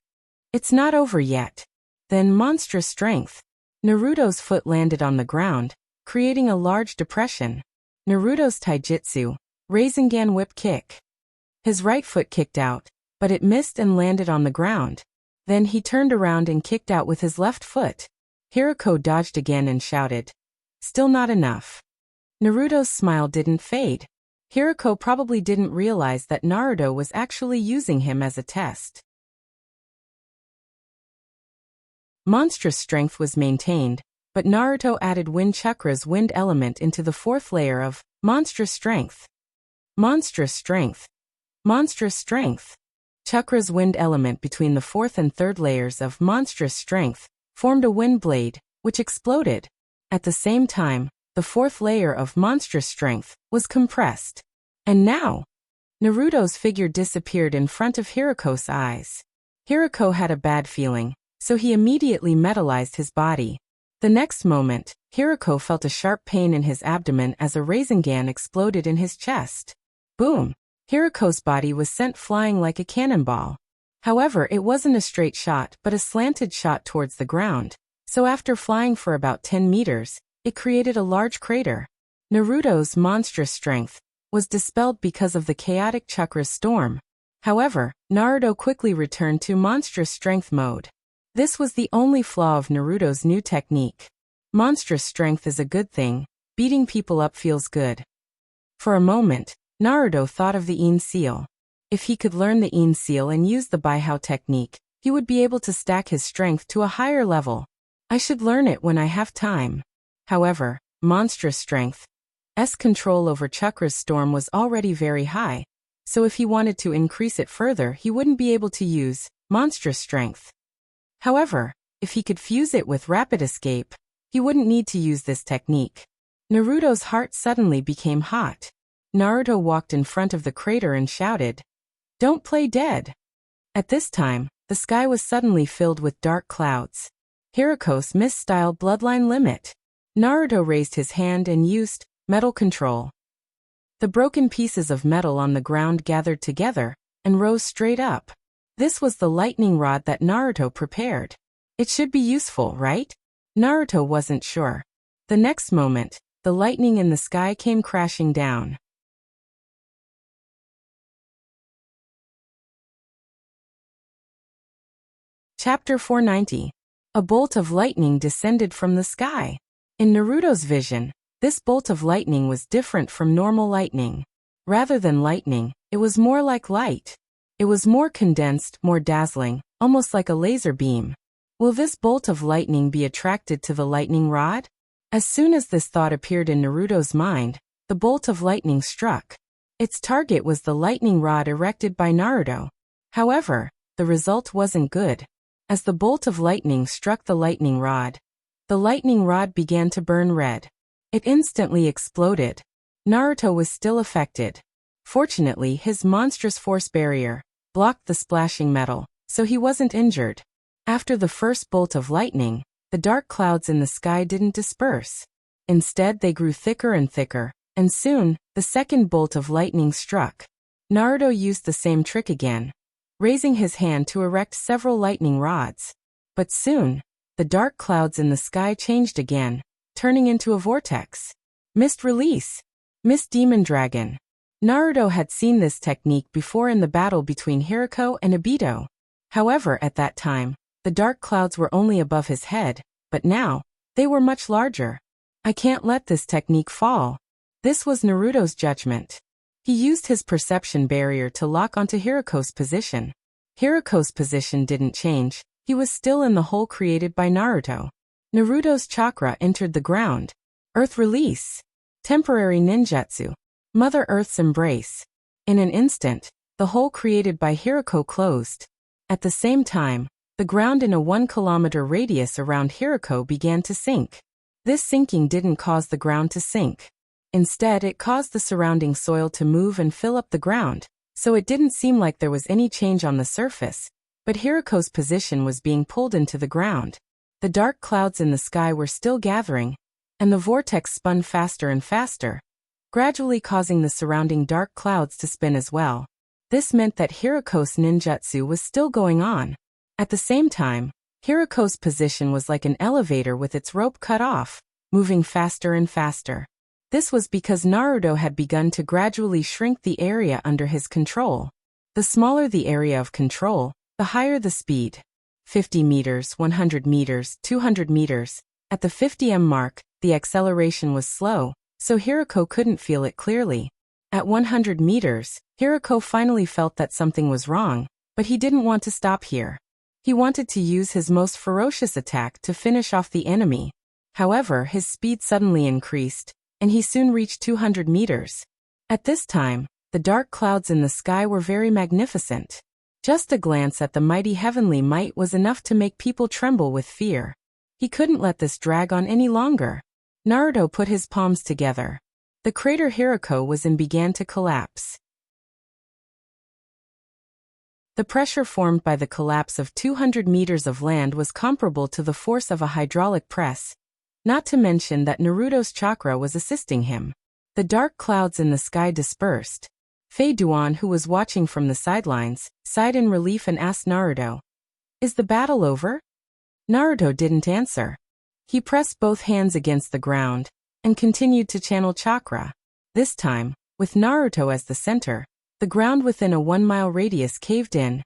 A: It's not over yet. Then monstrous strength. Naruto's foot landed on the ground, creating a large depression. Naruto's taijutsu, Rasengan whip kick. His right foot kicked out, but it missed and landed on the ground. Then he turned around and kicked out with his left foot. Hiroko dodged again and shouted, "Still not enough." Naruto's smile didn't fade. Hiroko probably didn't realize that Naruto was actually using him as a test. Monstrous strength was maintained, but Naruto added Wind Chakra's wind element into the 4th layer of monstrous strength. Monstrous strength. Monstrous strength. Chakra's wind element between the 4th and 3rd layers of monstrous strength formed a wind blade, which exploded. At the same time, the 4th layer of monstrous strength was compressed. And now, Naruto's figure disappeared in front of Hiroko's eyes. Hiroko had a bad feeling, so he immediately metallized his body. The next moment, Hiroko felt a sharp pain in his abdomen as a Rasengan exploded in his chest. Boom! Hiroko's body was sent flying like a cannonball. However, it wasn't a straight shot but a slanted shot towards the ground, So after flying for about 10 meters, it created a large crater. Naruto's monstrous strength was dispelled because of the chaotic chakra's storm. However, Naruto quickly returned to monstrous strength mode. This was the only flaw of Naruto's new technique. Monstrous strength is a good thing. Beating people up feels good. For a moment, Naruto thought of the Yin Seal. If he could learn the Yin Seal and use the Baihao technique, he would be able to stack his strength to a higher level. I should learn it when I have time. However, monstrous strength's control over Chakra's storm was already very high, so if he wanted to increase it further, he wouldn't be able to use monstrous strength. However, if he could fuse it with rapid escape, he wouldn't need to use this technique. Naruto's heart suddenly became hot. Naruto walked in front of the crater and shouted, "Don't play dead!" At this time, the sky was suddenly filled with dark clouds. Hiriko's mist-style bloodline limit. Naruto raised his hand and used metal control. The broken pieces of metal on the ground gathered together and rose straight up. This was the lightning rod that Naruto prepared. It should be useful, right? Naruto wasn't sure. The next moment, the lightning in the sky came crashing down. Chapter 490. A bolt of lightning descended from the sky. In Naruto's vision, this bolt of lightning was different from normal lightning. Rather than lightning, it was more like light. It was more condensed, more dazzling, almost like a laser beam. Will this bolt of lightning be attracted to the lightning rod? As soon as this thought appeared in Naruto's mind, the bolt of lightning struck. Its target was the lightning rod erected by Naruto. However, the result wasn't good. As the bolt of lightning struck the lightning rod began to burn red. It instantly exploded. Naruto was still affected. Fortunately, his monstrous force barrier blocked the splashing metal, so he wasn't injured. After the first bolt of lightning, the dark clouds in the sky didn't disperse. Instead, they grew thicker and thicker, and soon, the second bolt of lightning struck. Naruto used the same trick again, raising his hand to erect several lightning rods. But soon, the dark clouds in the sky changed again, turning into a vortex. Mist release. Mist Demon Dragon. Naruto had seen this technique before in the battle between Hiriko and Obito. However, at that time, the dark clouds were only above his head, but now, they were much larger. I can't let this technique fall. This was Naruto's judgment. He used his perception barrier to lock onto Hiriko's position. Hiriko's position didn't change. He was still in the hole created by Naruto. Naruto's chakra entered the ground. Earth release. Temporary ninjutsu. Mother Earth's embrace. In an instant, the hole created by Hiriko closed. At the same time, the ground in a 1-kilometer radius around Hiriko began to sink. This sinking didn't cause the ground to sink. Instead, it caused the surrounding soil to move and fill up the ground, so it didn't seem like there was any change on the surface. But Hiriko's position was being pulled into the ground. The dark clouds in the sky were still gathering, and the vortex spun faster and faster, gradually causing the surrounding dark clouds to spin as well. This meant that Hiriko's ninjutsu was still going on. At the same time, Hiriko's position was like an elevator with its rope cut off, moving faster and faster. This was because Naruto had begun to gradually shrink the area under his control. The smaller the area of control, the higher the speed. 50 meters, 100 meters, 200 meters. At the 50 m mark, the acceleration was slow, so Hiriko couldn't feel it clearly. At 100 meters, Hiriko finally felt that something was wrong, but he didn't want to stop here. He wanted to use his most ferocious attack to finish off the enemy. However, his speed suddenly increased, and he soon reached 200 meters. At this time, the dark clouds in the sky were very magnificent. Just a glance at the mighty heavenly might was enough to make people tremble with fear. He couldn't let this drag on any longer. Naruto put his palms together. The crater Hiriko was in began to collapse. The pressure formed by the collapse of 200 meters of land was comparable to the force of a hydraulic press. Not to mention that Naruto's chakra was assisting him. The dark clouds in the sky dispersed. Fei Duan, who was watching from the sidelines, sighed in relief and asked Naruto, "Is the battle over?" Naruto didn't answer. He pressed both hands against the ground and continued to channel chakra. This time, with Naruto as the center, the ground within a 1-mile radius caved in.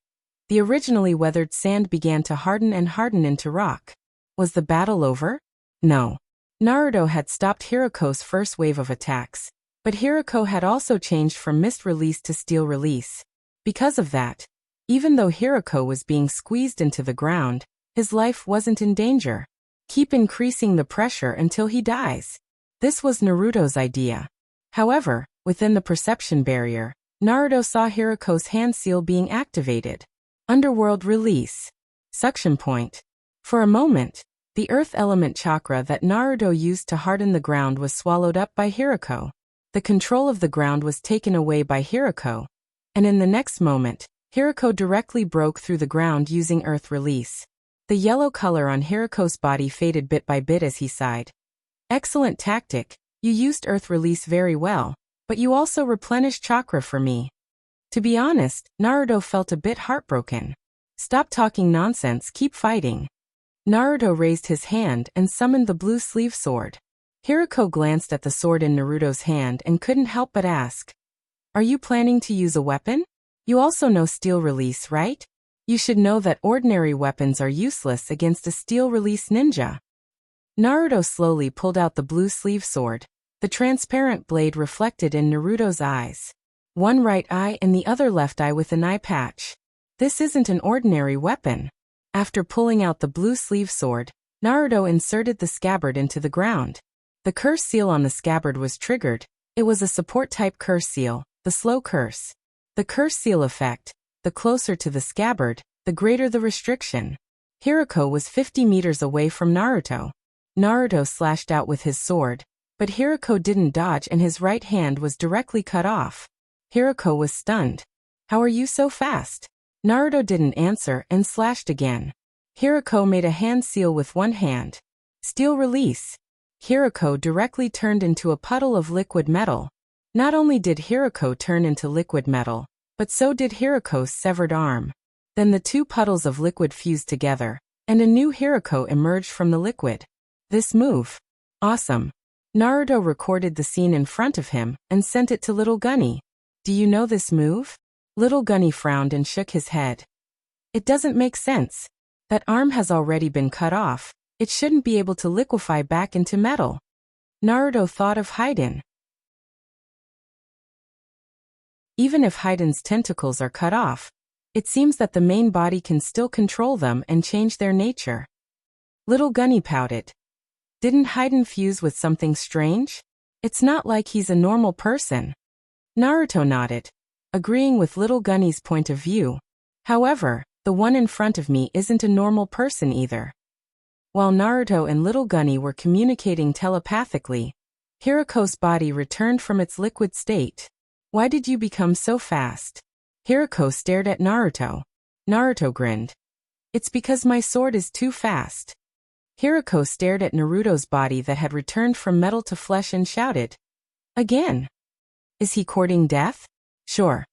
A: The originally weathered sand began to harden and harden into rock. Was the battle over? No. Naruto had stopped Hiroko's first wave of attacks, but Hiroko had also changed from mist release to steel release. Because of that, even though Hiroko was being squeezed into the ground, his life wasn't in danger. Keep increasing the pressure until he dies. This was Naruto's idea. However, within the perception barrier, Naruto saw Hiroko's hand seal being activated. Underworld release. Suction point. For a moment, the earth element chakra that Naruto used to harden the ground was swallowed up by Hiroko. The control of the ground was taken away by Hiroko, and in the next moment, Hiroko directly broke through the ground using earth release. The yellow color on Hiroko's body faded bit by bit as he sighed. Excellent tactic, you used earth release very well, but you also replenished chakra for me. To be honest, Naruto felt a bit heartbroken. Stop talking nonsense, keep fighting. Naruto raised his hand and summoned the blue sleeve sword. Hiroko glanced at the sword in Naruto's hand and couldn't help but ask, "Are you planning to use a weapon? You also know steel release, right? You should know that ordinary weapons are useless against a steel release ninja." Naruto slowly pulled out the blue sleeve sword. The transparent blade reflected in Naruto's eyes. One right eye and the other left eye with an eye patch. This isn't an ordinary weapon. After pulling out the blue sleeve sword, Naruto inserted the scabbard into the ground. The curse seal on the scabbard was triggered. It was a support-type curse seal, the slow curse. The curse seal effect, the closer to the scabbard, the greater the restriction. Hiroko was 50 meters away from Naruto. Naruto slashed out with his sword, but Hiroko didn't dodge and his right hand was directly cut off. Hiroko was stunned. "How are you so fast?" Naruto didn't answer and slashed again. Hiroko made a hand seal with one hand. Steel release. Hiroko directly turned into a puddle of liquid metal. Not only did Hiroko turn into liquid metal, but so did Hiroko's severed arm. Then the two puddles of liquid fused together, and a new Hiroko emerged from the liquid. This move. Awesome. Naruto recorded the scene in front of him and sent it to Little Gunny. "Do you know this move?" Little Gunny frowned and shook his head. "It doesn't make sense. That arm has already been cut off. It shouldn't be able to liquefy back into metal." Naruto thought of Haiden. Even if Haiden's tentacles are cut off, it seems that the main body can still control them and change their nature. Little Gunny pouted. "Didn't Haiden fuse with something strange? It's not like he's a normal person." Naruto nodded, agreeing with Little Gunny's point of view. "However, the one in front of me isn't a normal person either." While Naruto and Little Gunny were communicating telepathically, Hiroko's body returned from its liquid state. "Why did you become so fast?" Hiroko stared at Naruto. Naruto grinned. "It's because my sword is too fast." Hiroko stared at Naruto's body that had returned from metal to flesh and shouted, "Again? Is he courting death?" "Sure."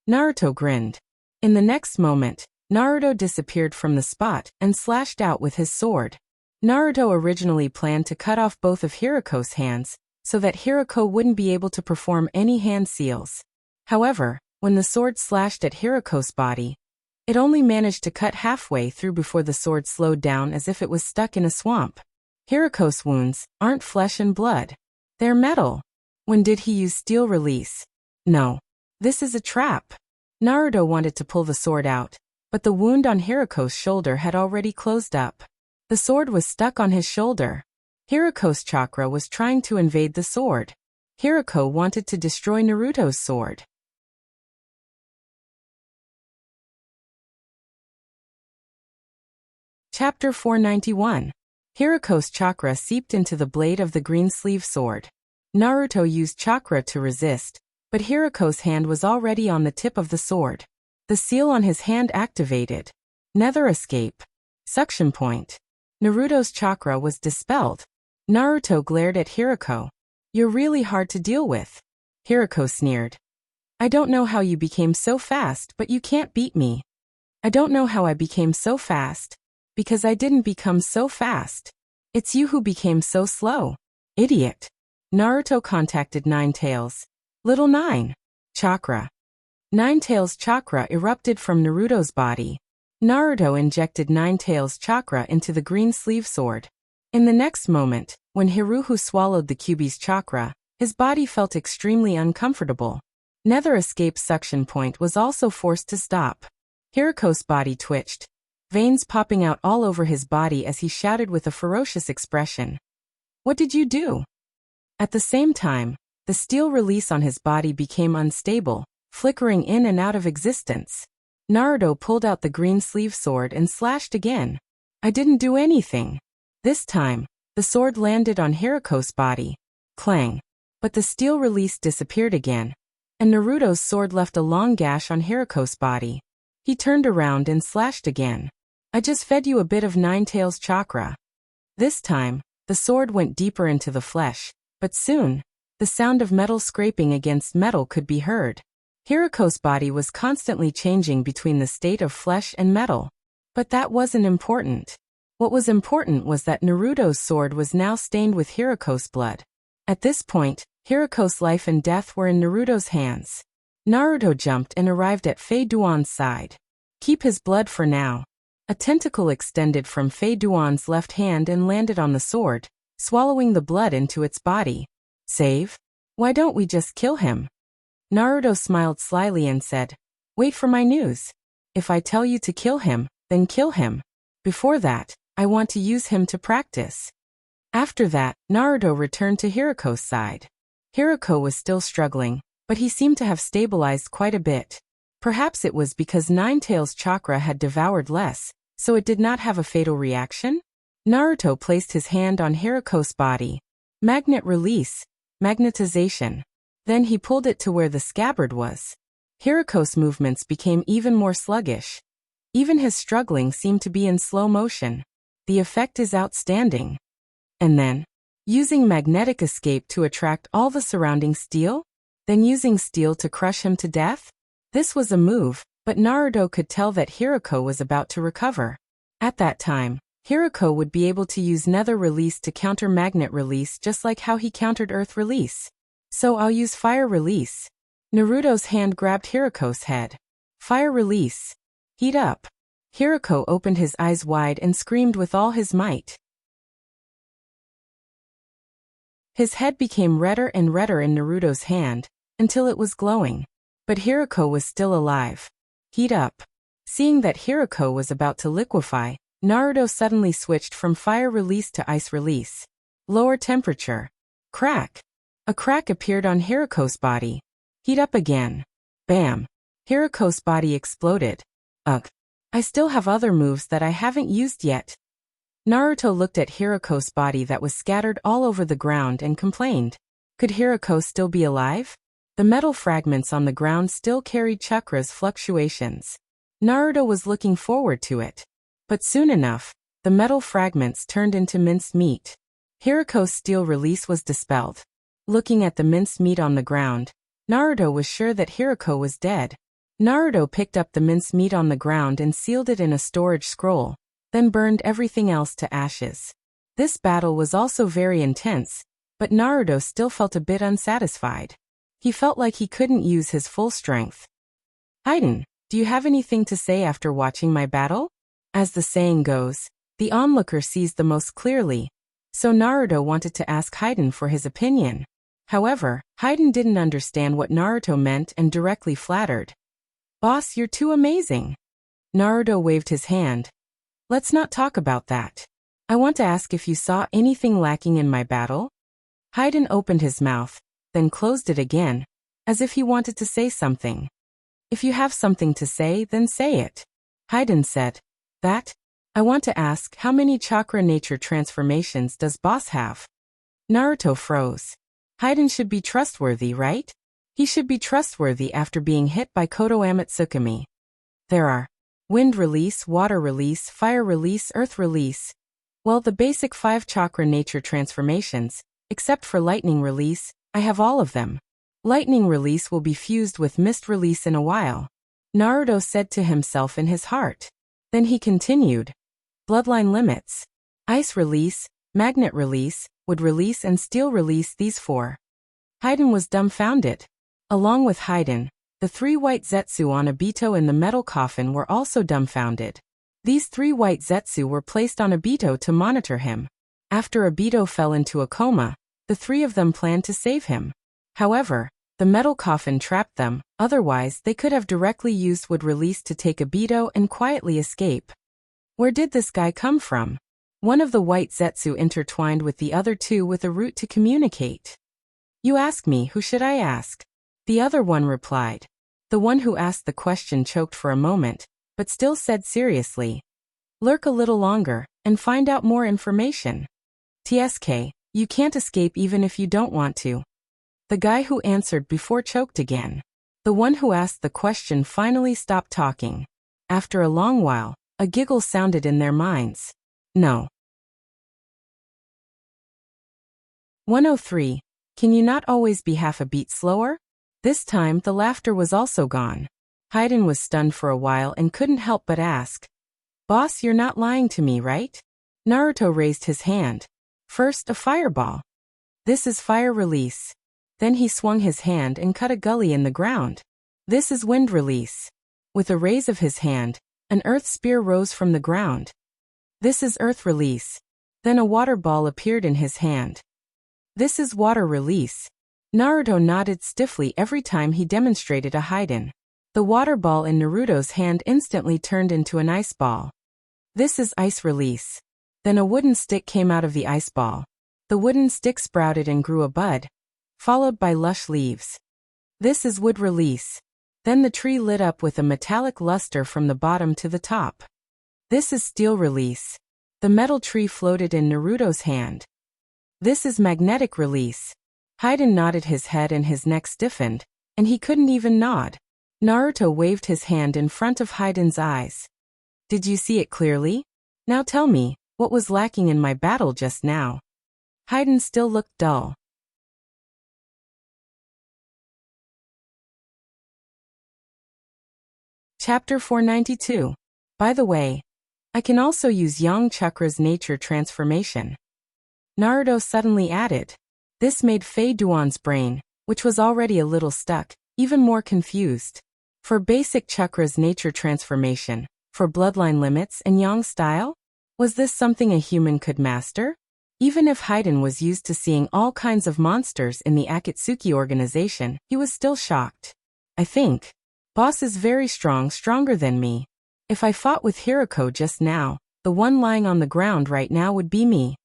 A: Naruto grinned. In the next moment, Naruto disappeared from the spot and slashed out with his sword. Naruto originally planned to cut off both of Hiroko's hands, so that Hiroko wouldn't be able to perform any hand seals. However, when the sword slashed at Hiroko's body, it only managed to cut halfway through before the sword slowed down as if it was stuck in a swamp. Hiroko's wounds aren't flesh and blood. They're metal. When did he use steel release? No. This is a trap. Naruto wanted to pull the sword out, but the wound on Hiroko's shoulder had already closed up. The sword was stuck on his shoulder. Hiroko's chakra was trying to invade the sword. Hiroko wanted to destroy Naruto's sword. Chapter 491. Hiroko's chakra seeped into the blade of the green sleeve sword. Naruto used chakra to resist, but Hiroko's hand was already on the tip of the sword. The seal on his hand activated. Nether escape. Suction point. Naruto's chakra was dispelled. Naruto glared at Hiroko. "You're really hard to deal with." Hiroko sneered. "I don't know how you became so fast, but you can't beat me." "I don't know how I became so fast, because I didn't become so fast." It's you who became so slow. Idiot. Naruto contacted Nine Tails. Little Nine. Chakra. Nine Tails' chakra erupted from Naruto's body. Naruto injected Nine Tails' chakra into the green sleeve sword. In the next moment, when Hiruhu swallowed the Kyuubi's chakra, his body felt extremely uncomfortable. Nether escape suction point was also forced to stop. Hiruko's body twitched, veins popping out all over his body as he shouted with a ferocious expression. What did you do? At the same time, the steel release on his body became unstable, flickering in and out of existence. Naruto pulled out the green sleeve sword and slashed again. I didn't do anything. This time, the sword landed on Hiruko's body. Clang. But the steel release disappeared again, and Naruto's sword left a long gash on Hiruko's body. He turned around and slashed again. I just fed you a bit of Nine Tails chakra. This time, the sword went deeper into the flesh, but soon, the sound of metal scraping against metal could be heard. Hiruko's body was constantly changing between the state of flesh and metal. But that wasn't important. What was important was that Naruto's sword was now stained with Hiruko's blood. At this point, Hiruko's life and death were in Naruto's hands. Naruto jumped and arrived at Fei Duan's side. Keep his blood for now. A tentacle extended from Fei Duan's left hand and landed on the sword, swallowing the blood into its body. Save? Why don't we just kill him? Naruto smiled slyly and said, Wait for my news. If I tell you to kill him, then kill him. Before that, I want to use him to practice. After that, Naruto returned to Hiruko's side. Hiruko was still struggling, but he seemed to have stabilized quite a bit. Perhaps it was because Nine Tails' chakra had devoured less, so it did not have a fatal reaction? Naruto placed his hand on Hiruko's body. Magnet release. Magnetization. Then he pulled it to where the scabbard was. Hiruko's movements became even more sluggish. Even his struggling seemed to be in slow motion. The effect is outstanding. And then, using magnetic escape to attract all the surrounding steel? Then using steel to crush him to death? This was a move, but Naruto could tell that Hiruko was about to recover. At that time, Hiruko would be able to use Nether release to counter magnet release just like how he countered Earth release. So I'll use fire release. Naruto's hand grabbed Hiruko's head. Fire release. Heat up. Hiruko opened his eyes wide and screamed with all his might. His head became redder and redder in Naruto's hand, until it was glowing. But Hiruko was still alive. Heat up. Seeing that Hiruko was about to liquefy, Naruto suddenly switched from fire release to ice release. Lower temperature. Crack. A crack appeared on Hiruko's body. Heat up again. Bam. Hiruko's body exploded. Ugh. I still have other moves that I haven't used yet. Naruto looked at Hiruko's body that was scattered all over the ground and complained. Could Hiruko still be alive? The metal fragments on the ground still carried chakra's fluctuations. Naruto was looking forward to it. But soon enough, the metal fragments turned into minced meat. Hiruko's steel release was dispelled. Looking at the minced meat on the ground, Naruto was sure that Hiruko was dead. Naruto picked up the minced meat on the ground and sealed it in a storage scroll, then burned everything else to ashes. This battle was also very intense, but Naruto still felt a bit unsatisfied. He felt like he couldn't use his full strength. Haiden, do you have anything to say after watching my battle? As the saying goes, the onlooker sees the most clearly, so Naruto wanted to ask Haiden for his opinion. However, Haiden didn't understand what Naruto meant and directly flattered. Boss, you're too amazing. Naruto waved his hand. Let's not talk about that. I want to ask if you saw anything lacking in my battle. Haiden opened his mouth, then closed it again, as if he wanted to say something. If you have something to say, then say it. Haiden said. That? I want to ask, how many chakra nature transformations does boss have? Naruto froze. Haiden should be trustworthy, right? He should be trustworthy after being hit by Koto Amatsukami. There are wind release, water release, fire release, earth release. Well, the basic 5 chakra nature transformations, except for lightning release, I have all of them. Lightning release will be fused with mist release in a while. Naruto said to himself in his heart. Then he continued. Bloodline limits. Ice release, magnet release, wood release and steel release, these 4. Haiden was dumbfounded. Along with Haiden, the 3 white Zetsu on Obito in the metal coffin were also dumbfounded. These 3 white Zetsu were placed on Obito to monitor him. After Obito fell into a coma, the 3 of them planned to save him. However, the metal coffin trapped them, otherwise they could have directly used wood release to take Obito and quietly escape. Where did this guy come from? One of the white Zetsu intertwined with the other 2 with a root to communicate. You ask me, who should I ask? The other one replied. The one who asked the question choked for a moment, but still said seriously. Lurk a little longer, and find out more information. TSK, you can't escape even if you don't want to. The guy who answered before choked again. The one who asked the question finally stopped talking. After a long while, a giggle sounded in their minds. No. 103. Can you not always be half a beat slower? This time the laughter was also gone. Haiden was stunned for a while and couldn't help but ask. Boss, you're not lying to me, right? Naruto raised his hand. First, a fireball. This is fire release. Then he swung his hand and cut a gully in the ground. This is wind release. With a raise of his hand, an earth spear rose from the ground. This is earth release. Then a water ball appeared in his hand. This is water release. Naruto nodded stiffly every time he demonstrated a Haiden. The water ball in Naruto's hand instantly turned into an ice ball. This is ice release. Then a wooden stick came out of the ice ball. The wooden stick sprouted and grew a bud, followed by lush leaves. This is wood release. Then the tree lit up with a metallic luster from the bottom to the top. This is steel release. The metal tree floated in Naruto's hand. This is magnetic release. Haiden nodded his head and his neck stiffened, and he couldn't even nod. Naruto waved his hand in front of Haiden's eyes. Did you see it clearly? Now tell me, what was lacking in my battle just now? Haiden still looked dull. Chapter 492. By the way, I can also use Yang Chakra's nature transformation. Naruto suddenly added. This made Fei Duan's brain, which was already a little stuck, even more confused. For basic Chakra's nature transformation, for bloodline limits and Yang style? Was this something a human could master? Even if Haiden was used to seeing all kinds of monsters in the Akatsuki organization, he was still shocked. I think. Boss is very strong, stronger than me. If I fought with Hirako just now, the one lying on the ground right now would be me.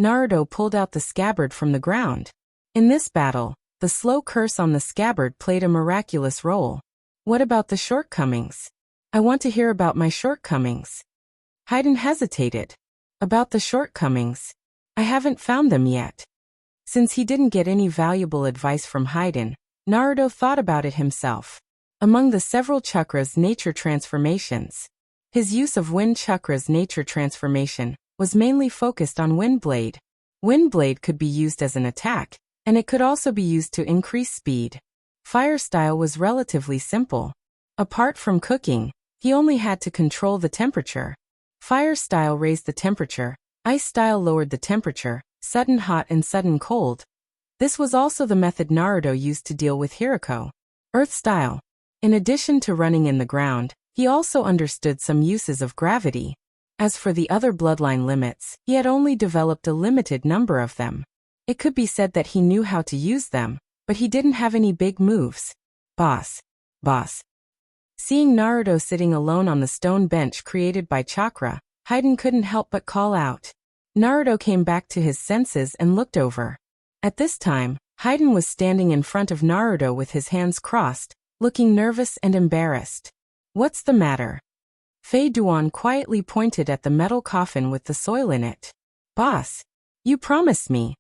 A: Naruto pulled out the scabbard from the ground. In this battle, the slow curse on the scabbard played a miraculous role. What about the shortcomings? I want to hear about my shortcomings. Haiden hesitated. About the shortcomings? I haven't found them yet. Since he didn't get any valuable advice from Haiden, Naruto thought about it himself. Among the several chakras' nature transformations, his use of Wind Chakra's nature transformation was mainly focused on Windblade. Windblade could be used as an attack, and it could also be used to increase speed. Fire style was relatively simple. Apart from cooking, he only had to control the temperature. Fire style raised the temperature, ice style lowered the temperature, sudden hot and sudden cold. This was also the method Naruto used to deal with Hirako. Earth style. In addition to running in the ground, he also understood some uses of gravity. As for the other bloodline limits, he had only developed a limited number of them. It could be said that he knew how to use them, but he didn't have any big moves. Boss. Seeing Naruto sitting alone on the stone bench created by chakra, Haiden couldn't help but call out. Naruto came back to his senses and looked over. At this time, Haiden was standing in front of Naruto with his hands crossed, looking nervous and embarrassed. What's the matter? Fei Duan quietly pointed at the metal coffin with the soil in it. Boss, you promised me.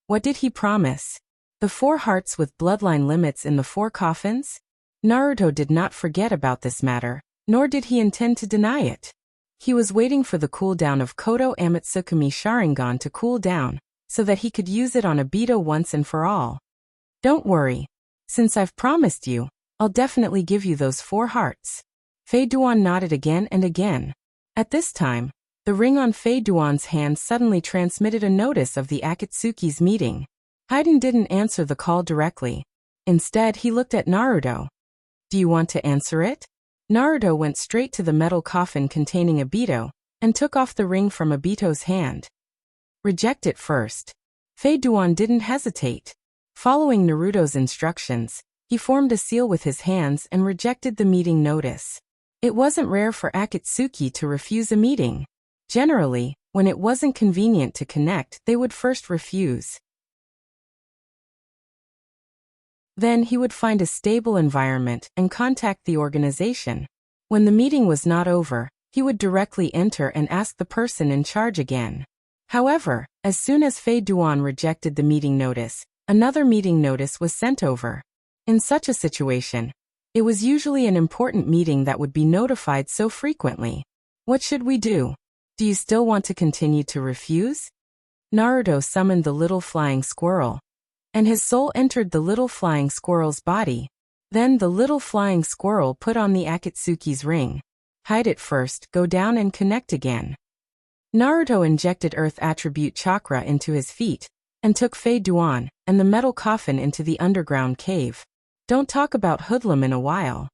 A: What did he promise? The 4 hearts with bloodline limits in the 4 coffins? Naruto did not forget about this matter, nor did he intend to deny it. He was waiting for the cooldown of Kodo Amatsukumi Sharingan to cool down, so that he could use it on Obito once and for all. Don't worry. Since I've promised you, I'll definitely give you those 4 hearts. Fei Duan nodded again and again. At this time, the The ring on Fei Duan's hand suddenly transmitted a notice of the Akatsuki's meeting. Hayden didn't answer the call directly. Instead, he looked at Naruto. Do you want to answer it? Naruto went straight to the metal coffin containing Obito, and took off the ring from Obito's hand. Reject it first. Fei Duan didn't hesitate. Following Naruto's instructions, he formed a seal with his hands and rejected the meeting notice. It wasn't rare for Akatsuki to refuse a meeting. Generally, when it wasn't convenient to connect, they would first refuse. Then he would find a stable environment and contact the organization. When the meeting was not over, he would directly enter and ask the person in charge again. However, as soon as Fei Duan rejected the meeting notice, another meeting notice was sent over. In such a situation, it was usually an important meeting that would be notified so frequently. What should we do? Do you still want to continue to refuse? Naruto summoned the little flying squirrel, and his soul entered the little flying squirrel's body. Then the little flying squirrel put on the Akatsuki's ring. Hide it first, go down and connect again. Naruto injected Earth Attribute Chakra into his feet, and took Fei Duan and the metal coffin into the underground cave. Don't talk about Hoodlum in a while.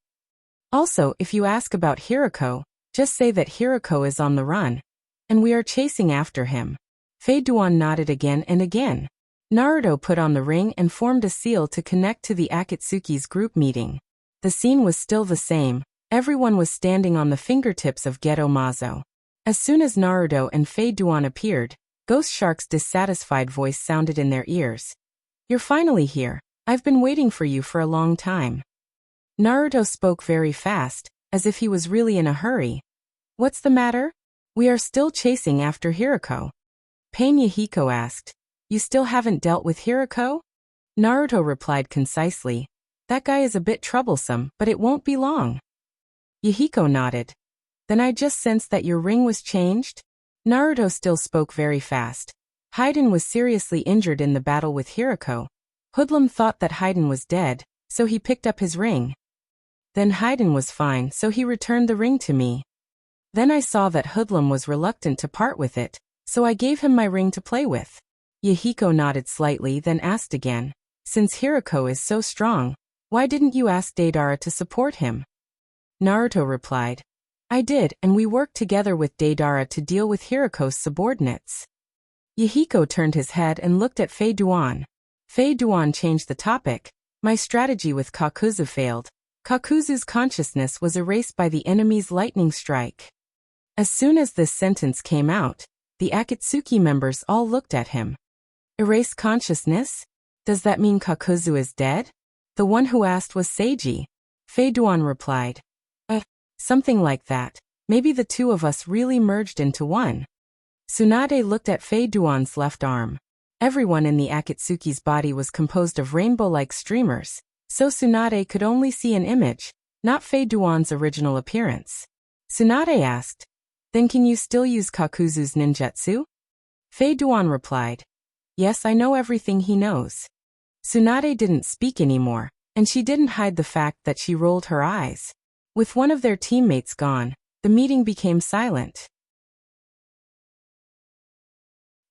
A: Also, if you ask about Hirako, just say that Hirako is on the run, and we are chasing after him. Fei Duan nodded again and again. Naruto put on the ring and formed a seal to connect to the Akatsuki's group meeting. The scene was still the same. Everyone was standing on the fingertips of Geto Mazo. As soon as Naruto and Fei Duan appeared, Ghost Shark's dissatisfied voice sounded in their ears. You're finally here. I've been waiting for you for a long time. Naruto spoke very fast, as if he was really in a hurry. What's the matter? We are still chasing after Hirako. Pain Yahiko asked. You still haven't dealt with Hirako? Naruto replied concisely. That guy is a bit troublesome, but it won't be long. Yahiko nodded. Then I just sensed that your ring was changed? Naruto still spoke very fast. Hayden was seriously injured in the battle with Hirako. Hoodlum thought that Hayden was dead, so he picked up his ring. Then Hayden was fine, so he returned the ring to me. Then I saw that Hoodlum was reluctant to part with it, so I gave him my ring to play with. Yahiko nodded slightly, then asked again. Since Hirako is so strong, why didn't you ask Deidara to support him? Naruto replied. I did, and we worked together with Deidara to deal with Hirako's subordinates. Yahiko turned his head and looked at Fei Duan. Fei Duan changed the topic. My strategy with Kakuzu failed. Kakuzu's consciousness was erased by the enemy's lightning strike. As soon as this sentence came out, the Akatsuki members all looked at him. Erase consciousness? Does that mean Kakuzu is dead? The one who asked was Seiji. Fei Duan replied. Something like that. Maybe the two of us really merged into one. Tsunade looked at Fei Duan's left arm. Everyone in the Akatsuki's body was composed of rainbow-like streamers, so Tsunade could only see an image, not Fei Duan's original appearance. Tsunade asked, Then can you still use Kakuzu's ninjutsu? Fei Duan replied, Yes, I know everything he knows. Tsunade didn't speak anymore, and she didn't hide the fact that she rolled her eyes. With one of their teammates gone, the meeting became silent.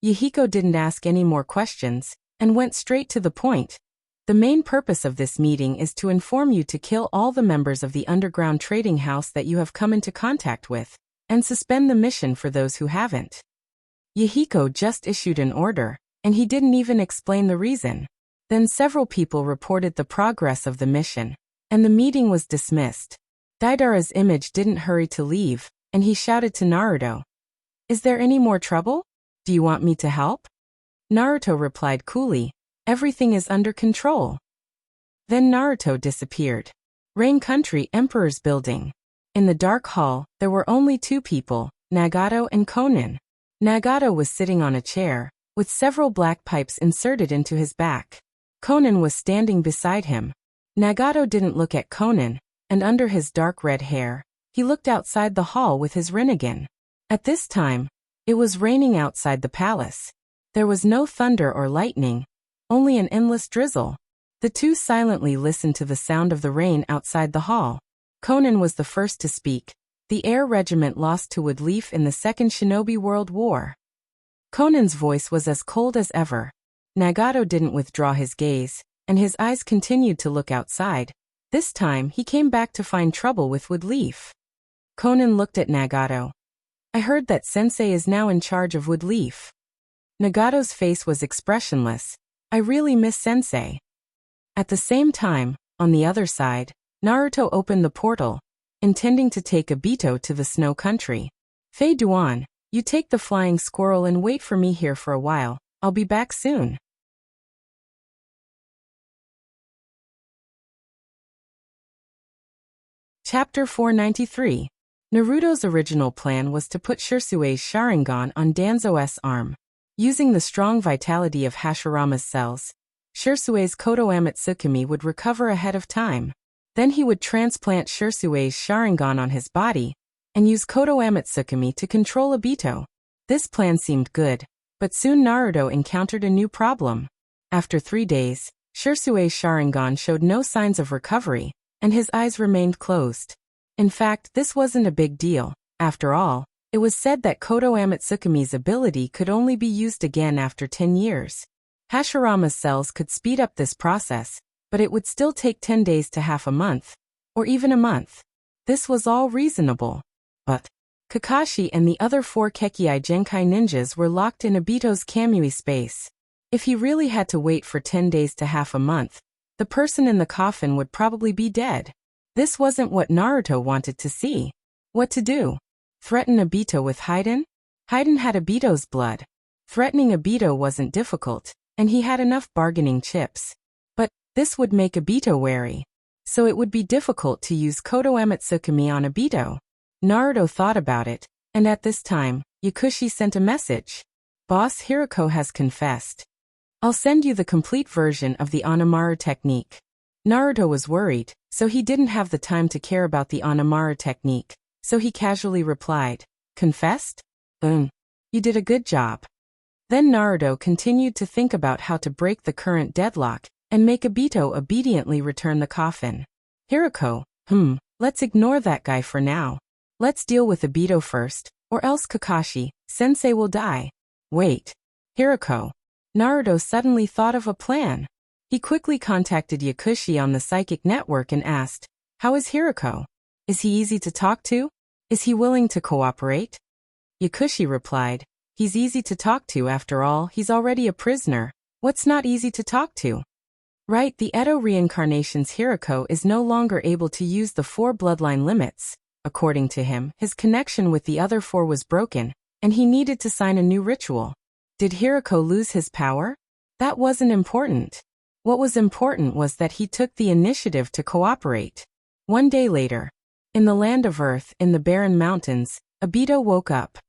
A: Yahiko didn't ask any more questions, and went straight to the point. The main purpose of this meeting is to inform you to kill all the members of the underground trading house that you have come into contact with, and suspend the mission for those who haven't. Yahiko just issued an order, and he didn't even explain the reason. Then several people reported the progress of the mission, and the meeting was dismissed. Deidara's image didn't hurry to leave, and he shouted to Naruto. Is there any more trouble? Do you want me to help? Naruto replied coolly, Everything is under control. Then Naruto disappeared. Rain Country Emperor's Building. In the dark hall, there were only two people, Nagato and Konan. Nagato was sitting on a chair, with several black pipes inserted into his back. Konan was standing beside him. Nagato didn't look at Konan, and under his dark red hair, he looked outside the hall with his Rinnegan. At this time, it was raining outside the palace. There was no thunder or lightning, only an endless drizzle. The two silently listened to the sound of the rain outside the hall. Konan was the first to speak. The Air Regiment lost to Woodleaf in the Second Shinobi World War. Conan's voice was as cold as ever. Nagato didn't withdraw his gaze, and his eyes continued to look outside. This time, he came back to find trouble with Woodleaf. Conan looked at Nagato. I heard that Sensei is now in charge of Woodleaf. Nagato's face was expressionless. I really miss Sensei. At the same time, on the other side, Naruto opened the portal, intending to take Obito to the snow country. Fei Duan, you take the flying squirrel and wait for me here for a while. I'll be back soon. Chapter 493. Naruto's original plan was to put Shirsue's Sharingan on Danzo's arm. Using the strong vitality of Hashirama's cells, Shirsue's Kodo Amatsukami would recover ahead of time. Then he would transplant Shirsue's Sharingan on his body, and use Kodo Amatsukami to control Obito. This plan seemed good, but soon Naruto encountered a new problem. After 3 days, Shirsue's Sharingan showed no signs of recovery, and his eyes remained closed. In fact, this wasn't a big deal. After all, it was said that Kodo Amatsukami's ability could only be used again after 10 years. Hashirama's cells could speed up this process, but it would still take 10 days to half a month, or even a month. This was all reasonable. But Kakashi and the other 4 Kekkei Genkai ninjas were locked in Obito's Kamui space. If he really had to wait for 10 days to half a month, the person in the coffin would probably be dead. This wasn't what Naruto wanted to see. What to do? Threaten Obito with Hiden? Hiden had Obito's blood. Threatening Obito wasn't difficult, and he had enough bargaining chips. But this would make Obito wary. So it would be difficult to use Kodo Amatsukami on Obito. Naruto thought about it, and at this time, Yakushi sent a message. Boss Hirako has confessed. I'll send you the complete version of the Onamaru technique. Naruto was worried, so he didn't have the time to care about the Onamaru technique, so he casually replied, confessed? You did a good job. Then Naruto continued to think about how to break the current deadlock, and make Obito obediently return the coffin. Hirako, let's ignore that guy for now. Let's deal with Obito first, or else Kakashi, Sensei will die. Wait. Hirako. Naruto suddenly thought of a plan. He quickly contacted Yakushi on the psychic network and asked, how is Hirako? Is he easy to talk to? Is he willing to cooperate? Yakushi replied, he's easy to talk to after all, he's already a prisoner. What's not easy to talk to? Right, the Edo reincarnation's Hirako is no longer able to use the 4 bloodline limits. According to him, his connection with the other 4 was broken, and he needed to sign a new ritual. Did Hirako lose his power? That wasn't important. What was important was that he took the initiative to cooperate. 1 day later, in the land of Earth, in the barren mountains, Obito woke up.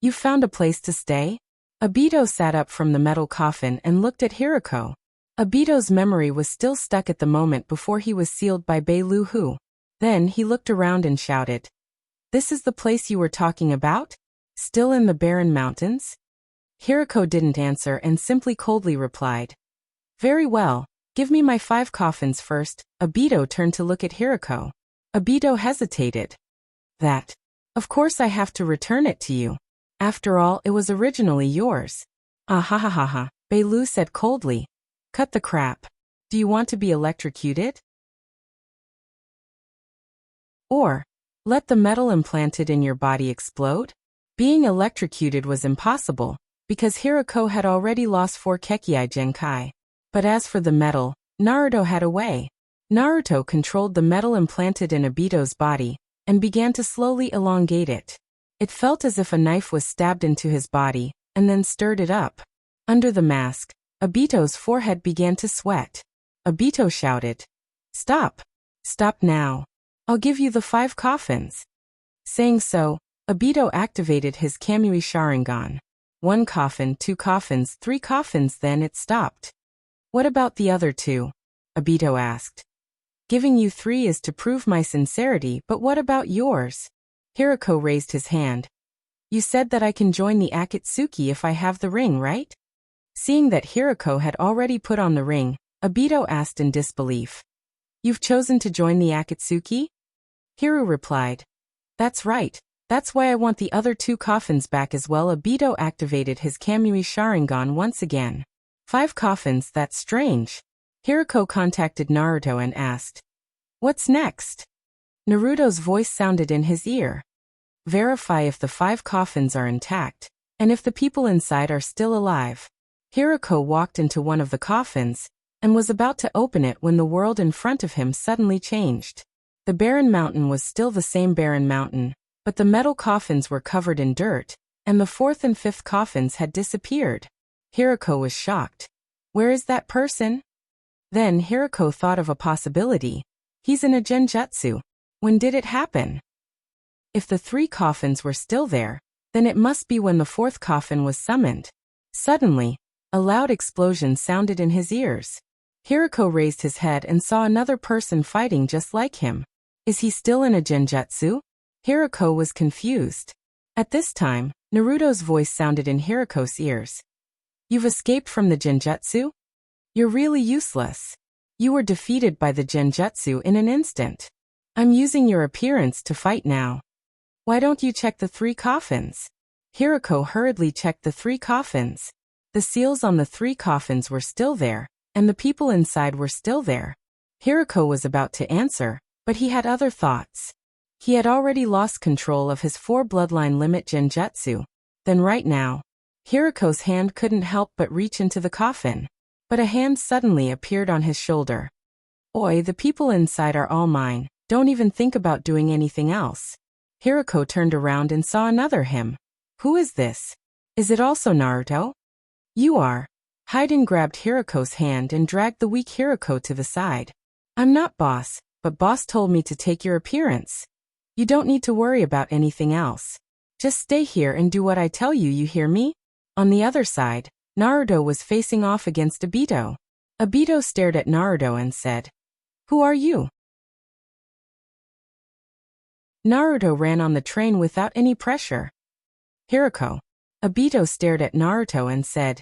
A: You found a place to stay? Obito sat up from the metal coffin and looked at Hirako. Obito's memory was still stuck at the moment before he was sealed by Bei-Lu-Hu. Then he looked around and shouted, this is the place you were talking about? Still in the barren mountains? Hirako didn't answer and simply coldly replied, very well, give me my 5 coffins first. Obito turned to look at Hirako. Obito hesitated. That. Of course I have to return it to you. After all, it was originally yours. Ah ha ha ha ha, Bei-Lu said coldly. Cut the crap. Do you want to be electrocuted? Or, let the metal implanted in your body explode? Being electrocuted was impossible, because Hirako had already lost 4 Kekkei Genkai. But as for the metal, Naruto had a way. Naruto controlled the metal implanted in Obito's body, and began to slowly elongate it. It felt as if a knife was stabbed into his body, and then stirred it up. Under the mask, Obito's forehead began to sweat. Obito shouted, stop! Stop now! I'll give you the 5 coffins. Saying so, Obito activated his Kamui Sharingan. 1 coffin, 2 coffins, 3 coffins, then it stopped. What about the other 2? Obito asked. Giving you 3 is to prove my sincerity, but what about yours? Hirako raised his hand. You said that I can join the Akatsuki if I have the ring, right? Seeing that Hirako had already put on the ring, Obito asked in disbelief. You've chosen to join the Akatsuki? Hiru replied. That's right. That's why I want the other 2 coffins back as well. Obito activated his Kamui Sharingan once again. 5 coffins, that's strange. Hirako contacted Naruto and asked, "What's next?" Naruto's voice sounded in his ear. "Verify if the 5 coffins are intact, and if the people inside are still alive." Hirako walked into one of the coffins, and was about to open it when the world in front of him suddenly changed. The barren mountain was still the same barren mountain, but the metal coffins were covered in dirt, and the 4th and 5th coffins had disappeared. Hirako was shocked. Where is that person? Then Hirako thought of a possibility. He's in a genjutsu. When did it happen? If the 3 coffins were still there, then it must be when the 4th coffin was summoned. Suddenly, a loud explosion sounded in his ears. Hirako raised his head and saw another person fighting just like him. Is he still in a genjutsu? Hirako was confused. At this time, Naruto's voice sounded in Hirako's ears. You've escaped from the genjutsu? You're really useless. You were defeated by the genjutsu in an instant. I'm using your appearance to fight now. Why don't you check the 3 coffins? Hirako hurriedly checked the 3 coffins. The seals on the 3 coffins were still there, and the people inside were still there. Hirako was about to answer, but he had other thoughts. He had already lost control of his 4 bloodline limit genjutsu. Then right now, Hirako's hand couldn't help but reach into the coffin. But a hand suddenly appeared on his shoulder. Oi, the people inside are all mine. Don't even think about doing anything else. Hirako turned around and saw another him. Who is this? Is it also Naruto? You are. Hayden grabbed Hirako's hand and dragged the weak Hirako to the side. I'm not boss, but boss told me to take your appearance. You don't need to worry about anything else. Just stay here and do what I tell you, you hear me? On the other side, Naruto was facing off against Obito. Obito stared at Naruto and said, Who are you? Naruto ran on the train without any pressure. Hirako. Obito stared at Naruto and said,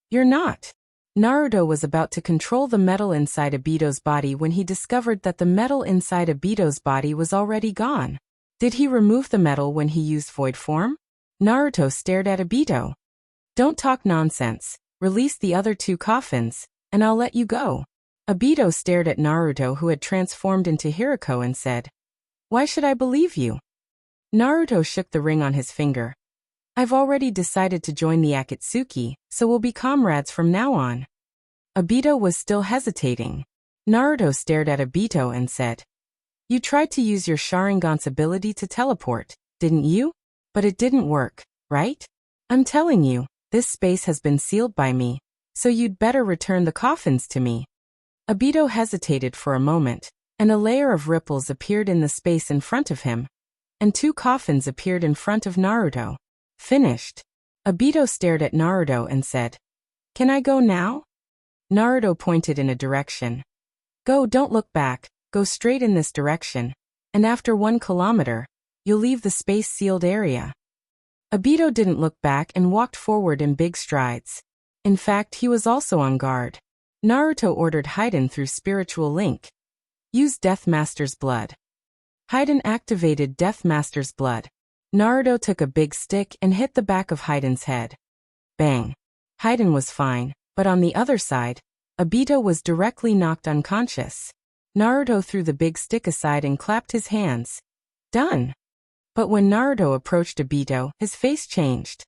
A: You're not. Naruto was about to control the metal inside Obito's body when he discovered that the metal inside Obito's body was already gone. Did he remove the metal when he used void form? Naruto stared at Obito. Don't talk nonsense. Release the other 2 coffins, and I'll let you go. Obito stared at Naruto, who had transformed into Hirako, and said, Why should I believe you? Naruto shook the ring on his finger. I've already decided to join the Akatsuki, so we'll be comrades from now on. Obito was still hesitating. Naruto stared at Obito and said, You tried to use your Sharingan's ability to teleport, didn't you? But it didn't work, right? I'm telling you, this space has been sealed by me, so you'd better return the coffins to me. Obito hesitated for a moment, and a layer of ripples appeared in the space in front of him, and 2 coffins appeared in front of Naruto. Finished. Obito stared at Naruto and said, Can I go now? Naruto pointed in a direction. Go, don't look back, go straight in this direction, and after 1 kilometer, you'll leave the space-sealed area. Obito didn't look back and walked forward in big strides. In fact, he was also on guard. Naruto ordered Hayden through spiritual link. Use Death Master's blood. Hayden activated Death Master's blood. Naruto took a big stick and hit the back of Hayden's head. Bang. Hayden was fine, but on the other side, Obito was directly knocked unconscious. Naruto threw the big stick aside and clapped his hands. Done. But when Naruto approached Obito, his face changed.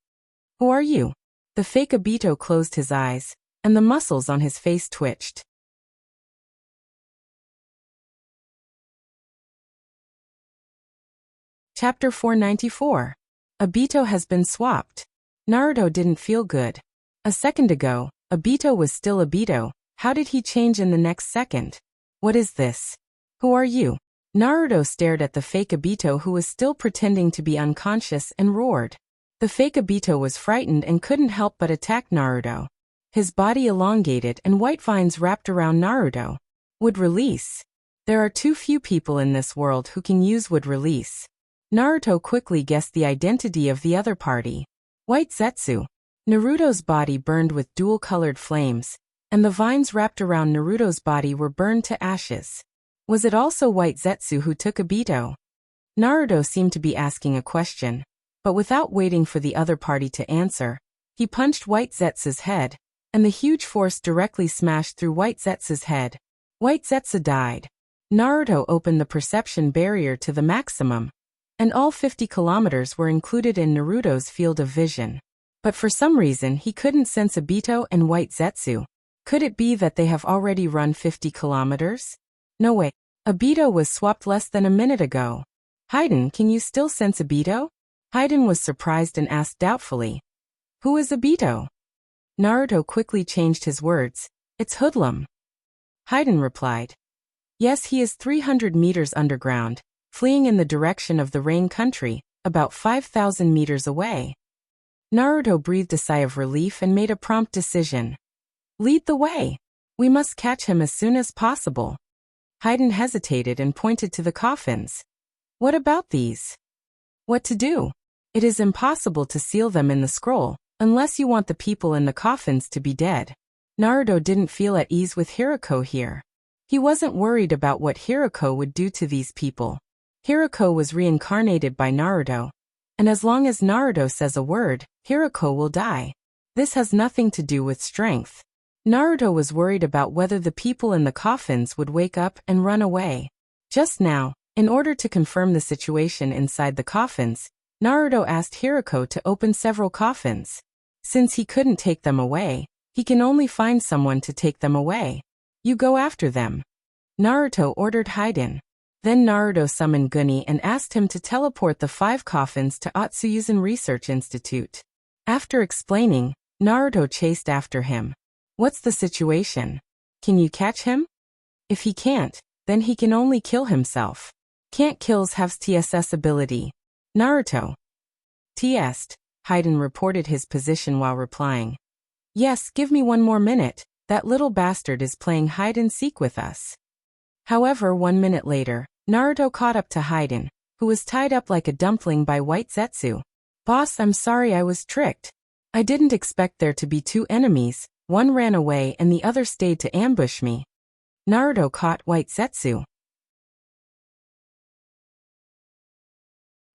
A: Who are you? The fake Obito closed his eyes, and the muscles on his face twitched. Chapter 494. Obito has been swapped. Naruto didn't feel good. A second ago, Obito was still Obito. How did he change in the next second? What is this? Who are you? Naruto stared at the fake Obito, who was still pretending to be unconscious, and roared. The fake Obito was frightened and couldn't help but attack Naruto. His body elongated and white vines wrapped around Naruto. Would release. There are too few people in this world who can use would release. Naruto quickly guessed the identity of the other party. White Zetsu. Naruto's body burned with dual-colored flames, and the vines wrapped around Naruto's body were burned to ashes. Was it also White Zetsu who took Obito? Naruto seemed to be asking a question, but without waiting for the other party to answer, he punched White Zetsu's head, and the huge force directly smashed through White Zetsu's head. White Zetsu died. Naruto opened the perception barrier to the maximum, and all 50 kilometers were included in Naruto's field of vision. But for some reason he couldn't sense Obito and White Zetsu. Could it be that they have already run 50 kilometers? No way. Obito was swapped less than a minute ago. Hayden, can you still sense Obito? Hayden was surprised and asked doubtfully. Who is Obito? Naruto quickly changed his words. It's Hoodlum. Hayden replied. Yes, he is 300 meters underground, fleeing in the direction of the Rain Country, about 5,000 meters away. Naruto breathed a sigh of relief and made a prompt decision. Lead the way. We must catch him as soon as possible. Hayden hesitated and pointed to the coffins. What about these? What to do? It is impossible to seal them in the scroll, unless you want the people in the coffins to be dead. Naruto didn't feel at ease with Hirako here. He wasn't worried about what Hirako would do to these people. Hirako was reincarnated by Naruto, and as long as Naruto says a word, Hirako will die. This has nothing to do with strength. Naruto was worried about whether the people in the coffins would wake up and run away. Just now, in order to confirm the situation inside the coffins, Naruto asked Hirako to open several coffins. Since he couldn't take them away, he can only find someone to take them away. You go after them. Naruto ordered Hayden. Then Naruto summoned Guni and asked him to teleport the 5 coffins to Otsuyuzen Research Institute. After explaining, Naruto chased after him. What's the situation? Can you catch him? If he can't, then he can only kill himself. Can't kills have TSS ability. Naruto. TS'd. Hayden reported his position while replying. Yes, give me 1 more minute. That little bastard is playing hide and seek with us. However, 1 minute later, Naruto caught up to Hayden, who was tied up like a dumpling by White Zetsu. Boss, I'm sorry I was tricked. I didn't expect there to be 2 enemies. One ran away and the other stayed to ambush me. Naruto caught White Zetsu.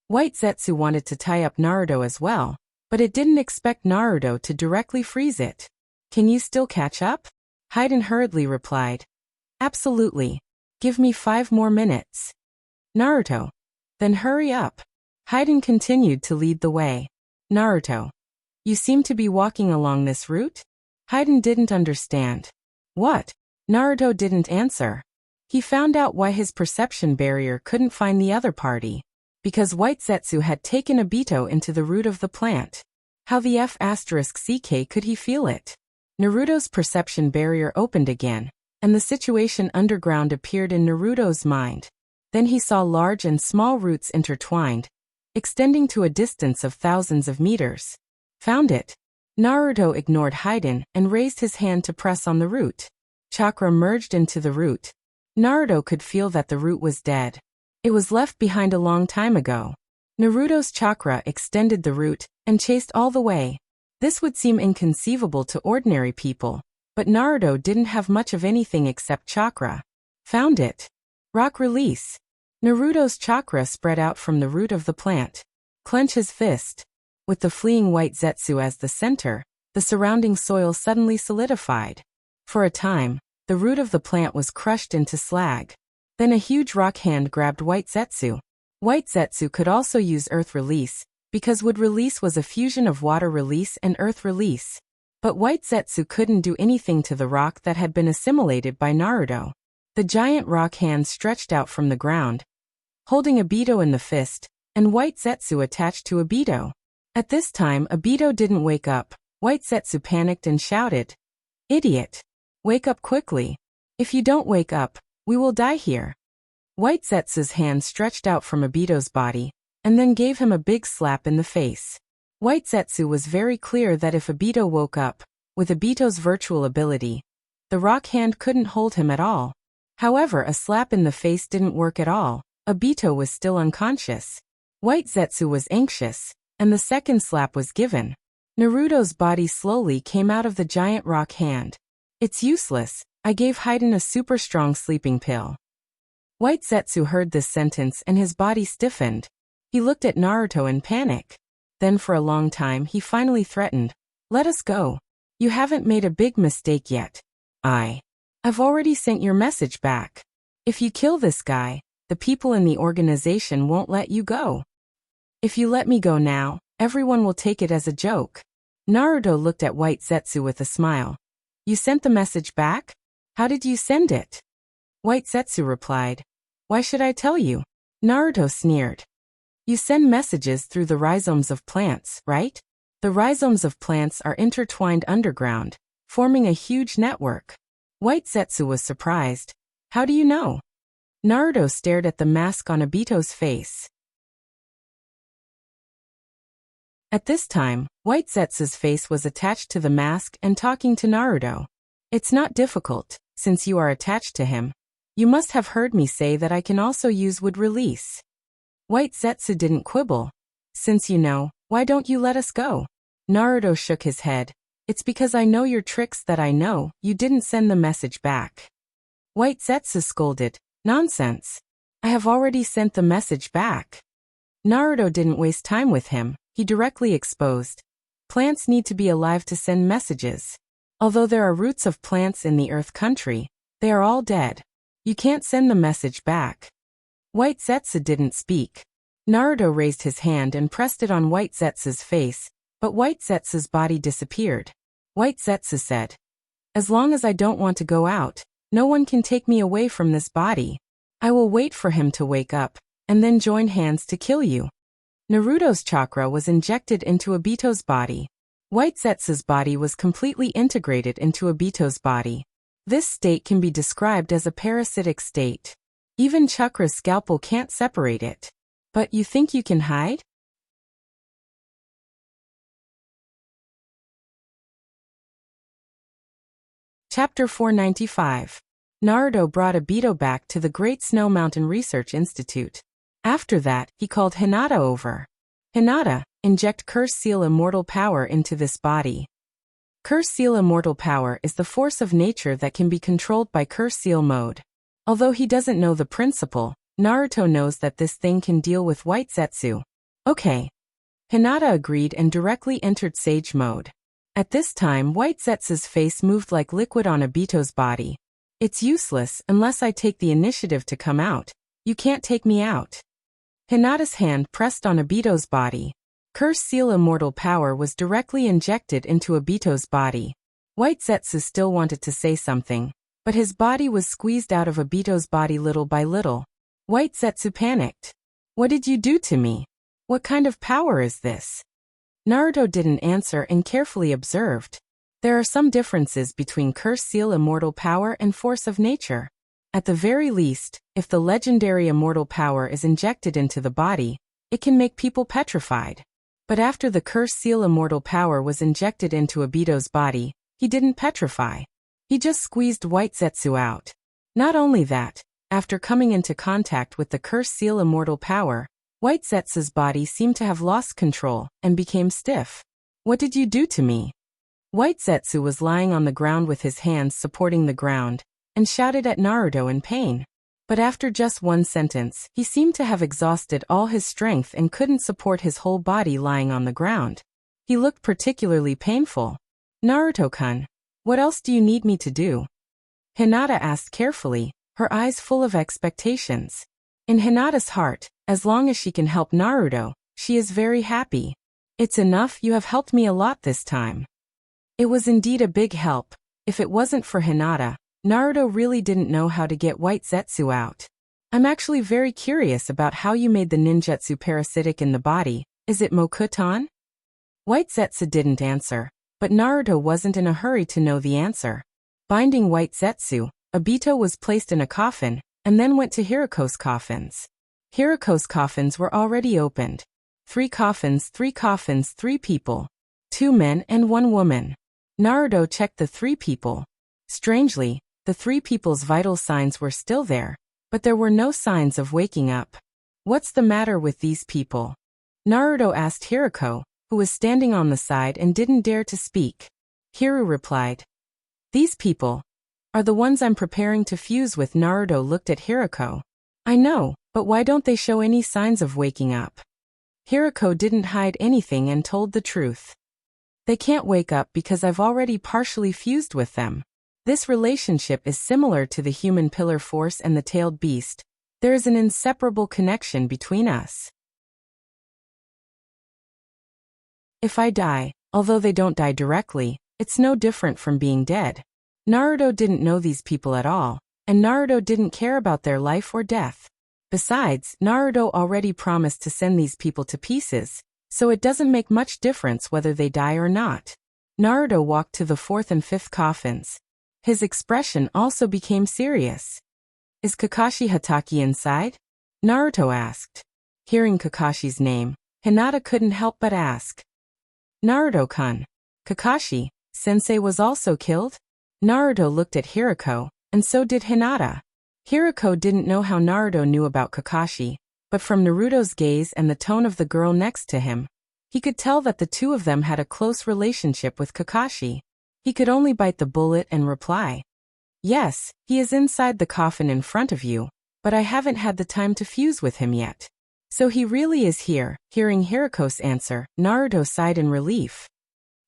A: White Zetsu wanted to tie up Naruto as well, but it didn't expect Naruto to directly freeze it. Can you still catch up? Hayden hurriedly replied. Absolutely. Give me 5 more minutes. Naruto. Then hurry up. Hayden continued to lead the way. Naruto. You seem to be walking along this route? Hayden didn't understand. What? Naruto didn't answer. He found out why his perception barrier couldn't find the other party. Because White Zetsu had taken Obito into the root of the plant. How the F***CK could he feel it? Naruto's perception barrier opened again, and the situation underground appeared in Naruto's mind. Then he saw large and small roots intertwined, extending to a distance of thousands of meters. Found it. Naruto ignored Hayden and raised his hand to press on the root. Chakra merged into the root. Naruto could feel that the root was dead. It was left behind a long time ago. Naruto's chakra extended the root and chased all the way. This would seem inconceivable to ordinary people, but Naruto didn't have much of anything except chakra. Found it. Rock release. Naruto's chakra spread out from the root of the plant. Clench his fist. With the fleeing White Zetsu as the center, the surrounding soil suddenly solidified. For a time, the root of the plant was crushed into slag. Then a huge rock hand grabbed White Zetsu. White Zetsu could also use earth release, because wood release was a fusion of water release and earth release. But White Zetsu couldn't do anything to the rock that had been assimilated by Naruto. The giant rock hand stretched out from the ground, holding Obito in the fist, and White Zetsu attached to Obito. At this time, Obito didn't wake up. White Zetsu panicked and shouted, "Idiot! Wake up quickly. If you don't wake up, we will die here." White Zetsu's hand stretched out from Obito's body, and then gave him a big slap in the face. White Zetsu was very clear that if Obito woke up, with Obito's virtual ability, the rock hand couldn't hold him at all. However, a slap in the face didn't work at all. Obito was still unconscious. White Zetsu was anxious, and the second slap was given. Naruto's body slowly came out of the giant rock hand. It's useless. I gave Hayden a super strong sleeping pill. White Zetsu heard this sentence and his body stiffened. He looked at Naruto in panic. Then for a long time he finally threatened, "Let us go. You haven't made a big mistake yet. I've already sent your message back. If you kill this guy, the people in the organization won't let you go. If you let me go now, everyone will take it as a joke." Naruto looked at White Zetsu with a smile. "You sent the message back? How did you send it?" White Zetsu replied, "Why should I tell you?" Naruto sneered. "You send messages through the rhizomes of plants, right? The rhizomes of plants are intertwined underground, forming a huge network." White Zetsu was surprised. "How do you know?" Naruto stared at the mask on Obito's face. At this time, White Zetsu's face was attached to the mask and talking to Naruto. "It's not difficult, since you are attached to him. You must have heard me say that I can also use wood release." White Zetsu didn't quibble. "Since you know, why don't you let us go?" Naruto shook his head. "It's because I know your tricks that I know you didn't send the message back." White Zetsu scolded, "Nonsense. I have already sent the message back." Naruto didn't waste time with him. He directly exposed. Plants need to be alive to send messages. Although there are roots of plants in the Earth country, they are all dead. You can't send the message back. White Zetsu didn't speak. Naruto raised his hand and pressed it on White Zetsu's face, but White Zetsu's body disappeared. White Zetsu said, "As long as I don't want to go out, no one can take me away from this body. I will wait for him to wake up, and then join hands to kill you." Naruto's chakra was injected into Obito's body. White Zetsu's body was completely integrated into Obito's body. This state can be described as a parasitic state. Even Chakra's scalpel can't separate it. But you think you can hide? Chapter 495. Naruto brought Obito back to the Great Snow Mountain Research Institute. After that, he called Hinata over. "Hinata, inject Curse Seal Immortal Power into this body." Curse Seal Immortal Power is the force of nature that can be controlled by Curse Seal mode. Although he doesn't know the principle, Naruto knows that this thing can deal with White Zetsu. Okay. Hinata agreed and directly entered Sage mode. At this time, White Zetsu's face moved like liquid on Obito's body. "It's useless unless I take the initiative to come out. You can't take me out." Hinata's hand pressed on Obito's body. Curse Seal Immortal Power was directly injected into Obito's body. White Zetsu still wanted to say something, but his body was squeezed out of Obito's body little by little. White Zetsu panicked. "What did you do to me? What kind of power is this?" Naruto didn't answer and carefully observed. There are some differences between Curse Seal Immortal Power and Force of Nature. At the very least, if the legendary immortal power is injected into the body, it can make people petrified. But after the Curse Seal Immortal Power was injected into Obito's body, he didn't petrify. He just squeezed White Zetsu out. Not only that, after coming into contact with the Curse Seal Immortal Power, White Zetsu's body seemed to have lost control and became stiff. "What did you do to me?" White Zetsu was lying on the ground with his hands supporting the ground, and shouted at Naruto in pain. But after just one sentence, he seemed to have exhausted all his strength and couldn't support his whole body lying on the ground. He looked particularly painful. "Naruto-kun, what else do you need me to do?" Hinata asked carefully, her eyes full of expectations. In Hinata's heart, as long as she can help Naruto, she is very happy. "It's enough, you have helped me a lot this time." It was indeed a big help. If it wasn't for Hinata, Naruto really didn't know how to get White Zetsu out. "I'm actually very curious about how you made the ninjutsu parasitic in the body. Is it Mokuton?" White Zetsu didn't answer, but Naruto wasn't in a hurry to know the answer. Binding White Zetsu, Obito was placed in a coffin, and then went to Hiriko's coffins. Hiriko's coffins were already opened. 3 coffins, 3 people. 2 men and 1 woman. Naruto checked the 3 people. Strangely, the 3 people's vital signs were still there, but there were no signs of waking up. "What's the matter with these people?" Naruto asked Hiriko, who was standing on the side and didn't dare to speak. Hiru replied, "These people are the ones I'm preparing to fuse with." Naruto looked at Hiriko. I know, but why don't they show any signs of waking up? Hirako didn't hide anything and told the truth. They can't wake up because I've already partially fused with them. This relationship is similar to the human pillar force and the tailed beast. There is an inseparable connection between us. If I die, although they don't die directly, it's no different from being dead. Naruto didn't know these people at all, and Naruto didn't care about their life or death. Besides, Naruto already promised to send these people to pieces, so it doesn't make much difference whether they die or not. Naruto walked to the fourth and fifth coffins. His expression also became serious. Is Kakashi Hatake inside? Naruto asked. Hearing Kakashi's name, Hinata couldn't help but ask. Naruto-kun, Kakashi, sensei was also killed? Naruto looked at Hirako, and so did Hinata. Hirako didn't know how Naruto knew about Kakashi, but from Naruto's gaze and the tone of the girl next to him, he could tell that the two of them had a close relationship with Kakashi. He could only bite the bullet and reply. Yes, he is inside the coffin in front of you, but I haven't had the time to fuse with him yet. So he really is here. Hearing Hirako's answer, Naruto sighed in relief.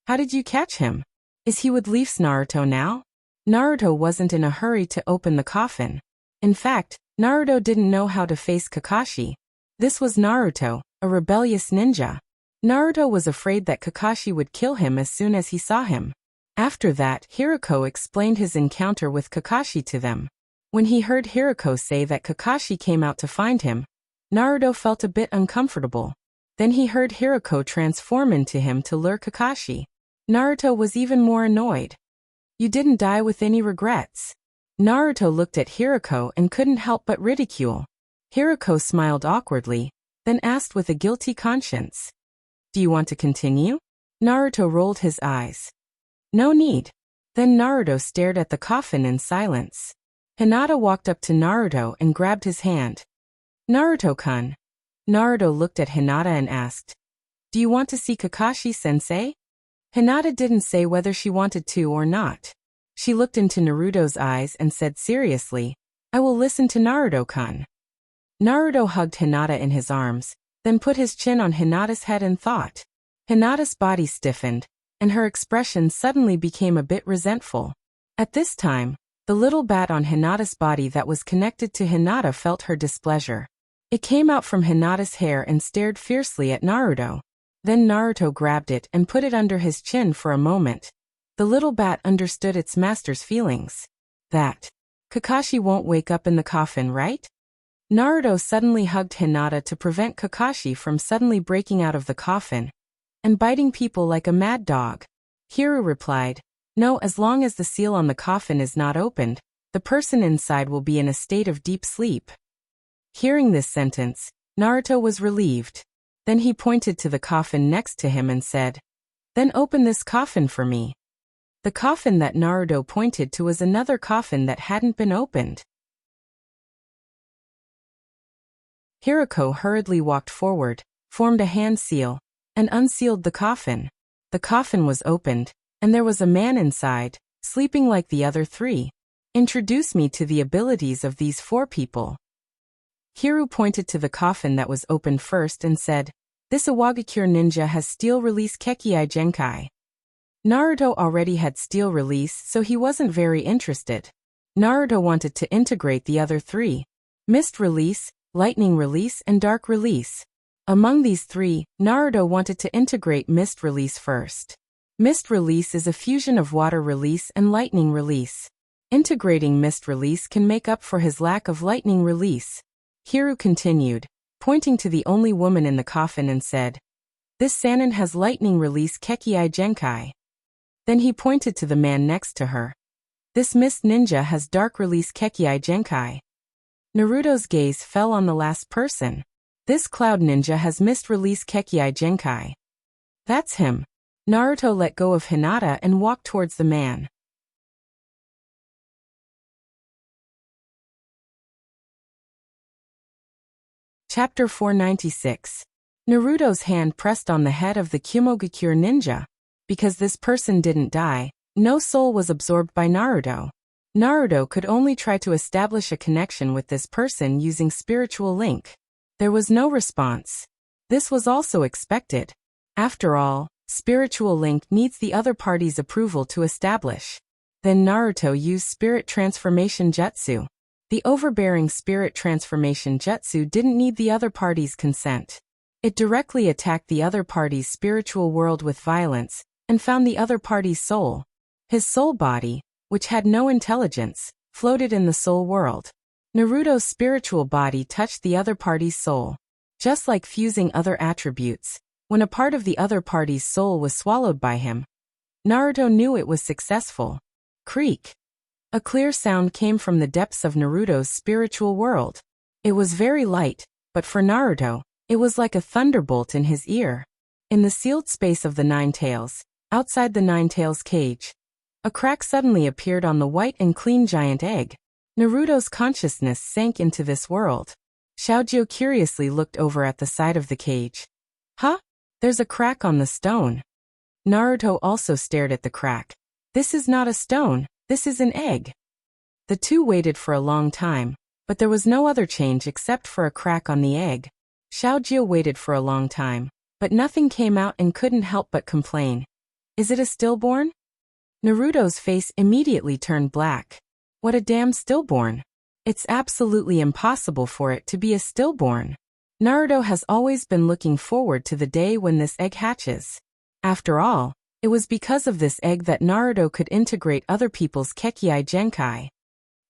A: How did you catch him? Is he with Leaf's Naruto now? Naruto wasn't in a hurry to open the coffin. In fact, Naruto didn't know how to face Kakashi. This was Naruto, a rebellious ninja. Naruto was afraid that Kakashi would kill him as soon as he saw him. After that, Hirako explained his encounter with Kakashi to them. When he heard Hirako say that Kakashi came out to find him, Naruto felt a bit uncomfortable. Then he heard Hirako transform into him to lure Kakashi. Naruto was even more annoyed. You didn't die with any regrets. Naruto looked at Hirako and couldn't help but ridicule. Hirako smiled awkwardly, then asked with a guilty conscience. Do you want to continue? Naruto rolled his eyes. No need. Then Naruto stared at the coffin in silence. Hinata walked up to Naruto and grabbed his hand. Naruto-kun. Naruto looked at Hinata and asked, do you want to see Kakashi-sensei? Hinata didn't say whether she wanted to or not. She looked into Naruto's eyes and said seriously, I will listen to Naruto-kun. Naruto hugged Hinata in his arms, then put his chin on Hinata's head and thought. Hinata's body stiffened, and her expression suddenly became a bit resentful. At this time, the little bat on Hinata's body that was connected to Hinata felt her displeasure. It came out from Hinata's hair and stared fiercely at Naruto. Then Naruto grabbed it and put it under his chin for a moment. The little bat understood its master's feelings. That Kakashi won't wake up in the coffin, right? Naruto suddenly hugged Hinata to prevent Kakashi from suddenly breaking out of the coffin and biting people like a mad dog. Hiru replied, no, as long as the seal on the coffin is not opened, the person inside will be in a state of deep sleep. Hearing this sentence, Naruto was relieved. Then he pointed to the coffin next to him and said, then open this coffin for me. The coffin that Naruto pointed to was another coffin that hadn't been opened. Hirako hurriedly walked forward, formed a hand seal, and unsealed the coffin. The coffin was opened, and there was a man inside, sleeping like the other three. Introduce me to the abilities of these four people. Hiru pointed to the coffin that was opened first and said, this Iwagakure ninja has steel release Kekkei Genkai. Naruto already had steel release, so he wasn't very interested. Naruto wanted to integrate the other three: mist release, lightning release, and dark release. Among these three, Naruto wanted to integrate mist release first. Mist release is a fusion of water release and lightning release. Integrating mist release can make up for his lack of lightning release. Hiru continued, pointing to the only woman in the coffin and said, this Sannin has lightning release Kekkei Genkai. Then he pointed to the man next to her. This mist ninja has dark release Kekkei Genkai. Naruto's gaze fell on the last person. This cloud ninja has mist release Kekkei Genkai. That's him. Naruto let go of Hinata and walked towards the man. Chapter 496. Naruto's hand pressed on the head of the Kumogakure ninja. Because this person didn't die, no soul was absorbed by Naruto. Naruto could only try to establish a connection with this person using spiritual link. There was no response. This was also expected. After all, spiritual link needs the other party's approval to establish. Then Naruto used spirit transformation jutsu. The overbearing spirit transformation jutsu didn't need the other party's consent. It directly attacked the other party's spiritual world with violence, and found the other party's soul. His soul body, which had no intelligence, floated in the soul world. Naruto's spiritual body touched the other party's soul. Just like fusing other attributes, when a part of the other party's soul was swallowed by him, Naruto knew it was successful. Creak. A clear sound came from the depths of Naruto's spiritual world. It was very light, but for Naruto, it was like a thunderbolt in his ear. In the sealed space of the Nine Tails, outside the Nine Tails cage, a crack suddenly appeared on the white and clean giant egg. Naruto's consciousness sank into this world. Xiaojie curiously looked over at the side of the cage. Huh? There's a crack on the stone. Naruto also stared at the crack. This is not a stone, this is an egg. The two waited for a long time, but there was no other change except for a crack on the egg. Xiaojie waited for a long time, but nothing came out and couldn't help but complain. Is it a stillborn? Naruto's face immediately turned black. What a damn stillborn. It's absolutely impossible for it to be a stillborn. Naruto has always been looking forward to the day when this egg hatches. After all, it was because of this egg that Naruto could integrate other people's Kekkei Genkai.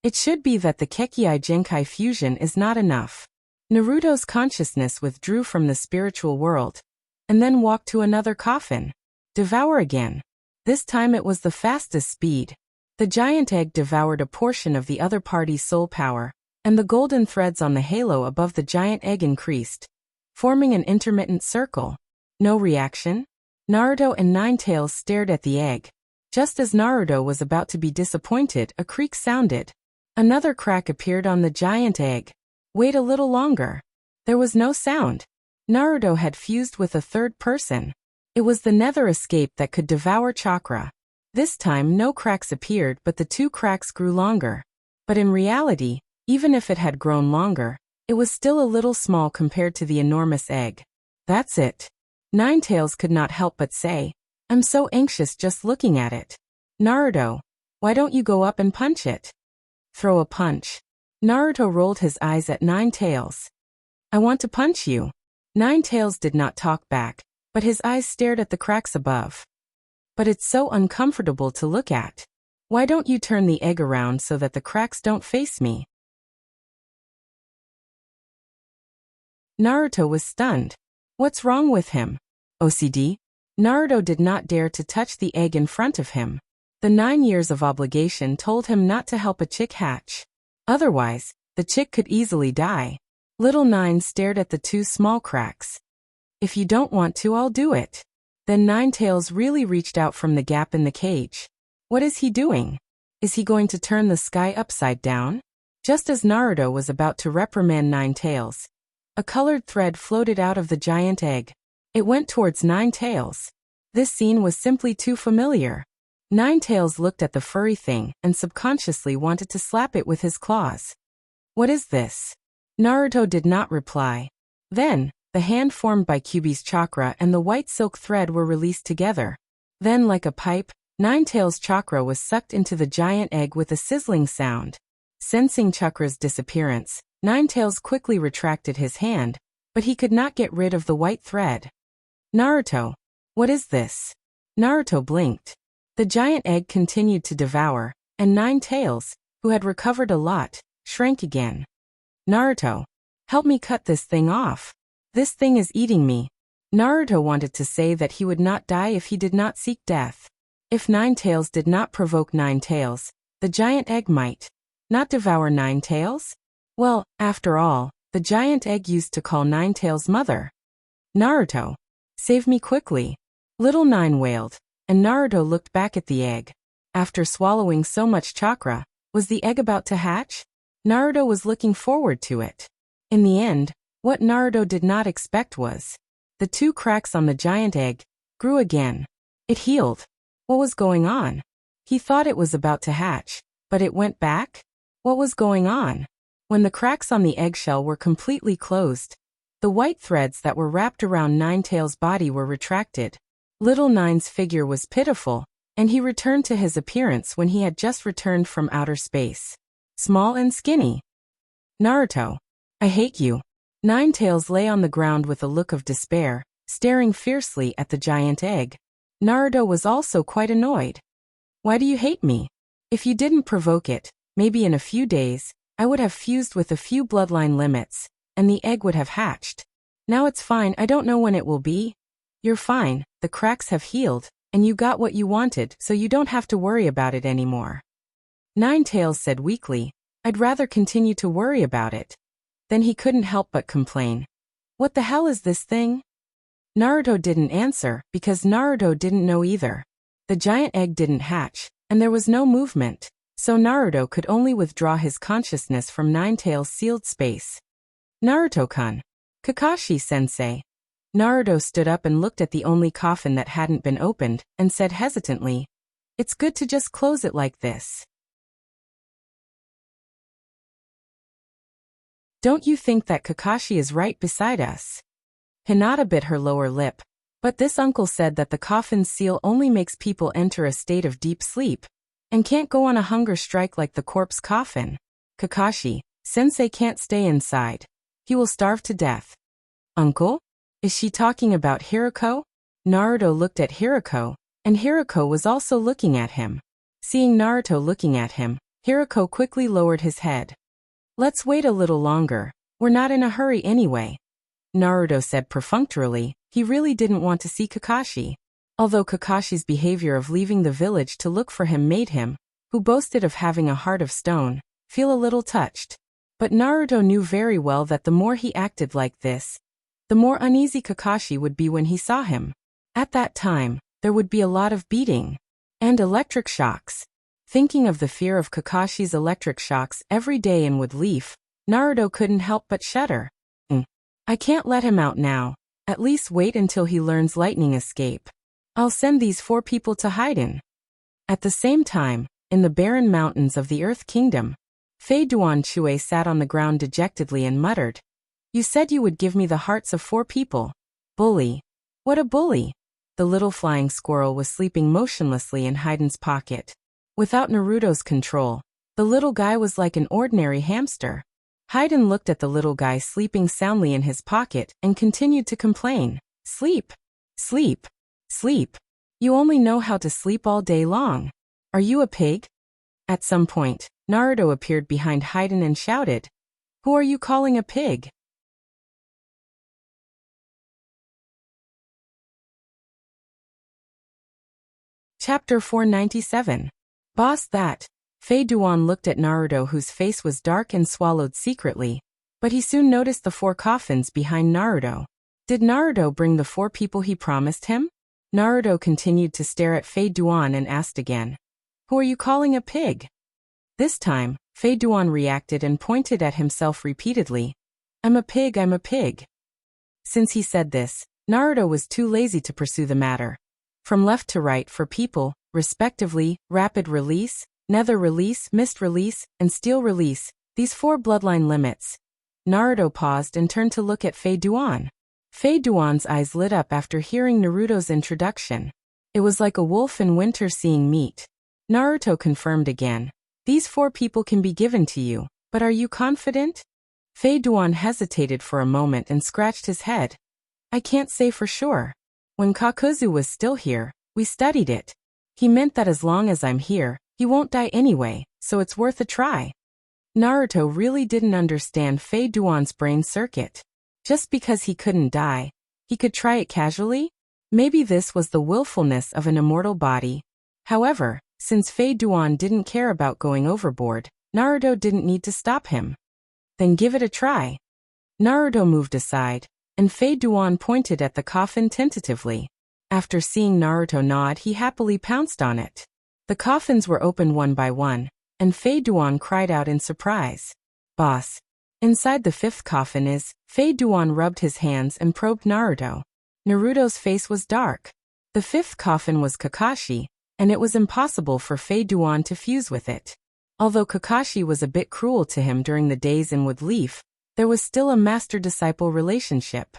A: It should be that the Kekkei Genkai fusion is not enough. Naruto's consciousness withdrew from the spiritual world, and then walked to another coffin. Devour again. This time it was the fastest speed. The giant egg devoured a portion of the other party's soul power, and the golden threads on the halo above the giant egg increased, forming an intermittent circle. No reaction? Naruto and Nine Tails stared at the egg. Just as Naruto was about to be disappointed, a creak sounded. Another crack appeared on the giant egg. Wait a little longer. There was no sound. Naruto had fused with a third person. It was the nether escape that could devour chakra. This time no cracks appeared, but the two cracks grew longer. But in reality, even if it had grown longer, it was still a little small compared to the enormous egg. That's it. Nine Tails could not help but say, I'm so anxious just looking at it. Naruto, why don't you go up and punch it? Throw a punch. Naruto rolled his eyes at Nine Tails. I want to punch you. Nine Tails did not talk back, but his eyes stared at the cracks above. But it's so uncomfortable to look at. Why don't you turn the egg around so that the cracks don't face me? Naruto was stunned. What's wrong with him? OCD? Naruto did not dare to touch the egg in front of him. The 9 years of obligation told him not to help a chick hatch. Otherwise, the chick could easily die. Little Nine stared at the two small cracks. If you don't want to, I'll do it. Then Nine Tails really reached out from the gap in the cage. What is he doing? Is he going to turn the sky upside down? Just as Naruto was about to reprimand Nine Tails, a colored thread floated out of the giant egg. It went towards Nine Tails. This scene was simply too familiar. Nine Tails looked at the furry thing and subconsciously wanted to slap it with his claws. What is this? Naruto did not reply. Then, the hand formed by Kyuubi's chakra and the white silk thread were released together. Then, like a pipe, Nine Tails' chakra was sucked into the giant egg with a sizzling sound. Sensing chakra's disappearance, Nine Tails quickly retracted his hand, but he could not get rid of the white thread. Naruto, what is this? Naruto blinked. The giant egg continued to devour, and Nine Tails, who had recovered a lot, shrank again. Naruto, help me cut this thing off. This thing is eating me. Naruto wanted to say that he would not die if he did not seek death. If Nine Tails did not provoke Nine Tails, the giant egg might not devour Nine Tails? Well, after all, the giant egg used to call Nine Tails mother. Naruto, save me quickly. Little Nine wailed, and Naruto looked back at the egg. After swallowing so much chakra, was the egg about to hatch? Naruto was looking forward to it. In the end, what Naruto did not expect was the two cracks on the giant egg grew again. It healed. What was going on? He thought it was about to hatch, But it went back? What was going on? When the cracks on the eggshell were completely closed, the white threads that were wrapped around Ninetales' body were retracted. Little Nine's figure was pitiful, and he returned to his appearance when he had just returned from outer space. Small and skinny. Naruto. I hate you. Ninetales lay on the ground with a look of despair, staring fiercely at the giant egg. Naruto was also quite annoyed. Why do you hate me? If you didn't provoke it, maybe in a few days, I would have fused with a few bloodline limits, and the egg would have hatched. Now it's fine, I don't know when it will be. You're fine, the cracks have healed, and you got what you wanted, so you don't have to worry about it anymore. Ninetales said weakly, I'd rather continue to worry about it. Then he couldn't help but complain. What the hell is this thing? Naruto didn't answer, because Naruto didn't know either. The giant egg didn't hatch, and there was no movement, so Naruto could only withdraw his consciousness from Ninetales' sealed space. Naruto-kun. Kakashi-sensei. Naruto stood up and looked at the only coffin that hadn't been opened, and said hesitantly, It's good to just close it like this. Don't you think that Kakashi is right beside us? Hinata bit her lower lip. But this uncle said that the coffin's seal only makes people enter a state of deep sleep, and can't go on a hunger strike like the corpse coffin. Kakashi, sensei can't stay inside. He will starve to death. Uncle? Is she talking about Hirako? Naruto looked at Hirako, and Hirako was also looking at him. Seeing Naruto looking at him, Hirako quickly lowered his head. Let's wait a little longer. We're not in a hurry anyway. Naruto said perfunctorily. He really didn't want to see Kakashi. Although Kakashi's behavior of leaving the village to look for him made him, who boasted of having a heart of stone, feel a little touched. But Naruto knew very well that the more he acted like this, the more uneasy Kakashi would be when he saw him. At that time, there would be a lot of beating and electric shocks. Thinking of the fear of Kakashi's electric shocks every day in Woodleaf, Naruto couldn't help but shudder. I can't let him out now. At least wait until he learns lightning escape. I'll send these 4 people to hide in. At the same time, in the barren mountains of the Earth Kingdom, Fei Duan-Chue sat on the ground dejectedly and muttered, You said you would give me the hearts of 4 people. Bully. What a bully. The little flying squirrel was sleeping motionlessly in Haiden's pocket. Without Naruto's control, the little guy was like an ordinary hamster. Haiden looked at the little guy sleeping soundly in his pocket and continued to complain. Sleep. Sleep. Sleep. You only know how to sleep all day long. Are you a pig? At some point, Naruto appeared behind Haiden and shouted, Who are you calling a pig? Chapter 497. Boss that. Fei Duan looked at Naruto, whose face was dark and swallowed secretly, but he soon noticed the 4 coffins behind Naruto. Did Naruto bring the 4 people he promised him? Naruto continued to stare at Fei Duan and asked again, Who are you calling a pig? This time, Fei Duan reacted and pointed at himself repeatedly. I'm a pig, I'm a pig. Since he said this, Naruto was too lazy to pursue the matter. From left to right for people, respectively, rapid release, nether release, mist release, and steel release, these 4 bloodline limits. Naruto paused and turned to look at Fei Duan. Fei Duan's eyes lit up after hearing Naruto's introduction. It was like a wolf in winter seeing meat. Naruto confirmed again. These 4 people can be given to you, but are you confident? Fei Duan hesitated for a moment and scratched his head. I can't say for sure. When Kakuzu was still here, we studied it. He meant that as long as I'm here, he won't die anyway, so it's worth a try. Naruto really didn't understand Fei Duan's brain circuit. Just because he couldn't die, he could try it casually? Maybe this was the willfulness of an immortal body. However, since Fei Duan didn't care about going overboard, Naruto didn't need to stop him. Then give it a try. Naruto moved aside, and Fei Duan pointed at the coffin tentatively. After seeing Naruto nod, he happily pounced on it. The coffins were opened one by one, and Fei Duan cried out in surprise. Boss. Inside the 5th coffin is, Fei Duan rubbed his hands and probed Naruto. Naruto's face was dark. The 5th coffin was Kakashi, and it was impossible for Fei Duan to fuse with it. Although Kakashi was a bit cruel to him during the days in Woodleaf, there was still a master-disciple relationship.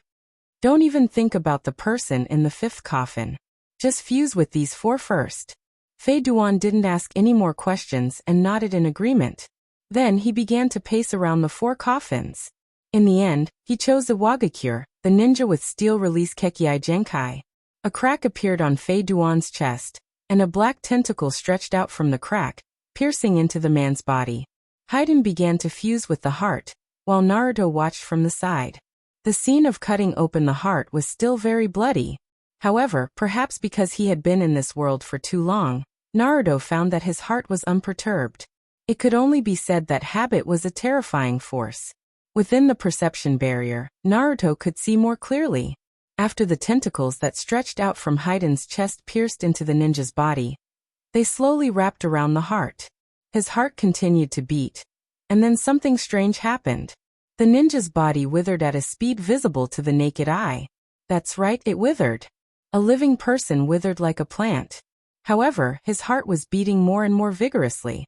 A: Don't even think about the person in the fifth coffin. Just fuse with these four first. Fei Duan didn't ask any more questions and nodded in agreement. Then he began to pace around the four coffins. In the end, he chose Iwagakure, the ninja with steel-release Kekiai Genkai. A crack appeared on Fei Duan's chest, and a black tentacle stretched out from the crack, piercing into the man's body. Haiden began to fuse with the heart, while Naruto watched from the side. The scene of cutting open the heart was still very bloody. However, perhaps because he had been in this world for too long, Naruto found that his heart was unperturbed. It could only be said that habit was a terrifying force. Within the perception barrier, Naruto could see more clearly. After the tentacles that stretched out from Haiden's chest pierced into the ninja's body, they slowly wrapped around the heart. His heart continued to beat. And then something strange happened. The ninja's body withered at a speed visible to the naked eye. That's right, it withered. A living person withered like a plant. However, his heart was beating more and more vigorously.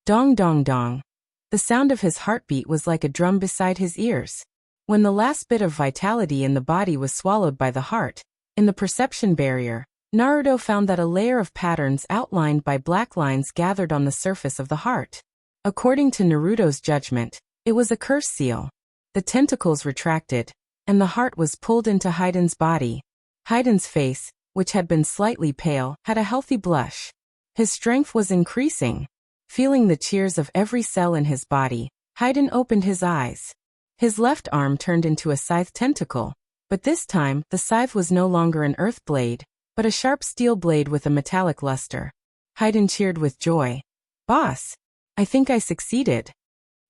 A: Dong dong dong. The sound of his heartbeat was like a drum beside his ears. When the last bit of vitality in the body was swallowed by the heart, in the perception barrier, Naruto found that a layer of patterns outlined by black lines gathered on the surface of the heart. According to Naruto's judgment, it was a curse seal. The tentacles retracted, and the heart was pulled into Haiden's body. Haiden's face, which had been slightly pale, had a healthy blush. His strength was increasing. Feeling the cheers of every cell in his body, Haiden opened his eyes. His left arm turned into a scythe tentacle, but this time the scythe was no longer an earth blade, but a sharp steel blade with a metallic luster. Haiden cheered with joy. "Boss, I think I succeeded."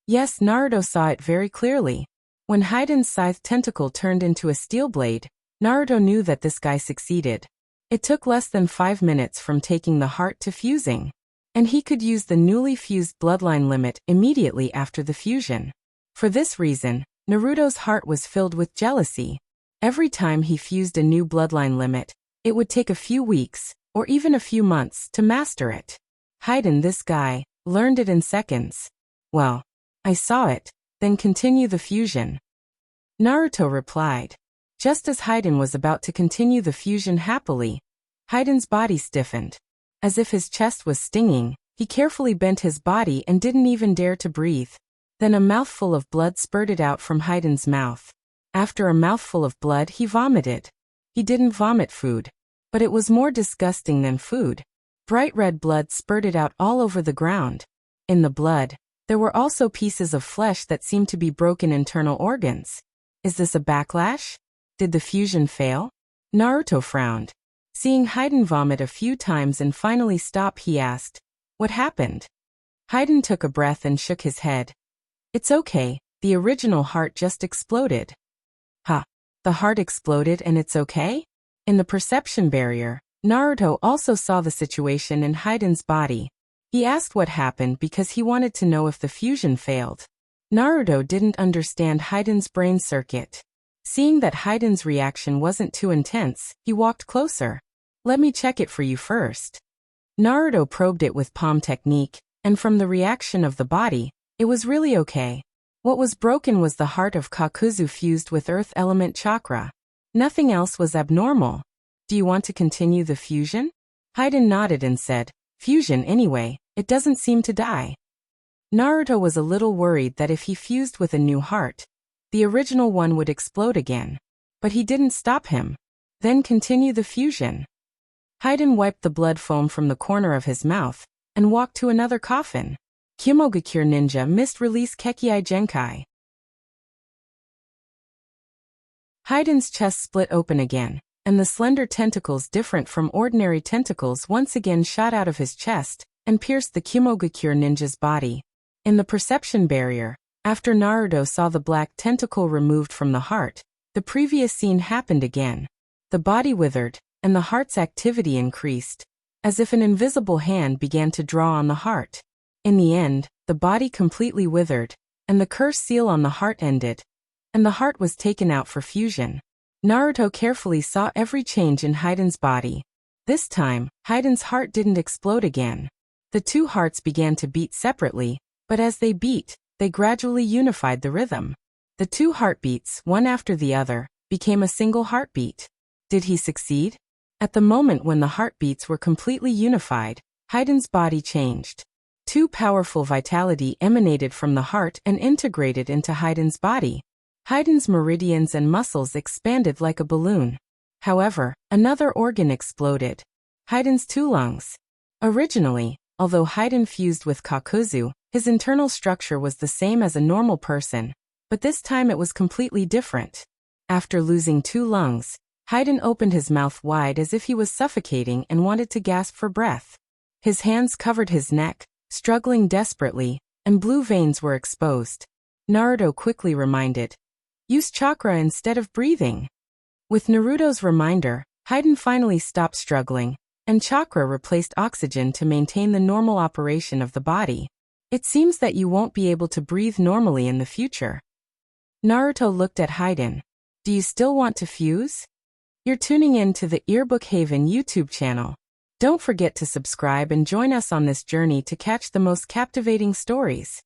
A: Yes, Naruto saw it very clearly. When Haiden's scythe tentacle turned into a steel blade, Naruto knew that this guy succeeded. It took less than 5 minutes from taking the heart to fusing. And he could use the newly fused bloodline limit immediately after the fusion. For this reason, Naruto's heart was filled with jealousy. Every time he fused a new bloodline limit, it would take a few weeks, or even a few months, to master it. Haiden, this guy, learned it in seconds. "Well, I saw it, then continue the fusion," Naruto replied. Just as Haiden was about to continue the fusion happily, Haiden's body stiffened. As if his chest was stinging, he carefully bent his body and didn't even dare to breathe. Then a mouthful of blood spurted out from Haiden's mouth. After a mouthful of blood, he vomited. He didn't vomit food, but it was more disgusting than food. Bright red blood spurted out all over the ground. In the blood, there were also pieces of flesh that seemed to be broken internal organs. Is this a backlash? Did the fusion fail? Naruto frowned. Seeing Haiden vomit a few times and finally stop, he asked, "What happened?" Haiden took a breath and shook his head. "It's okay, the original heart just exploded." "Huh, the heart exploded and it's okay?" In the perception barrier, Naruto also saw the situation in Haiden's body. He asked what happened because he wanted to know if the fusion failed. Naruto didn't understand Haiden's brain circuit. Seeing that Haiden's reaction wasn't too intense, he walked closer. "Let me check it for you first." Naruto probed it with palm technique, and from the reaction of the body, it was really okay. What was broken was the heart of Kakuzu fused with earth element chakra. Nothing else was abnormal. "Do you want to continue the fusion?" Haiden nodded and said, "Fusion anyway, it doesn't seem to die." Naruto was a little worried that if he fused with a new heart, the original one would explode again. But he didn't stop him. "Then continue the fusion." Haiden wiped the blood foam from the corner of his mouth and walked to another coffin. Kimogakure Ninja Mist Release Kekiai Genkai. Haiden's chest split open again, and the slender tentacles different from ordinary tentacles once again shot out of his chest and pierced the Kimogakure Ninja's body. In the perception barrier, after Naruto saw the black tentacle removed from the heart, the previous scene happened again. The body withered, and the heart's activity increased, as if an invisible hand began to draw on the heart. In the end, the body completely withered, and the curse seal on the heart ended, and the heart was taken out for fusion. Naruto carefully saw every change in Haiden's body. This time, Hayden's heart didn't explode again. The two hearts began to beat separately, but as they beat, they gradually unified the rhythm. The two heartbeats, one after the other, became a single heartbeat. Did he succeed? At the moment when the heartbeats were completely unified, Hayden's body changed. Two powerful vitality emanated from the heart and integrated into Hayden's body. Hayden's meridians and muscles expanded like a balloon. However, another organ exploded. Hayden's two lungs. Originally, although Hayden fused with Kakuzu, his internal structure was the same as a normal person, but this time it was completely different. After losing two lungs, Hayden opened his mouth wide as if he was suffocating and wanted to gasp for breath. His hands covered his neck, struggling desperately, and blue veins were exposed. Naruto quickly reminded, "Use chakra instead of breathing." With Naruto's reminder, Hayden finally stopped struggling, and chakra replaced oxygen to maintain the normal operation of the body. It seems that you won't be able to breathe normally in the future. Naruto looked at Hayden. Do you still want to fuse? You're tuning in to the Earbook Haven YouTube channel. Don't forget to subscribe and join us on this journey to catch the most captivating stories.